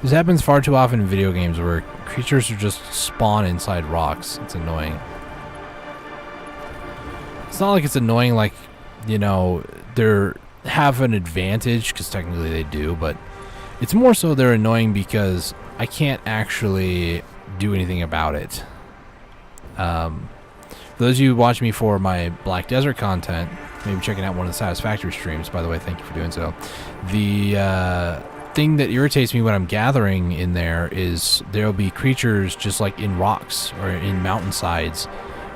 This happens far too often in video games where creatures are just spawn inside rocks. It's annoying. It's not like it's annoying like, you know, they're have an advantage, because technically they do, but it's more so they're annoying because I can't actually do anything about it. For those of you who watch me for my Black Desert content, maybe checking out one of the Satisfactory streams, by the way, thank you for doing so. The thing that irritates me when I'm gathering in there is there'll be creatures just like in rocks or in mountainsides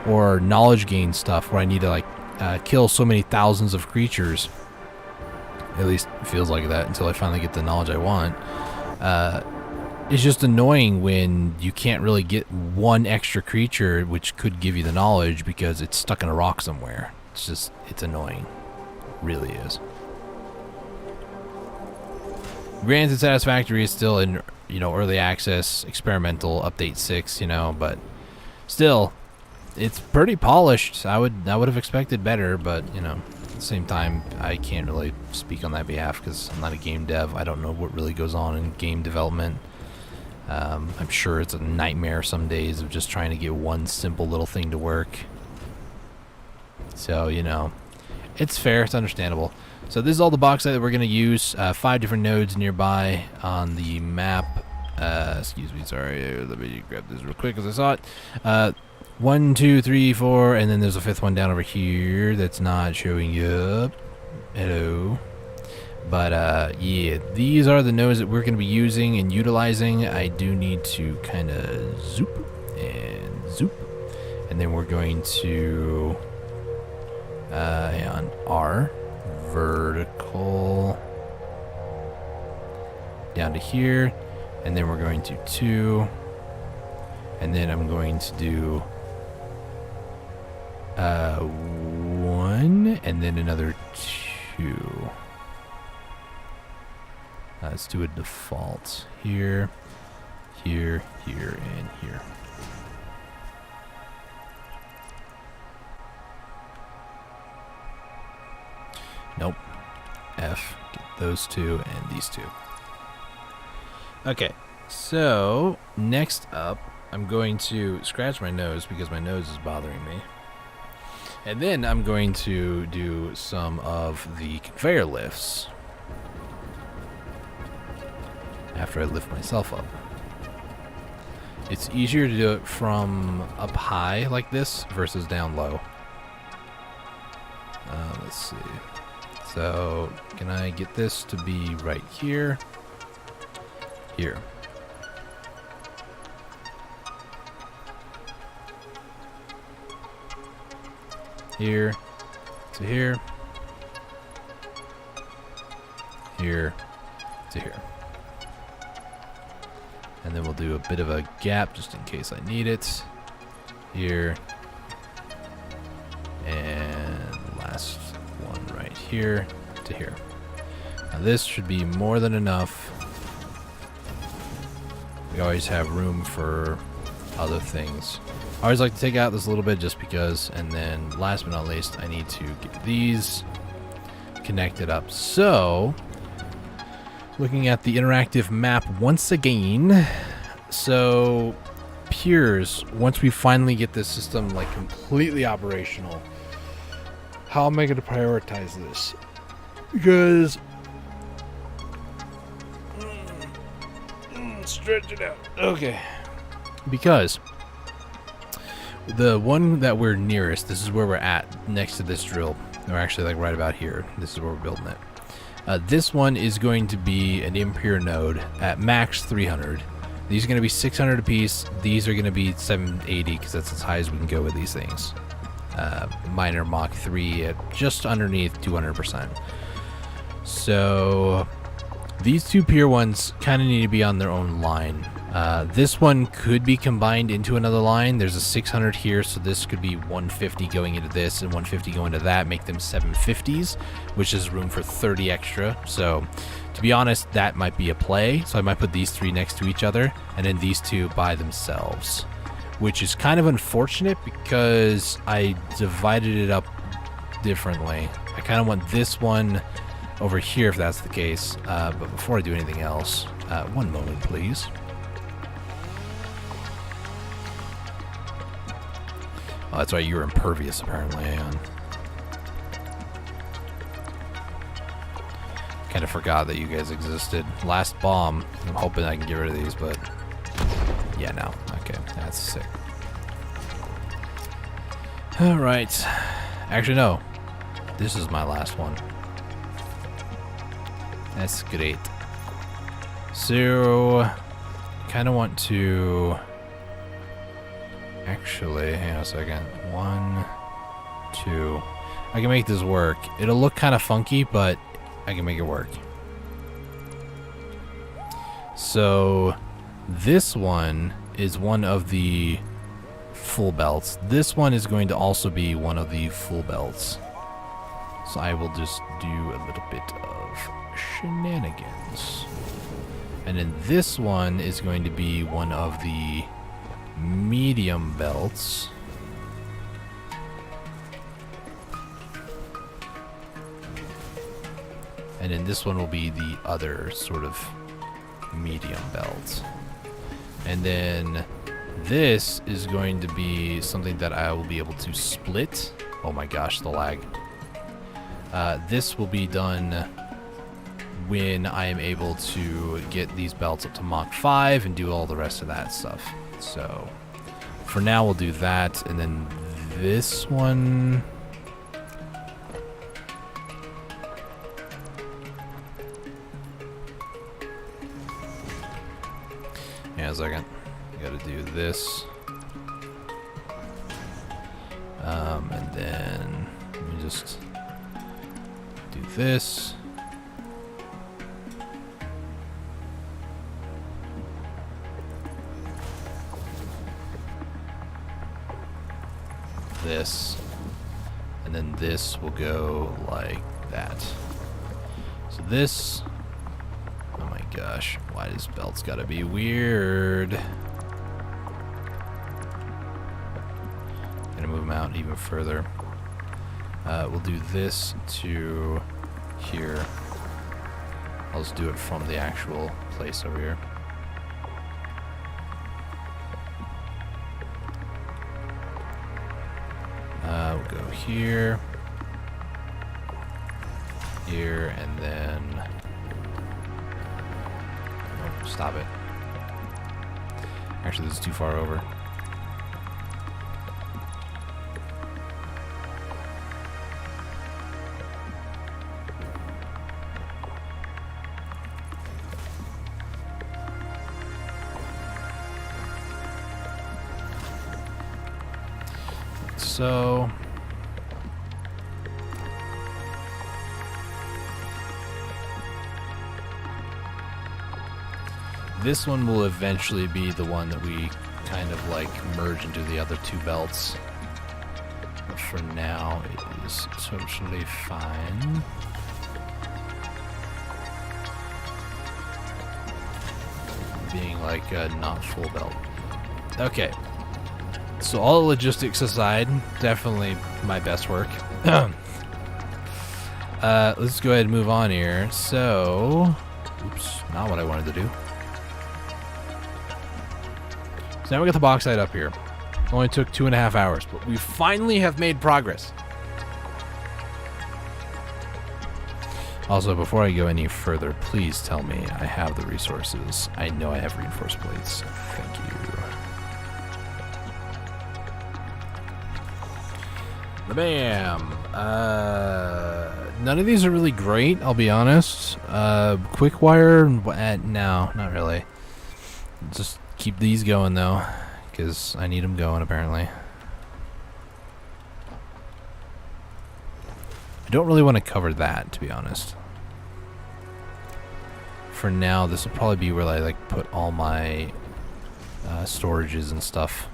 or knowledge gain stuff where I need to like kill so many thousands of creatures. At least it feels like that until I finally get the knowledge I want. It's just annoying when you can't really get one extra creature which could give you the knowledge because it's stuck in a rock somewhere. It's annoying. It really is. Granted, Satisfactory is still in, you know, early access, experimental, update 6, you know, but still, it's pretty polished. I would have expected better, but, you know, at the same time, I can't really speak on that behalf because I'm not a game dev. I don't know what really goes on in game development. I'm sure it's a nightmare some days of just trying to get one simple little thing to work. So, you know, it's fair, it's understandable. So this is all the bauxite that we're going to use. 5 different nodes nearby on the map. Excuse me, sorry. Let me grab this real quick because I saw it. 1, 2, 3, 4, and then there's a 5th one down over here that's not showing up. Hello. But yeah, these are the nodes that we're going to be using and utilizing. I do need to kind of zoop and zoop. And then we're going to hang on, R. Vertical down to here, and then we're going to 2, and then I'm going to do 1, and then another 2. Let's do a default here, here, here, and here. Nope. F. Get those 2 and these 2. Okay. So, next up, I'm going to scratch my nose because my nose is bothering me. And then I'm going to do some of the conveyor lifts after I lift myself up. It's easier to do it from up high like this versus down low. Let's see. So, can I get this to be right here? Here. Here to here. Here to here. And then we'll do a bit of a gap just in case I need it. Here. And last one right here to here. Now this should be more than enough. We always have room for other things. I always like to take out this a little bit just because, and then last but not least, I need to get these connected up. So, looking at the interactive map once again. So, piers, once we finally get this system like completely operational, how am I going to prioritize this? Because stretch it out. Okay. Because the one that we're nearest, this is where we're at next to this drill. We're actually like right about here. This is where we're building it. This one is going to be an impure node at max 300. These are going to be 600 apiece. These are going to be 780 because that's as high as we can go with these things. Minor Mach 3 at just underneath 200%. So these two pier ones kind of need to be on their own line. This one could be combined into another line. There's a 600 here, so this could be 150 going into this and 150 going into that, make them 750s, which is room for 30 extra. So, to be honest, that might be a play. So I might put these three next to each other, and then these two by themselves, which is kind of unfortunate because I divided it up differently. I kind of want this one over here if that's the case. But before I do anything else, one moment, please. Oh, that's right, you're impervious, apparently. Kind of forgot that you guys existed. Last bomb. I'm hoping I can get rid of these, but... yeah, no. Okay, that's sick. Alright. Actually, no. This is my last one. That's great. So... kind of want to... actually, hang on a second. 1, 2. I can make this work. It'll look kind of funky, but I can make it work. So, this one is one of the full belts. This one is going to also be one of the full belts. So I will just do a little bit of shenanigans. And then this one is going to be one of the medium belts. And then this one will be the other sort of medium belt. And then this is going to be something that I will be able to split. Oh my gosh, the lag. This will be done when I am able to get these belts up to Mach 5 and do all the rest of that stuff. So, for now we'll do that, and then this one... yeah, a second. Gotta do this. And then let me just do this. This, and then this will go like that. So this, oh my gosh, why does belts gotta be weird? Gonna move them out even further. We'll do this to here. I'll just do it from the actual place over here. We'll go here, here, and then... oh, stop it. Actually, this is too far over. So... this one will eventually be the one that we kind of like merge into the other two belts. But for now, it is totally fine. Being like a not full belt. Okay. So all the logistics aside, definitely my best work. Let's go ahead and move on here. So, oops, not what I wanted to do. So now we got the bauxite up here. It only took 2.5 hours, but we finally have made progress. Also, before I go any further, please tell me I have the resources. I know I have reinforced plates. Thank you. Bam! None of these are really great, I'll be honest. Quick wire, no, not really. Just keep these going though, because I need them going apparently. I don't really want to cover that, to be honest. For now, this will probably be where I like put all my storages and stuff.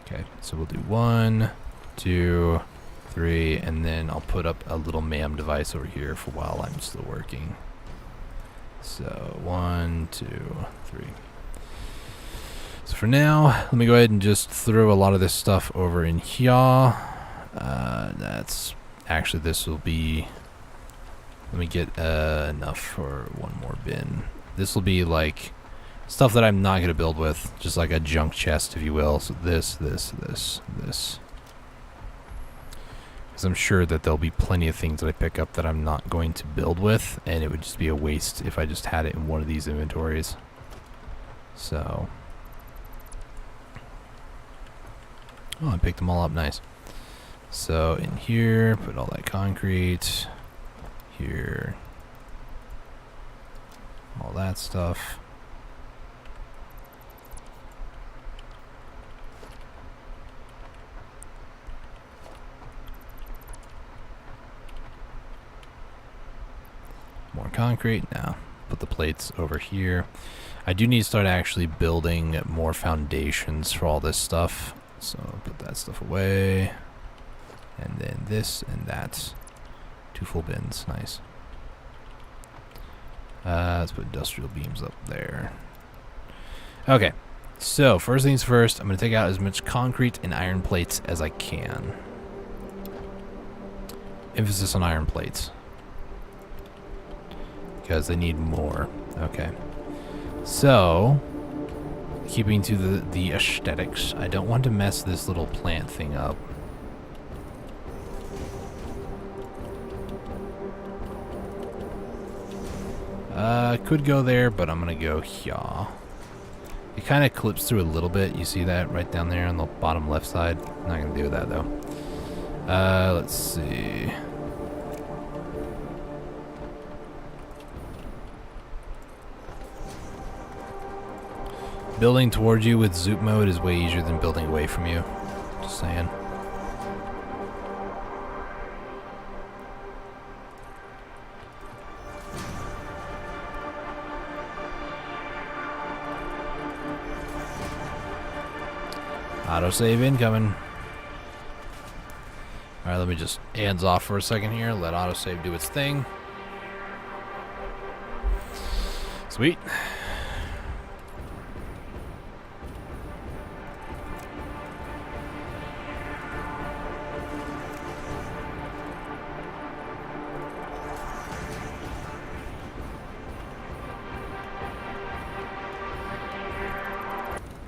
Okay, so we'll do 1, 2, 3, and then I'll put up a little MAM device over here for while I'm still working. So 1, 2, 3. So for now, let me go ahead and just throw a lot of this stuff over in here. That's actually, this will be, let me get enough for one more bin. This will be like stuff that I'm not going to build with, just like a junk chest, if you will. So this. Because I'm sure that there'll be plenty of things that I pick up that I'm not going to build with, and it would just be a waste if I just had it in one of these inventories. So, oh, I picked them all up, nice. So in here, put all that concrete. Here, all that stuff. More concrete. Now put the plates over here. I do need to start actually building more foundations for all this stuff. So put that stuff away. And then this and that. 2 full bins. Nice. Let's put industrial beams up there. Okay. So first things first, I'm going to take out as much concrete and iron plates as I can. Emphasis on iron plates. Because they need more. Okay. So, keeping to the aesthetics, I don't want to mess this little plant thing up. Could go there, but I'm gonna go here. It kind of clips through a little bit. You see that right down there on the bottom left side? I'm not gonna do that though. Let's see. Building towards you with zoop mode is way easier than building away from you. Just saying. Autosave incoming. Alright, let me just hands off for a second here. Let autosave do its thing. Sweet.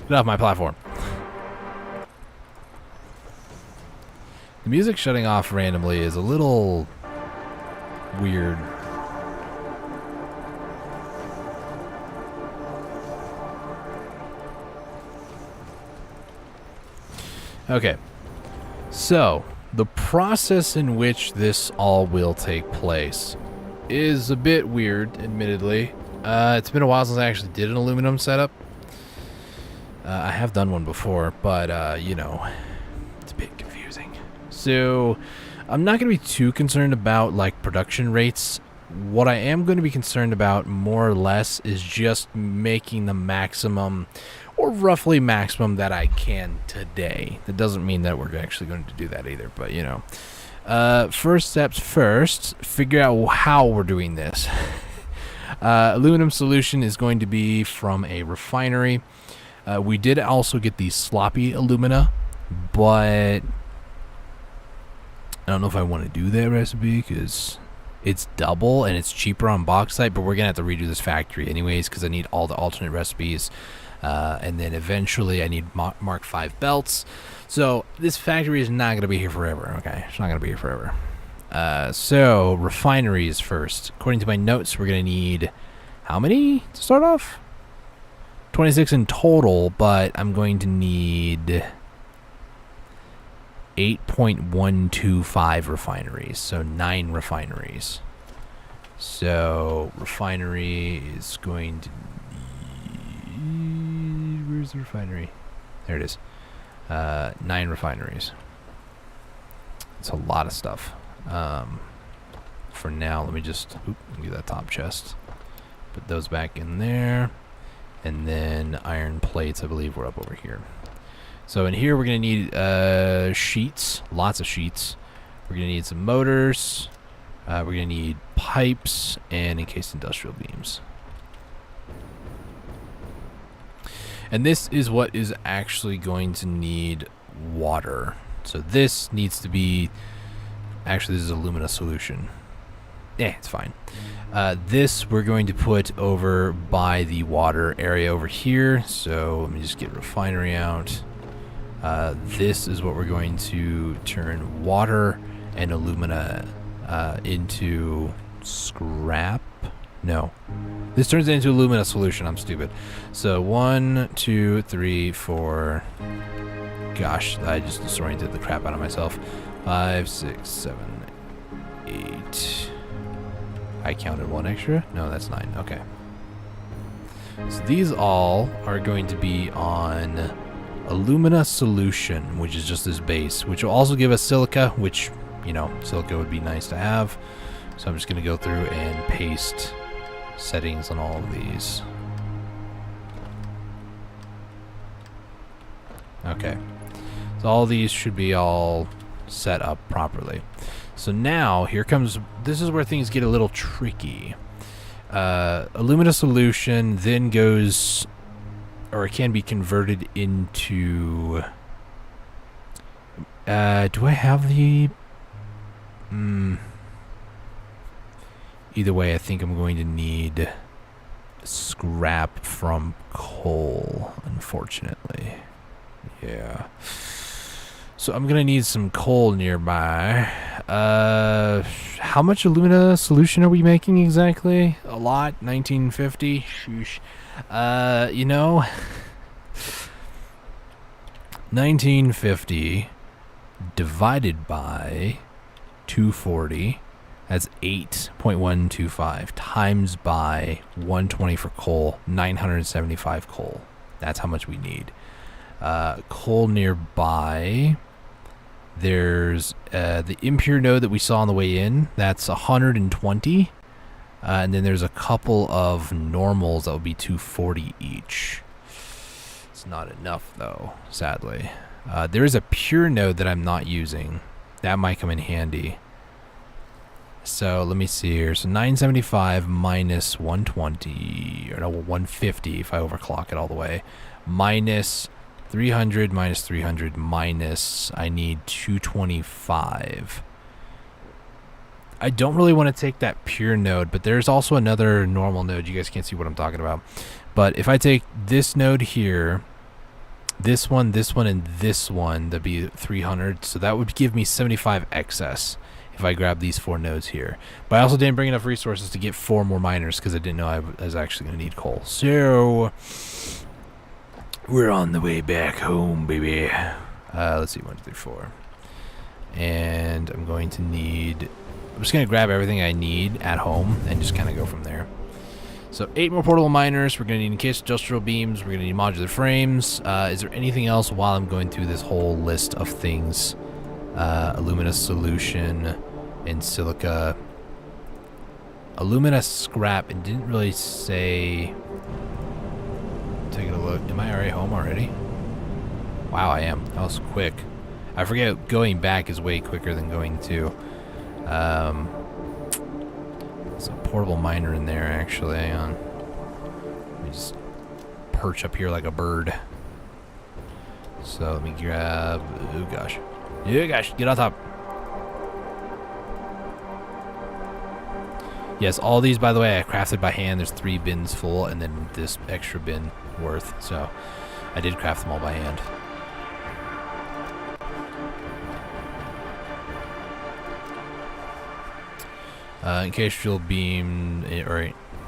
Get off my platform. The music shutting off randomly is a little weird. Okay, so the process in which this all will take place is a bit weird, admittedly. It's been a while since I actually did an aluminum setup. I have done one before, but you know, it's a bit confusing. So I'm not going to be too concerned about like production rates. What I am going to be concerned about more or less is just making the maximum or roughly maximum that I can today. That doesn't mean that we're actually going to do that either, but you know. First steps first, figure out how we're doing this. Aluminum solution is going to be from a refinery. We did also get the sloppy alumina, but I don't know if I want to do that recipe because it's double and it's cheaper on bauxite, but we're going to have to redo this factory anyways because I need all the alternate recipes. And then eventually I need Mark 5 belts. So this factory is not going to be here forever, okay? It's not going to be here forever. So refineries first. According to my notes, we're going to need how many to start off? 26 in total, but I'm going to need 8.125 refineries, so 9 refineries. So refinery is going to need, where's the refinery? There it is. 9 refineries. It's a lot of stuff. for now. Let me just get that top chest. Put those back in there. And then iron plates, I believe, were up over here. So in here, we're going to need sheets. Lots of sheets. We're going to need some motors. We're going to need pipes and encased industrial beams. And this is what is actually going to need water. So this needs to be... Actually, this is alumina solution. Yeah, it's fine. This we're going to put over by the water area over here. So let me just get refinery out. This is what we're going to turn water and alumina into scrap. No. This turns it into alumina solution. I'm stupid. So 1, 2, 3, 4. Gosh, I just disoriented the crap out of myself. 5, 6, 7, 8. I counted 1 extra? No, that's 9. Okay. So these all are going to be on alumina solution, which is just this base, which will also give us silica, which, you know, silica would be nice to have. So I'm just going to go through and paste settings on all of these. Okay. So all these should be all set up properly. So now here comes, this is where things get a little tricky. Alumina solution then goes, or it can be converted into, do I have the, either way, I think I'm going to need scrap from coal, unfortunately. Yeah. So I'm going to need some coal nearby. How much alumina solution are we making exactly? A lot? 1950? Sheesh. You know, 1950 divided by 240, that's 8.125 times by 120 for coal, 975 coal. That's how much we need. Coal nearby, there's the impure node that we saw on the way in. That's 120. And then there's a couple of normals that would be 240 each. It's not enough, though, sadly. There is a pure node that I'm not using. That might come in handy. So let me see here. So 975 minus 120, or no, 150 if I overclock it all the way, minus 300 minus 300 minus, I need 225. I don't really want to take that pure node, but there's also another normal node. You guys can't see what I'm talking about. But if I take this node here, this one, and this one, that'd be 300. So that would give me 75 excess if I grab these 4 nodes here. But I also didn't bring enough resources to get 4 more miners because I didn't know I was actually going to need coal. So we're on the way back home, baby. Let's see, 1, 2, 3, 4. And I'm going to need... I'm just going to grab everything I need at home and just kind of go from there. So 8 more portable miners. We're going to need encased industrial beams. We're going to need modular frames. Is there anything else while I'm going through this whole list of things? Alumina solution and silica. Alumina scrap. It didn't really say... Taking a look. Am I already home already? Wow, I am. That was quick. I forget going back is way quicker than going to. There's a portable miner in there, actually. Hang on. Let me just perch up here like a bird. So let me grab... Oh, gosh. Oh, gosh. Get on top. Yes, all these, by the way, I crafted by hand. There's 3 bins full, and then this extra bin worth. So I did craft them all by hand.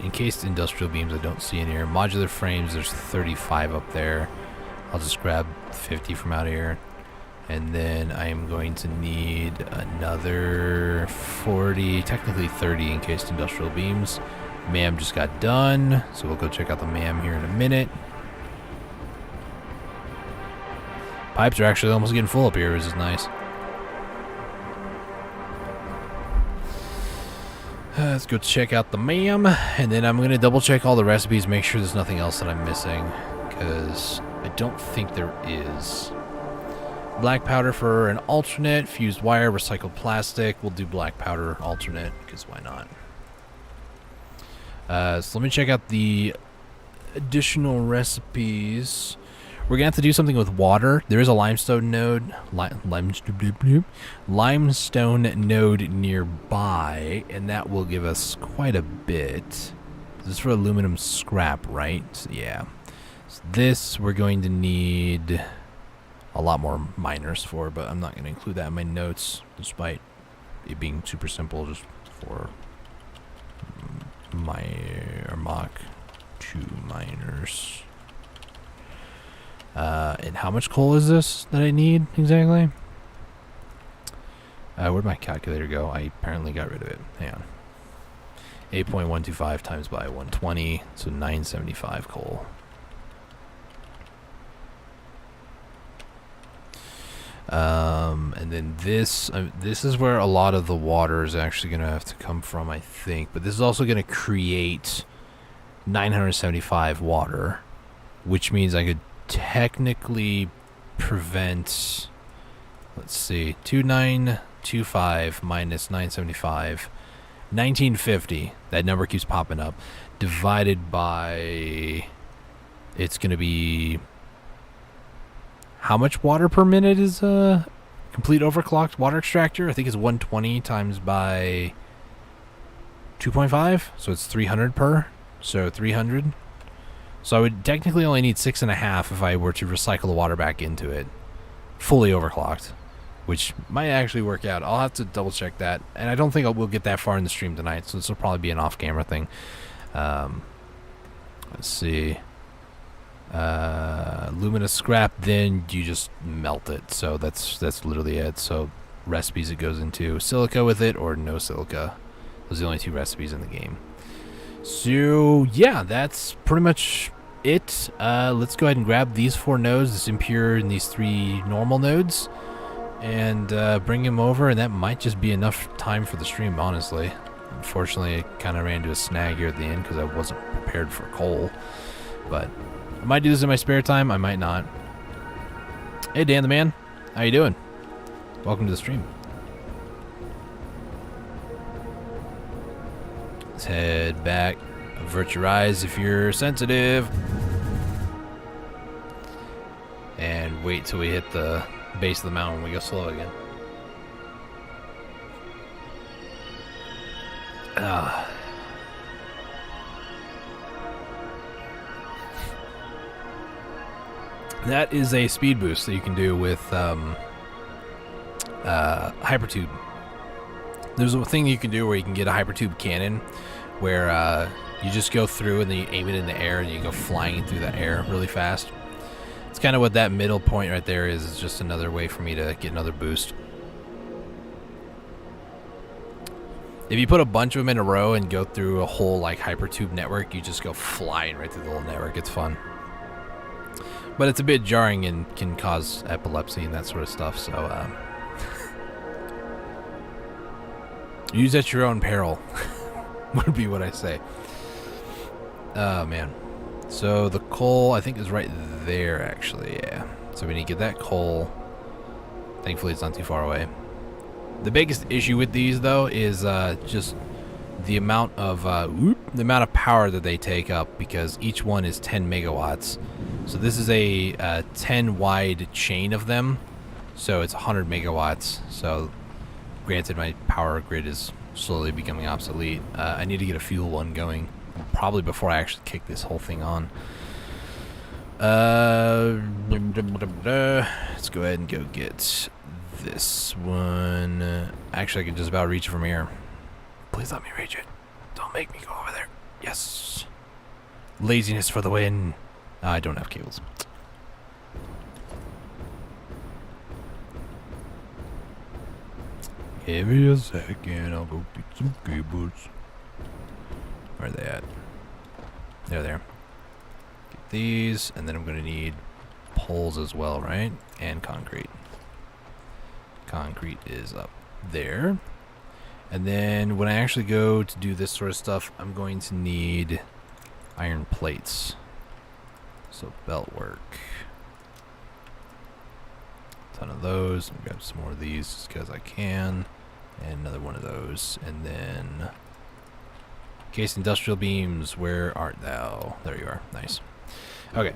Encased industrial beams, I don't see in here. Modular frames, there's 35 up there. I'll just grab 50 from out here. And then I am going to need another 40, technically 30 encased industrial beams. MAM just got done, so we'll go check out the MAM here in a minute. Pipes are actually almost getting full up here, which is nice. Let's go check out the MAM, and then I'm going to double check all the recipes, make sure there's nothing else that I'm missing, because I don't think there is. Black powder for an alternate, fused wire, recycled plastic. We'll do black powder alternate, because why not? So let me check out the additional recipes. We're going to have to do something with water. There is a limestone node, limestone node nearby, and that will give us quite a bit. This is for aluminum scrap, right? So, yeah. So this we're going to need a lot more miners for, but I'm not going to include that in my notes, despite it being super simple, just for my Mach 2 miners. And how much coal is this that I need exactly? Where'd my calculator go? I apparently got rid of it. Hang on. 8.125 times by 120, so 975 coal. And then this is where a lot of the water is actually going to have to come from, I think. But this is also going to create 975 water, which means I could technically prevent, let's see, 2925 minus 975, 1950. That number keeps popping up. Divided by, it's going to be, how much water per minute is a complete overclocked water extractor? I think it's 120 times by 2.5, so it's 300 per, so 300. So I would technically only need 6.5 if I were to recycle the water back into it, fully overclocked, which might actually work out. I'll have to double check that, and I don't think we'll get that far in the stream tonight, so this will probably be an off-camera thing. Let's see. Alumina scrap, then you just melt it. So that's literally it. So recipes, it goes into silica with it or no silica. Those are the only two recipes in the game. So yeah, that's pretty much it. Let's go ahead and grab these 4 nodes, this impure and these 3 normal nodes, and bring them over, and that might just be enough time for the stream, honestly. Unfortunately, I kind of ran into a snag here at the end because I wasn't prepared for coal, but I might do this in my spare time, I might not. Hey Dan the man, how you doing? Welcome to the stream. Let's head back. Avert your eyes if you're sensitive. And wait till we hit the base of the mountain when we go slow again. That is a speed boost that you can do with hypertube. There's a thing you can do where you can get a hypertube cannon where you just go through and then you aim it in the air and you go flying through the air really fast. It's kind of what that middle point right there is. It's just another way for me to get another boost. If you put a bunch of them in a row and go through a whole like hypertube network, you just go flying right through the whole network. It's fun. But it's a bit jarring and can cause epilepsy and that sort of stuff, so use at your own peril would be what I say. Oh man. So the coal I think is right there actually, yeah. So we need to get that coal. Thankfully it's not too far away. The biggest issue with these though is just the amount of power that they take up, because each one is 10 megawatts. So this is a 10 wide chain of them, so it's 100 megawatts. So granted, my power grid is slowly becoming obsolete. I need to get a fuel one going, probably before I actually kick this whole thing on. Let's go ahead and go get this one. Actually, I can just about reach it from here. Please let me reach it. Don't make me go over there. Yes. Laziness for the win. I don't have cables. Give me a second. I'll go get some cables. Where are they at? They're there. Get these, and then I'm going to need poles as well, right? And concrete. Concrete is up there. And then when I actually go to do this sort of stuff, I'm going to need iron plates. So belt work. Ton of those. I'll grab some more of these just because I can. And another one of those. And then case industrial beams, where art thou? There you are. Nice. Okay.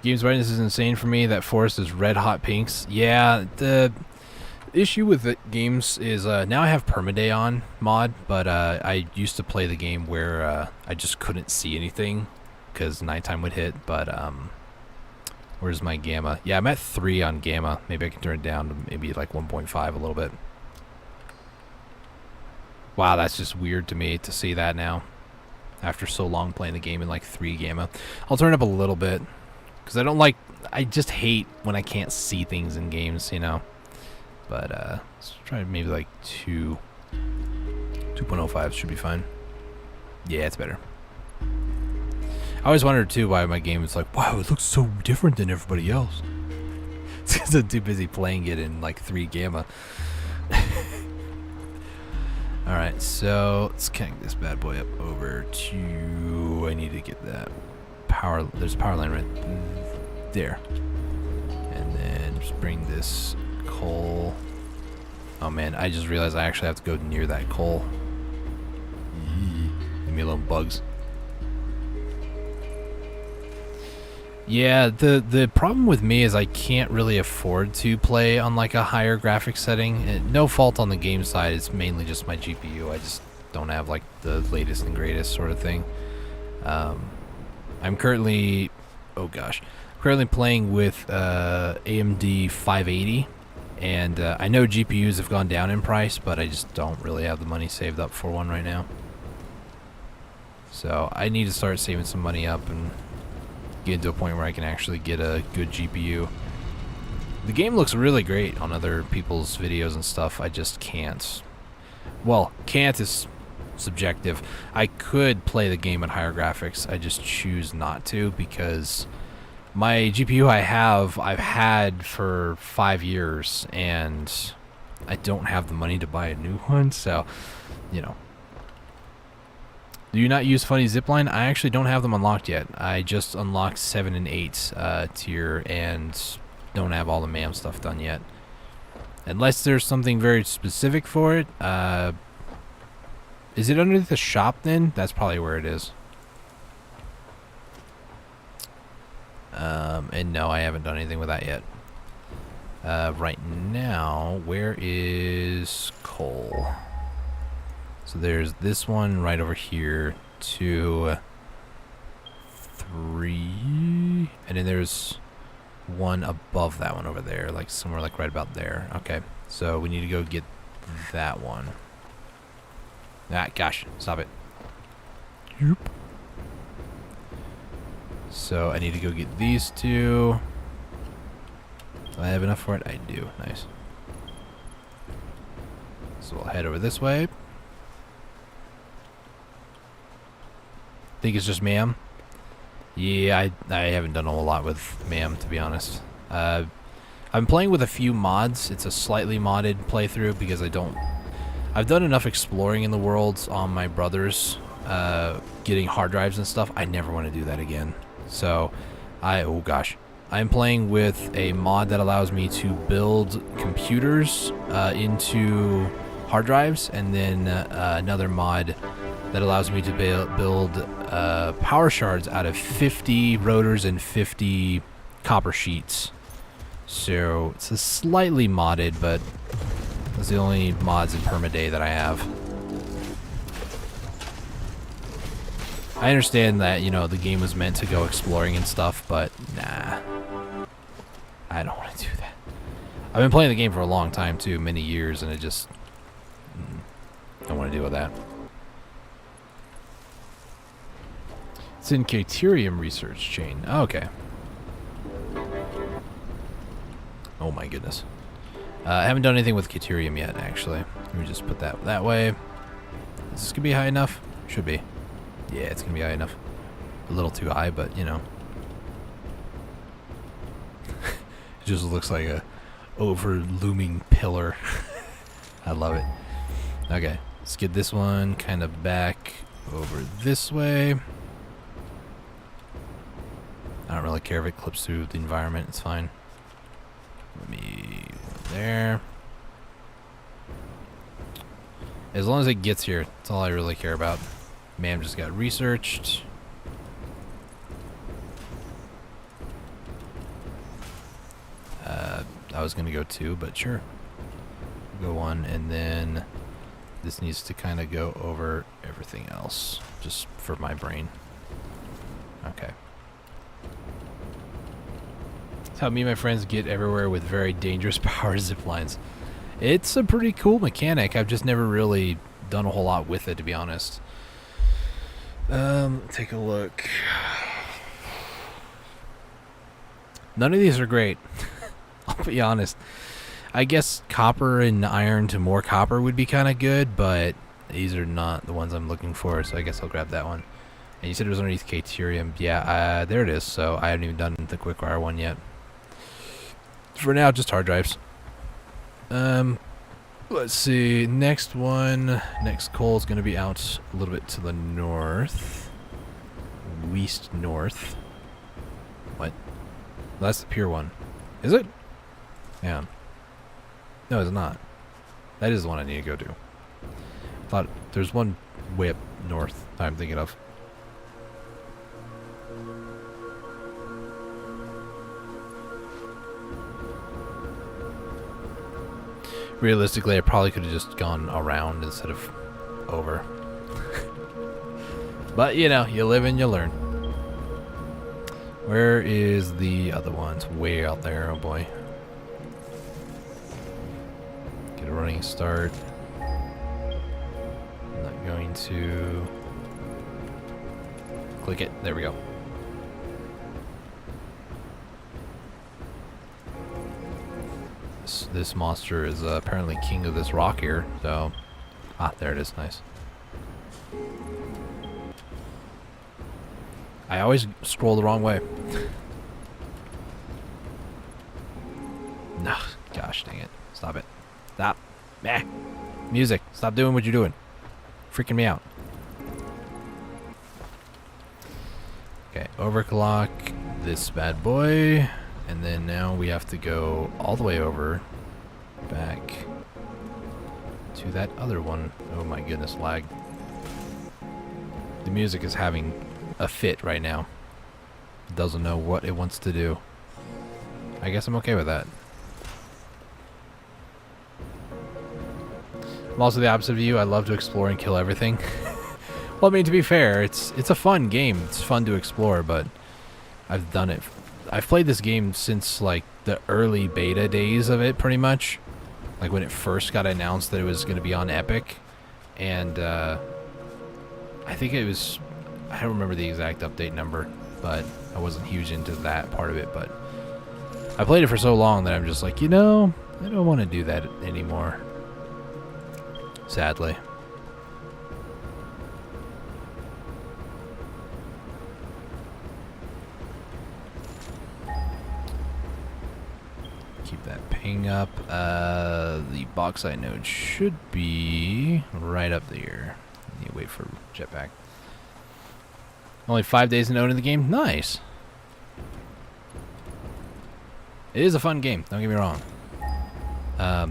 Game's brightness is insane for me. That forest is red hot pinks. Yeah, the issue with the games is now I have permaday on mod, but I used to play the game where I just couldn't see anything because nighttime would hit. But where's my gamma? Yeah, I'm at 3 on gamma. Maybe I can turn it down to maybe like 1.5 a little bit. Wow, that's just weird to me to see that now after so long playing the game in like 3 gamma. I'll turn it up a little bit because I just hate when I can't see things in games, you know. But let's try maybe like 2.05 should be fine. Yeah, it's better. I always wondered too why my game is like, wow, it looks so different than everybody else. It's because I'm too busy playing it in like 3 gamma. Alright, so let's connect this bad boy up over to... I need to get that power... There's a power line right there. And then just bring this coal... Oh man, I just realized I actually have to go near that coal. Leave me alone, bugs. Yeah, the problem with me is I can't really afford to play on like a higher graphics setting. No fault on the game side, it's mainly just my GPU. I just don't have like the latest and greatest sort of thing. I'm currently, currently playing with AMD 580, and I know GPUs have gone down in price, but I just don't really have the money saved up for one right now. So I need to start saving some money up and get to a point where I can actually get a good GPU. The game looks really great on other people's videos and stuff. I just can't. Well, can't is subjective. I could play the game at higher graphics. I just choose not to because my GPU I've had for 5 years and I don't have the money to buy a new one. So, you know. Do you not use Funny Zipline? I actually don't have them unlocked yet. I just unlocked 7 and 8 tier and don't have all the MAM stuff done yet. Unless there's something very specific for it. Is it under the shop then? That's probably where it is. And no, I haven't done anything with that yet. Right now, where is coal? So there's this one right over here, 2, 3, and then there's one above that one over there, like somewhere like right about there. Okay, so we need to go get that one. Ah, gosh, stop it. Yep. So I need to go get these 2. Do I have enough for it? I do. Nice. So we'll head over this way. Think it's just MAM? Yeah, I haven't done a whole lot with MAM, to be honest. I'm playing with a few mods. It's a slightly modded playthrough because I've done enough exploring in the world on my brother's, getting hard drives and stuff. I never want to do that again. So, I'm playing with a mod that allows me to build computers into hard drives, and then another mod that allows me to build power shards out of 50 rotors and 50 copper sheets. So it's a slightly modded, but that's the only mods in permaday that I have. I understand that, you know, the game was meant to go exploring and stuff, but nah. I don't want to do that. I've been playing the game for a long time too, many years, and I just don't want to deal with that. It's in Caterium research chain. Oh, okay. Oh my goodness. I haven't done anything with Caterium yet, actually. Let me just put that way. Is this gonna be high enough? Should be. Yeah, it's gonna be high enough. A little too high, but you know. It just looks like a over looming pillar. I love it. Okay, let's get this one kind of back over this way. I don't really care if it clips through the environment, it's fine. Let me there. As long as it gets here, that's all I really care about. Man just got researched. I was gonna go 2, but sure. Go 1, and then this needs to kind of go over everything else, just for my brain. Okay. That's how me and my friends get everywhere with very dangerous power zip lines. It's a pretty cool mechanic. I've just never really done a whole lot with it, to be honest. Take a look. None of these are great. I'll be honest. I guess copper and iron to more copper would be kind of good, but these are not the ones I'm looking for, so I guess I'll grab that one. And you said it was underneath Caterium. Yeah, there it is. So I haven't even done the quick wire one yet. For now, just hard drives. Let's see. Next one. Next coal is going to be out a little bit to the north. West north. What? That's the pure one. Is it? Yeah. No, it's not. That is the one I need to go to. I thought there's one way up north I'm thinking of. Realistically, I probably could have just gone around instead of over. But, you know, you live and you learn. Where is the other one? It's way out there. Oh, boy. Get a running start. I'm not going to... click it. There we go. This monster is apparently king of this rock here, so... Ah, there it is. Nice. I always scroll the wrong way. No, gosh dang it. Stop it. Stop. Meh. Music. Stop doing what you're doing. Freaking me out. Okay, overclock this bad boy. And then now we have to go all the way over. Back to that other one. Oh my goodness, lag. The music is having a fit right now. It doesn't know what it wants to do. I guess I'm okay with that. I'm also the opposite of you. I love to explore and kill everything. Well, I mean, to be fair, it's a fun game. It's fun to explore, but I've done it. I've played this game since like the early beta days of it, pretty much. Like when it first got announced that it was going to be on Epic. And I think it was... I don't remember the exact update number, but I wasn't huge into that part of it. But I played it for so long that I'm just like, you know, I don't want to do that anymore. Sadly. Keep that ping up. The bauxite node should be right up there. I need to wait for jetpack. Only 5 days to own in the game? Nice. It is a fun game, don't get me wrong.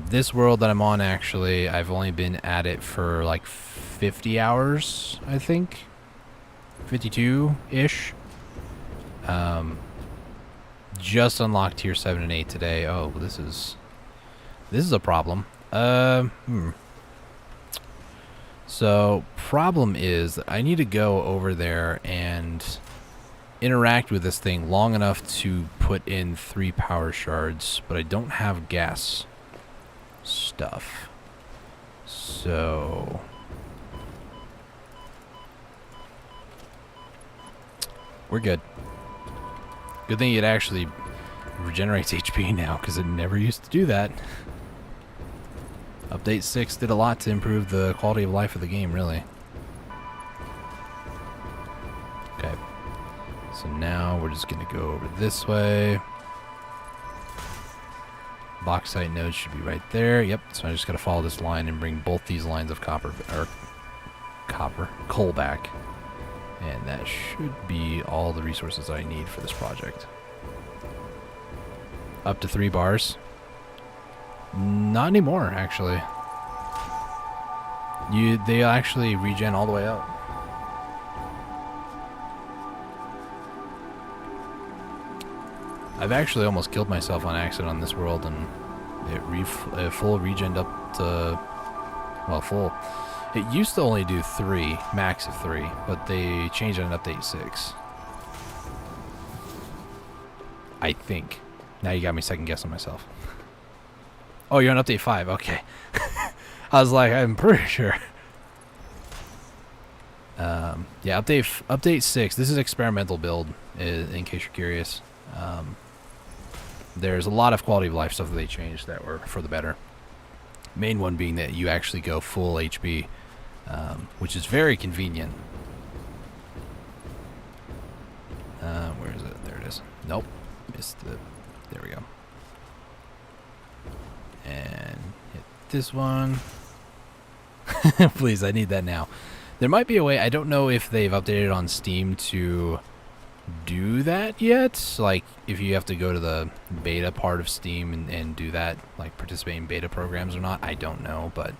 This world that I'm on, actually, I've only been at it for like 50 hours, I think. 52-ish. Just unlocked tier 7 and 8 today. Oh, this is a problem. So, problem is that I need to go over there and interact with this thing long enough to put in 3 power shards, but I don't have gas stuff. So... we're good. Good thing it actually regenerates HP now, because it never used to do that. Update 6 did a lot to improve the quality of life of the game, really. Okay. So now we're just going to go over this way. Bauxite nodes should be right there. Yep, so I just got to follow this line and bring both these lines of coal back. And that should be all the resources I need for this project. Up to 3 bars. Not anymore, actually. They actually regen all the way up. I've actually almost killed myself on accident on this world, and it full regened up to, well, full. It used to only do 3, max of 3, but they changed it in update 6. I think. Now you got me second guessing myself. Oh, you're on update 5. Okay. I was like, I'm pretty sure. Yeah, update 6. This is experimental build, in case you're curious. There's a lot of quality of life stuff that they changed that were for the better. Main one being that you actually go full HP, which is very convenient. Where is it? There it is. Nope. Missed it. There we go. And hit this one. Please, I need that now. There might be a way. I don't know if they've updated on Steam to do that yet. Like, if you have to go to the beta part of Steam and do that, like participate in beta programs or not, I don't know. But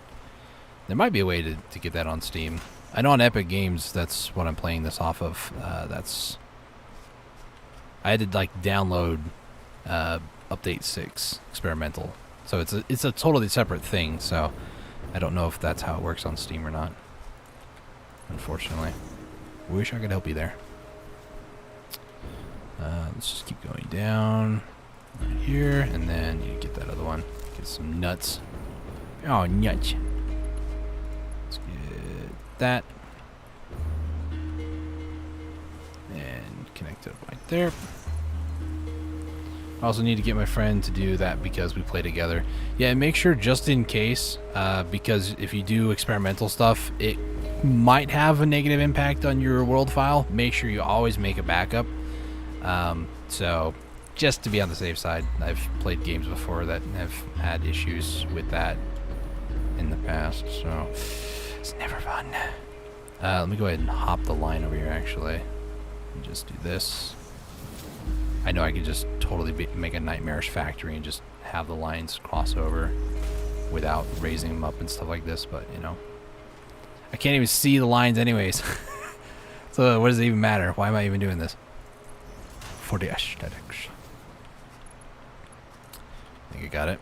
there might be a way to get that on Steam. I know on Epic Games, that's what I'm playing this off of. I had to like download update 6 experimental. So it's a totally separate thing. So I don't know if that's how it works on Steam or not. Unfortunately. Wish I could help you there. Let's just keep going down right here, and then you get that other one. Get some nuts. Oh, nuts. Let's get that. And connect it right there. I also need to get my friend to do that because we play together. Yeah, and make sure just in case, because if you do experimental stuff, it might have a negative impact on your world file. Make sure you always make a backup. So just to be on the safe side, I've played games before that have had issues with that in the past, so it's never fun. Let me go ahead and hop the line over here actually and just do this. I know I could just totally make a nightmarish factory and just have the lines cross over without raising them up and stuff like this, but you know, I can't even see the lines anyways. So what does it even matter? Why am I even doing this? For the aesthetics. I think I got it.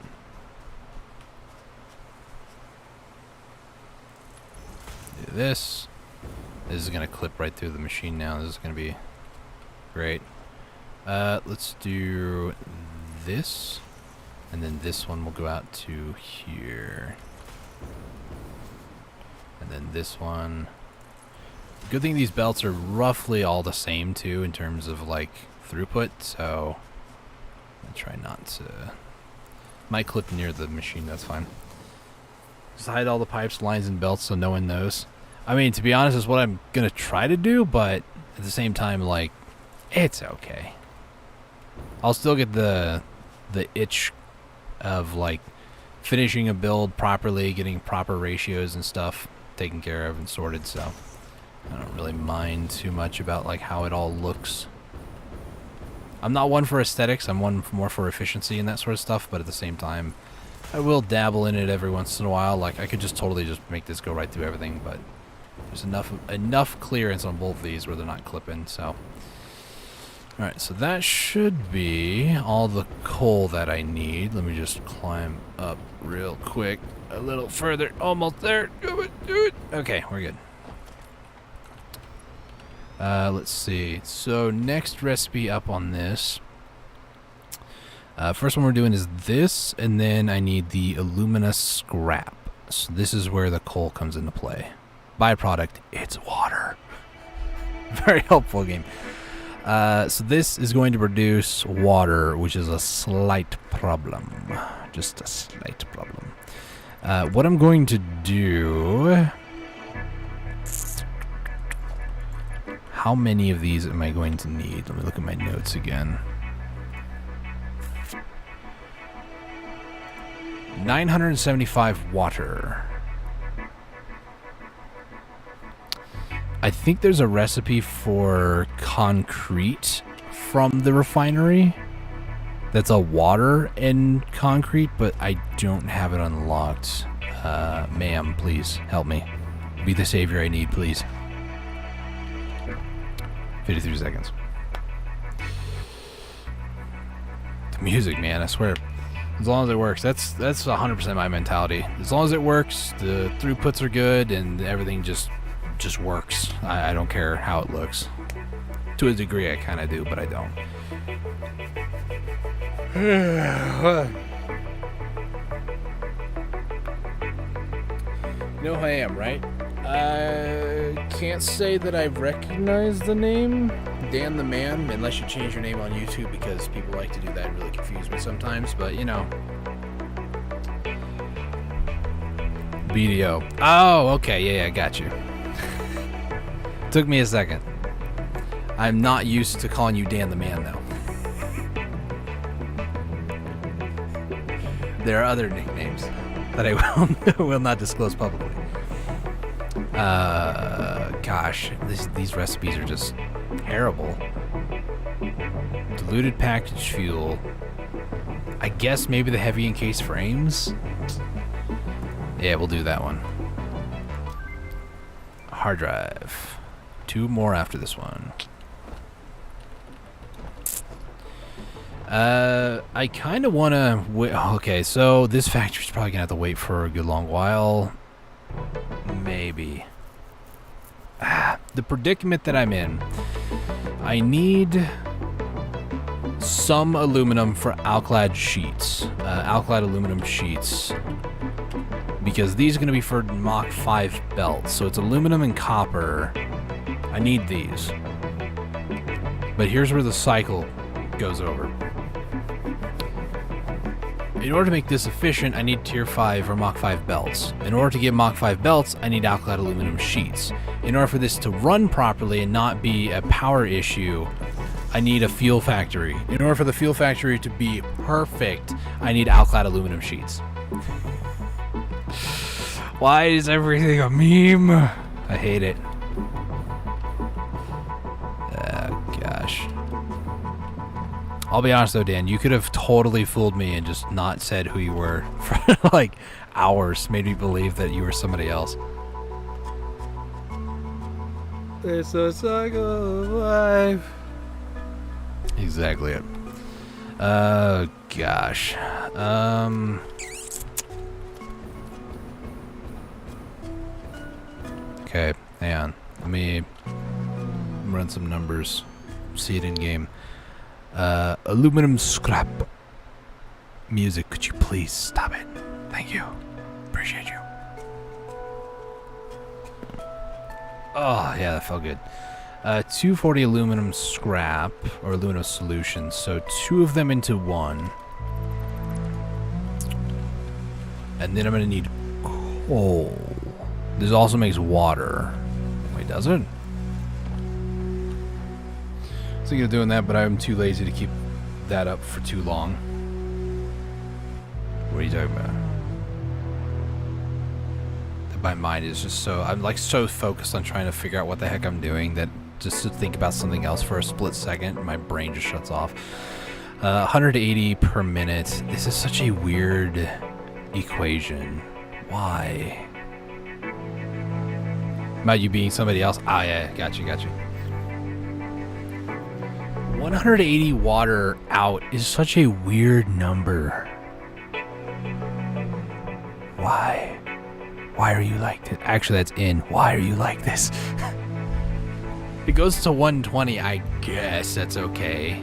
Do this. This is going to clip right through the machine now. This is going to be great. Let's do this. And then this one will go out to here. And then this one. Good thing these belts are roughly all the same too in terms of like throughput, so I'll try not to. Might clip near the machine, that's fine. Just hide all the pipes, lines, and belts so no one knows. I mean, to be honest, is what I'm gonna try to do, but at the same time, like, it's okay. I'll still get the itch of like finishing a build properly, getting proper ratios and stuff taken care of and sorted, so I don't really mind too much about like how it all looks. I'm not one for aesthetics, I'm one more for efficiency and that sort of stuff, but at the same time, I will dabble in it every once in a while. Like, I could just totally just make this go right through everything, but there's enough clearance on both of these where they're not clipping, so. Alright, so that should be all the coal that I need. Let me just climb up real quick. A little further. Almost there. Do it. Okay, we're good. Let's see. So next recipe up on this. First one we're doing is this, and then I need the alumina scrap. So this is where the coal comes into play. Byproduct, it's water. Very helpful game. So this is going to produce water, which is a slight problem. Just a slight problem. What I'm going to do... How many of these am I going to need? Let me look at my notes again. 975 water. I think there's a recipe for concrete from the refinery. That's a water and concrete, but I don't have it unlocked. Ma'am, please help me. Be the savior I need, please. 53 seconds. The music, man, I swear. As long as it works. That's 100% my mentality. As long as it works, the throughputs are good, and everything just works. I don't care how it looks. To a degree, I kind of do, but I don't. You know who I am, right? I can't say that I recognize the name Dan the Man, unless you change your name on YouTube, because people like to do that. It really confuse me sometimes, but you know. BDO. Oh, okay, yeah, I got you. Took me a second. I'm not used to calling you Dan the Man, though. There are other nicknames that I will not disclose publicly. Gosh, these recipes are just terrible. Diluted packaged fuel. I guess maybe the heavy encased frames. Yeah, we'll do that one. Hard drive. 2 more after this one. I kind of want to... Okay, so this factory's probably going to have to wait for a good long while. Maybe. The predicament that I'm in. I need some aluminum for alclad sheets. Alclad aluminum sheets. Because these are going to be for Mach 5 belts. So it's aluminum and copper. I need these. But here's where the cycle goes over. In order to make this efficient, I need tier 5 or Mach 5 belts. In order to get Mach 5 belts, I need alclad aluminum sheets. In order for this to run properly and not be a power issue, I need a fuel factory. In order for the fuel factory to be perfect, I need alclad aluminum sheets. Why is everything a meme? I hate it. Gosh. I'll be honest though, Dan, you could have totally fooled me and just not said who you were for like hours. Made me believe that you were somebody else. It's a cycle of life. Exactly it. Gosh. Okay, hang on. Let me run some numbers. See it in game. Aluminum scrap. Music, could you please stop it? Thank you. Appreciate you. Oh, yeah, that felt good. 240 aluminum scrap, or aluminum solutions. So 2 of them into 1. And then I'm going to need coal. This also makes water. Wait, does it? I was thinking of doing that, but I'm too lazy to keep that up for too long. What are you talking about? My mind is just so... I'm like so focused on trying to figure out what the heck I'm doing that just to think about something else for a split second, my brain just shuts off. 180 per minute. This is such a weird equation. Why? About you being somebody else? Ah, yeah, got you. 180 water out is such a weird number. Why? Why are you like this? Actually, that's in. Why are you like this? It goes to 120, I guess that's okay.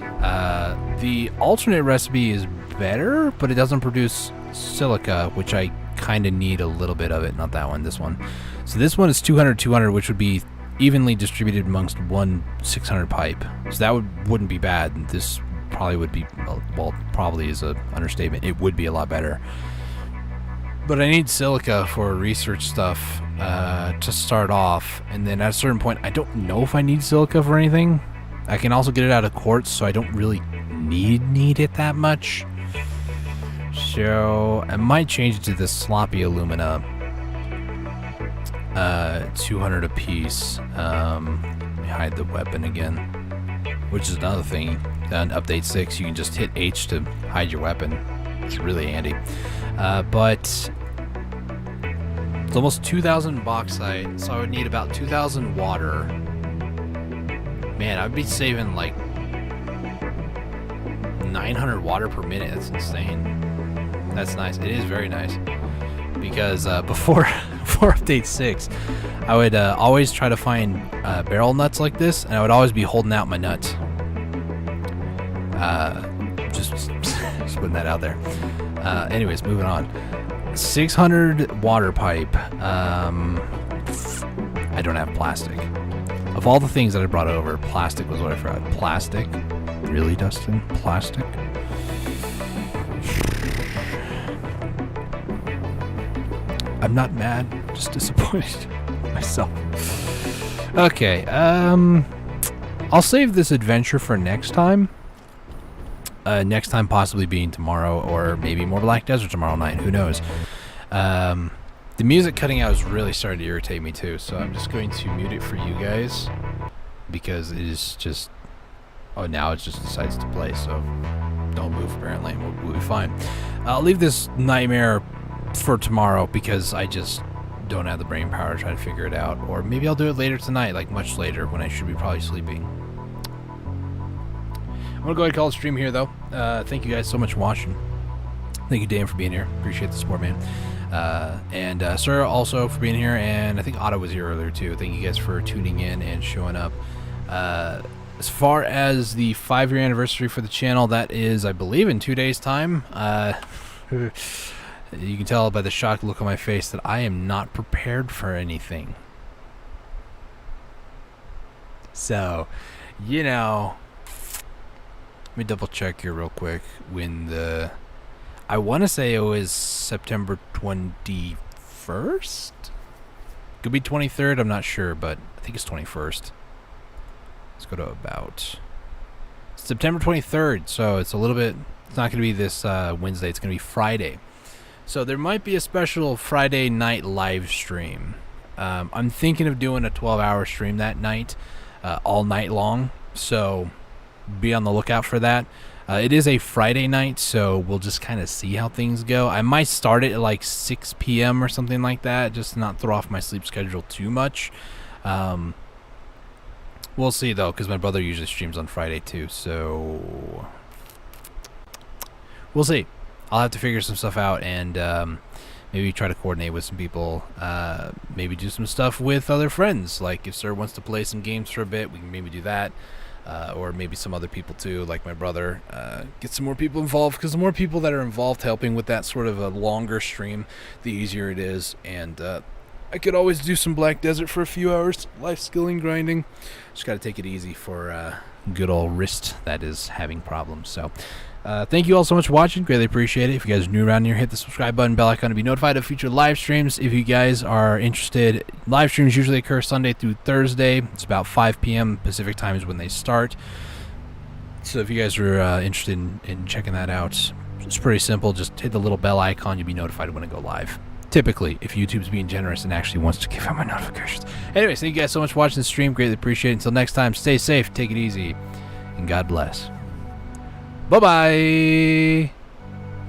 The alternate recipe is better, but it doesn't produce silica, which I kind of need a little bit of it. Not that one, this one. So this one is 200, which would be evenly distributed amongst one 600 pipe. So that wouldn't be bad. This probably would be, well, probably is an understatement. It would be a lot better. But I need silica for research stuff to start off. And then at a certain point, I don't know if I need silica for anything. I can also get it out of quartz, so I don't really need it that much. So I might change it to this sloppy alumina. 200 a piece. Let me hide the weapon again, which is another thing. On update 6, you can just hit H to hide your weapon. It's really handy. But it's almost 2,000 bauxite, so I would need about 2,000 water. Man, I'd be saving like 900 water per minute. That's insane. That's nice. It is very nice. Because before update 6, I would always try to find barrel nuts like this, and I would always be holding out my nuts. Just putting that out there. Anyways, moving on. 600 water pipe. I don't have plastic. Of all the things that I brought over, plastic was what I forgot. Plastic? Really, Dustin? Plastic? I'm not mad, just disappointed myself. Okay, I'll save this adventure for next time. Next time possibly being tomorrow, or maybe more Black Desert tomorrow night, who knows. The music cutting out is really starting to irritate me too, so I'm just going to mute it for you guys, because it is just... Oh, now it just decides to play, so don't move apparently, we'll be fine. I'll leave this nightmare for tomorrow, because I just don't have the brain power to try to figure it out. Or maybe I'll do it later tonight, like much later, when I should be probably sleeping. I'm gonna go ahead and call it stream here, though. Thank you guys so much for watching. Thank you, Dan, for being here. Appreciate the support, man. And Sir also for being here, and I think Otto was here earlier too. Thank you guys for tuning in and showing up. As far as the 5-year anniversary for the channel, that is, I believe, in 2 days' time. You can tell by the shocked look on my face that I am not prepared for anything. So, you know, let me double check here real quick. When the... I want to say it was September 21st? Could be 23rd, I'm not sure, but I think it's 21st. Let's go to about... September 23rd, so it's a little bit... It's not going to be this Wednesday, it's going to be Friday. So there might be a special Friday night live stream. I'm thinking of doing a 12-hour stream that night, all night long, so be on the lookout for that. It is a Friday night, so we'll just kind of see how things go. I might start it at like 6 p.m. or something like that, just to not throw off my sleep schedule too much. We'll see, though, because my brother usually streams on Friday, too, so we'll see. I'll have to figure some stuff out, and maybe try to coordinate with some people. Maybe do some stuff with other friends. Like, if Sir wants to play some games for a bit, we can maybe do that. Or maybe some other people too, like my brother. Get some more people involved, because the more people that are involved helping with that sort of a longer stream, the easier it is. And I could always do some Black Desert for a few hours, life skilling, grinding. Just got to take it easy for good old wrist that is having problems. So thank you all so much for watching. Greatly appreciate it. If you guys are new around here, hit the subscribe button, bell icon to be notified of future live streams. If you guys are interested, live streams usually occur Sunday through Thursday. It's about 5 p.m. Pacific time is when they start. So if you guys are interested in checking that out, it's pretty simple. Just hit the little bell icon. You'll be notified when I go live. Typically, if YouTube's being generous and actually wants to give out my notifications. Anyways, thank you guys so much for watching the stream. Greatly appreciate it. Until next time, stay safe, take it easy, and God bless. Bye-bye.